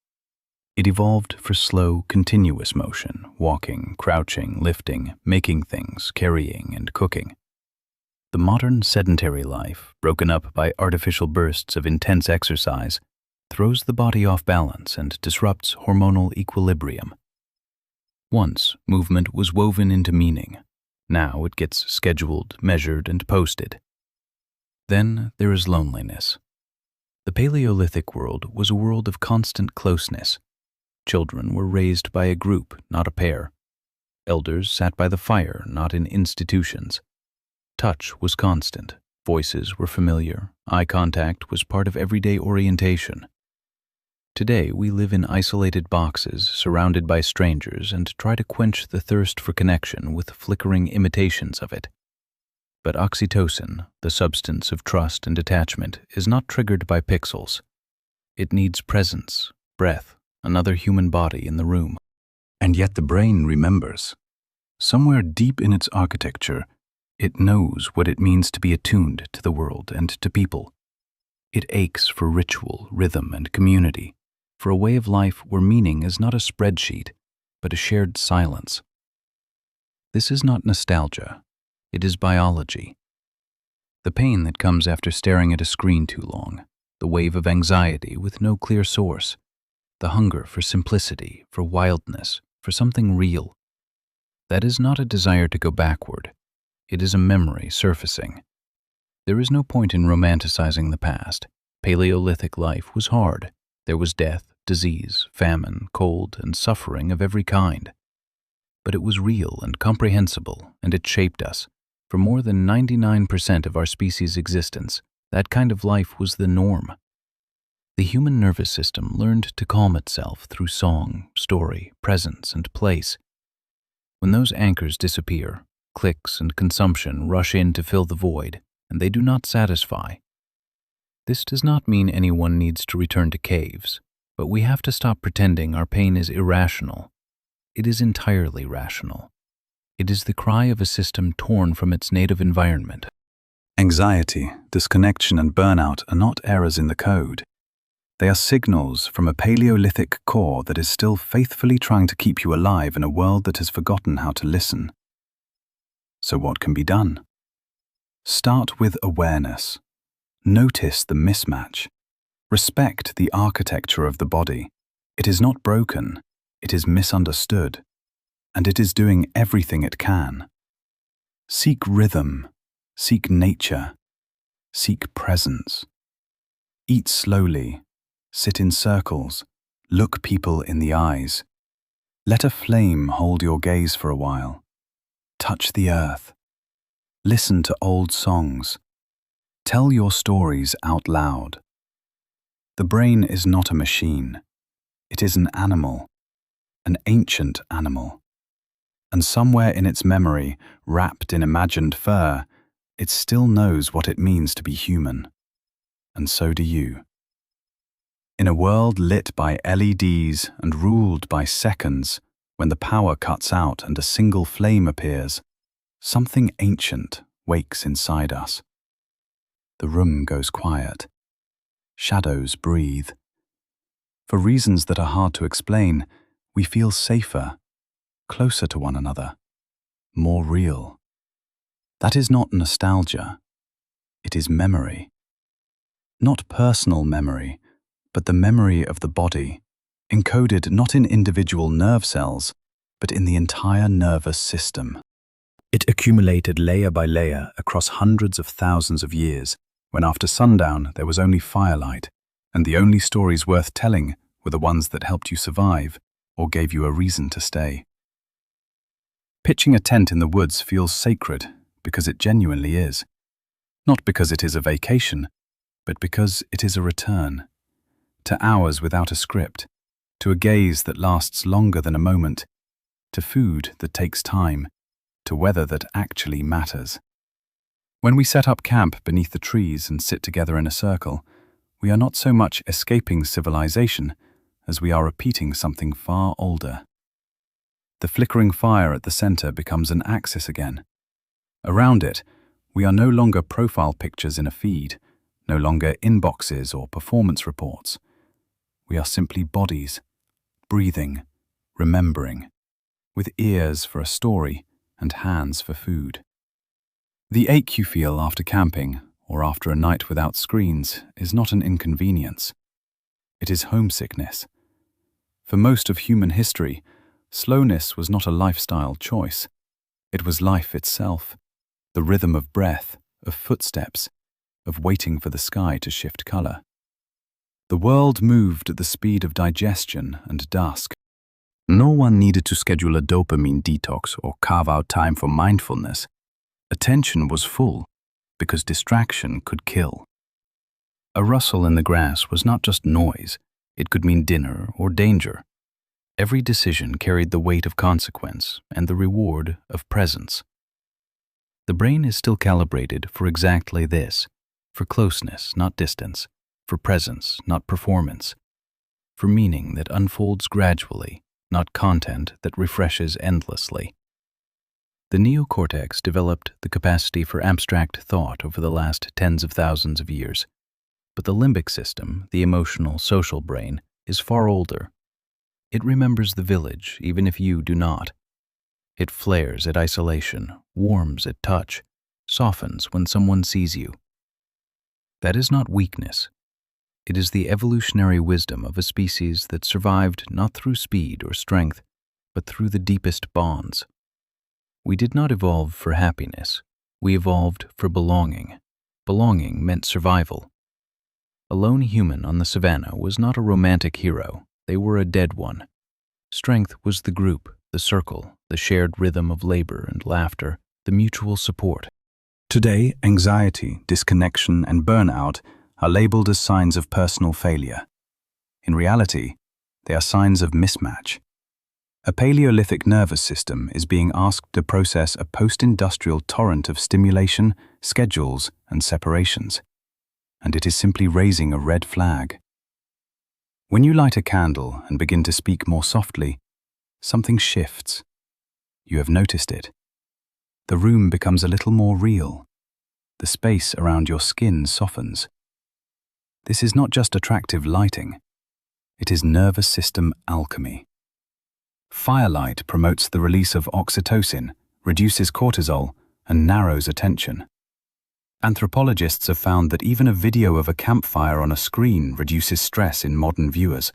It evolved for slow, continuous motion, walking, crouching, lifting, making things, carrying, and cooking. The modern sedentary life, broken up by artificial bursts of intense exercise, throws the body off balance and disrupts hormonal equilibrium. Once, movement was woven into meaning. Now it gets scheduled, measured, and posted. Then there is loneliness. The Paleolithic world was a world of constant closeness. Children were raised by a group, not a pair. Elders sat by the fire, not in institutions. Touch was constant, voices were familiar, eye contact was part of everyday orientation. Today we live in isolated boxes, surrounded by strangers, and try to quench the thirst for connection with flickering imitations of it. But oxytocin, the substance of trust and attachment, is not triggered by pixels. It needs presence, breath, another human body in the room. And yet the brain remembers. Somewhere deep in its architecture, it knows what it means to be attuned to the world and to people. It aches for ritual, rhythm, and community, for a way of life where meaning is not a spreadsheet, but a shared silence. This is not nostalgia. It is biology. The pain that comes after staring at a screen too long, the wave of anxiety with no clear source, the hunger for simplicity, for wildness, for something real. That is not a desire to go backward. It is a memory surfacing. There is no point in romanticizing the past. Paleolithic life was hard. There was death, disease, famine, cold, and suffering of every kind. But it was real and comprehensible, and it shaped us. For more than 99% of our species' existence, that kind of life was the norm. The human nervous system learned to calm itself through song, story, presence, and place. When those anchors disappear, clicks and consumption rush in to fill the void, and they do not satisfy. This does not mean anyone needs to return to caves, but we have to stop pretending our pain is irrational. It is entirely rational. It is the cry of a system torn from its native environment. Anxiety, disconnection, and burnout are not errors in the code. They are signals from a Paleolithic core that is still faithfully trying to keep you alive in a world that has forgotten how to listen. So what can be done? Start with awareness. Notice the mismatch. Respect the architecture of the body. It is not broken, it is misunderstood, and it is doing everything it can. Seek rhythm, seek nature, seek presence. Eat slowly, sit in circles, look people in the eyes. Let a flame hold your gaze for a while. Touch the earth. Listen to old songs. Tell your stories out loud. The brain is not a machine. It is an animal, an ancient animal. And somewhere in its memory, wrapped in imagined fur, it still knows what it means to be human. And so do you. In a world lit by LEDs and ruled by seconds, when the power cuts out and a single flame appears, something ancient wakes inside us. The room goes quiet. Shadows breathe. For reasons that are hard to explain, we feel safer, closer to one another, more real. That is not nostalgia. It is memory. Not personal memory, but the memory of the body, encoded not in individual nerve cells, but in the entire nervous system. It accumulated layer by layer across hundreds of thousands of years, when after sundown there was only firelight, and the only stories worth telling were the ones that helped you survive or gave you a reason to stay. Pitching a tent in the woods feels sacred because it genuinely is. Not because it is a vacation, but because it is a return. To hours without a script, to a gaze that lasts longer than a moment, to food that takes time, to weather that actually matters. When we set up camp beneath the trees and sit together in a circle, we are not so much escaping civilization as we are repeating something far older. The flickering fire at the center becomes an axis again. Around it, we are no longer profile pictures in a feed, no longer inboxes or performance reports. We are simply bodies, breathing, remembering, with ears for a story and hands for food. The ache you feel after camping or after a night without screens is not an inconvenience. It is homesickness. For most of human history, slowness was not a lifestyle choice. It was life itself, the rhythm of breath, of footsteps, of waiting for the sky to shift color. The world moved at the speed of digestion and dusk. No one needed to schedule a dopamine detox or carve out time for mindfulness. Attention was full, because distraction could kill. A rustle in the grass was not just noise, it could mean dinner or danger. Every decision carried the weight of consequence and the reward of presence. The brain is still calibrated for exactly this, for closeness, not distance, for presence, not performance, for meaning that unfolds gradually, not content that refreshes endlessly. The neocortex developed the capacity for abstract thought over the last tens of thousands of years, but the limbic system, the emotional, social brain, is far older. It remembers the village, even if you do not. It flares at isolation, warms at touch, softens when someone sees you. That is not weakness. It is the evolutionary wisdom of a species that survived not through speed or strength, but through the deepest bonds. We did not evolve for happiness. We evolved for belonging. Belonging meant survival. A lone human on the savannah was not a romantic hero. They were a dead one. Strength was the group, the circle, the shared rhythm of labor and laughter, the mutual support. Today, anxiety, disconnection, and burnout are labeled as signs of personal failure. In reality, they are signs of mismatch. A Paleolithic nervous system is being asked to process a post-industrial torrent of stimulation, schedules, and separations. And it is simply raising a red flag. When you light a candle and begin to speak more softly, something shifts. You have noticed it. The room becomes a little more real. The space around your skin softens. This is not just attractive lighting. It is nervous system alchemy. Firelight promotes the release of oxytocin, reduces cortisol, and narrows attention. Anthropologists have found that even a video of a campfire on a screen reduces stress in modern viewers.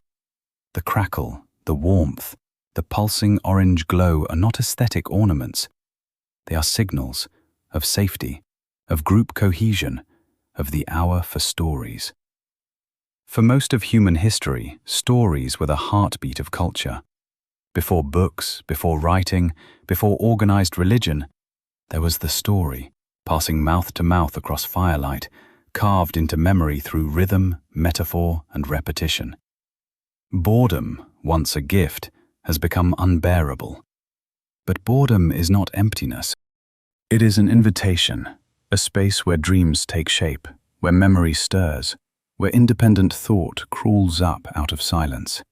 The crackle, the warmth, the pulsing orange glow are not aesthetic ornaments. They are signals of safety, of group cohesion, of the hour for stories. For most of human history, stories were the heartbeat of culture. Before books, before writing, before organized religion, there was the story, passing mouth to mouth across firelight, carved into memory through rhythm, metaphor, and repetition. Boredom, once a gift, has become unbearable. But boredom is not emptiness. It is an invitation, a space where dreams take shape, where memory stirs, where independent thought crawls up out of silence.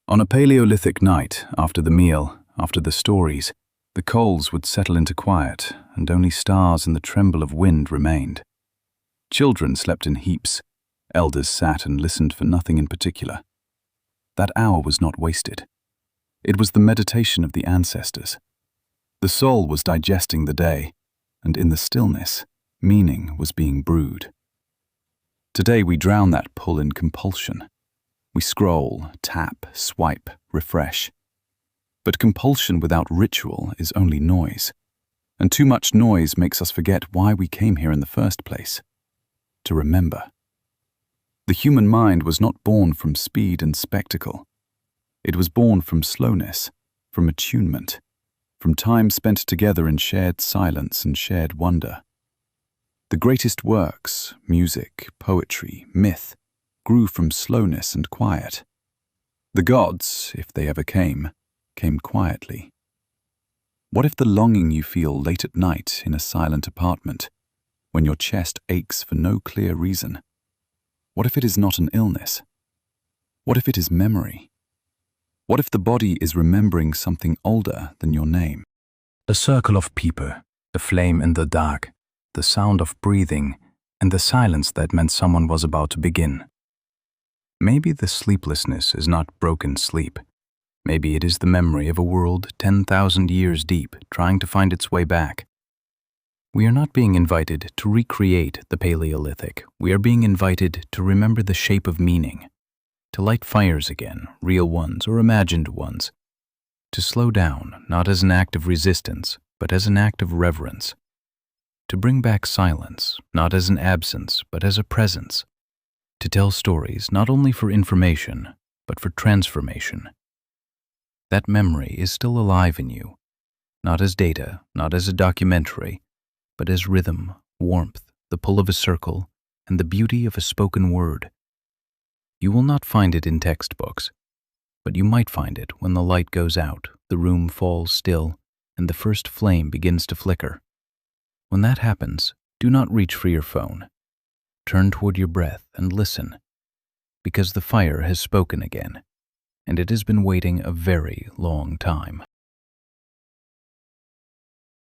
On a Paleolithic night, after the meal, after the stories, the coals would settle into quiet, and only stars and the tremble of wind remained. Children slept in heaps. Elders sat and listened for nothing in particular. That hour was not wasted. It was the meditation of the ancestors. The soul was digesting the day, and in the stillness, meaning was being brewed. Today we drown that pull in compulsion. We scroll, tap, swipe, refresh. But compulsion without ritual is only noise, and too much noise makes us forget why we came here in the first place. To remember. The human mind was not born from speed and spectacle. It was born from slowness, from attunement, from time spent together in shared silence and shared wonder. The greatest works, music, poetry, myth, grew from slowness and quiet. The gods, if they ever came quietly. What if the longing you feel late at night in a silent apartment, when your chest aches for no clear reason? What if it is not an illness? What if it is memory? What if the body is remembering something older than your name? A circle of people, a flame in the dark, the sound of breathing, and the silence that meant someone was about to begin. Maybe the sleeplessness is not broken sleep. Maybe it is the memory of a world 10,000 years deep, trying to find its way back. We are not being invited to recreate the Paleolithic. We are being invited to remember the shape of meaning, to light fires again, real ones or imagined ones, to slow down, not as an act of resistance, but as an act of reverence, to bring back silence, not as an absence, but as a presence, to tell stories not only for information, but for transformation. That memory is still alive in you, not as data, not as a documentary, but as rhythm, warmth, the pull of a circle, and the beauty of a spoken word. You will not find it in textbooks, but you might find it when the light goes out, the room falls still, and the first flame begins to flicker. When that happens, do not reach for your phone. Turn toward your breath and listen, because the fire has spoken again, and it has been waiting a very long time.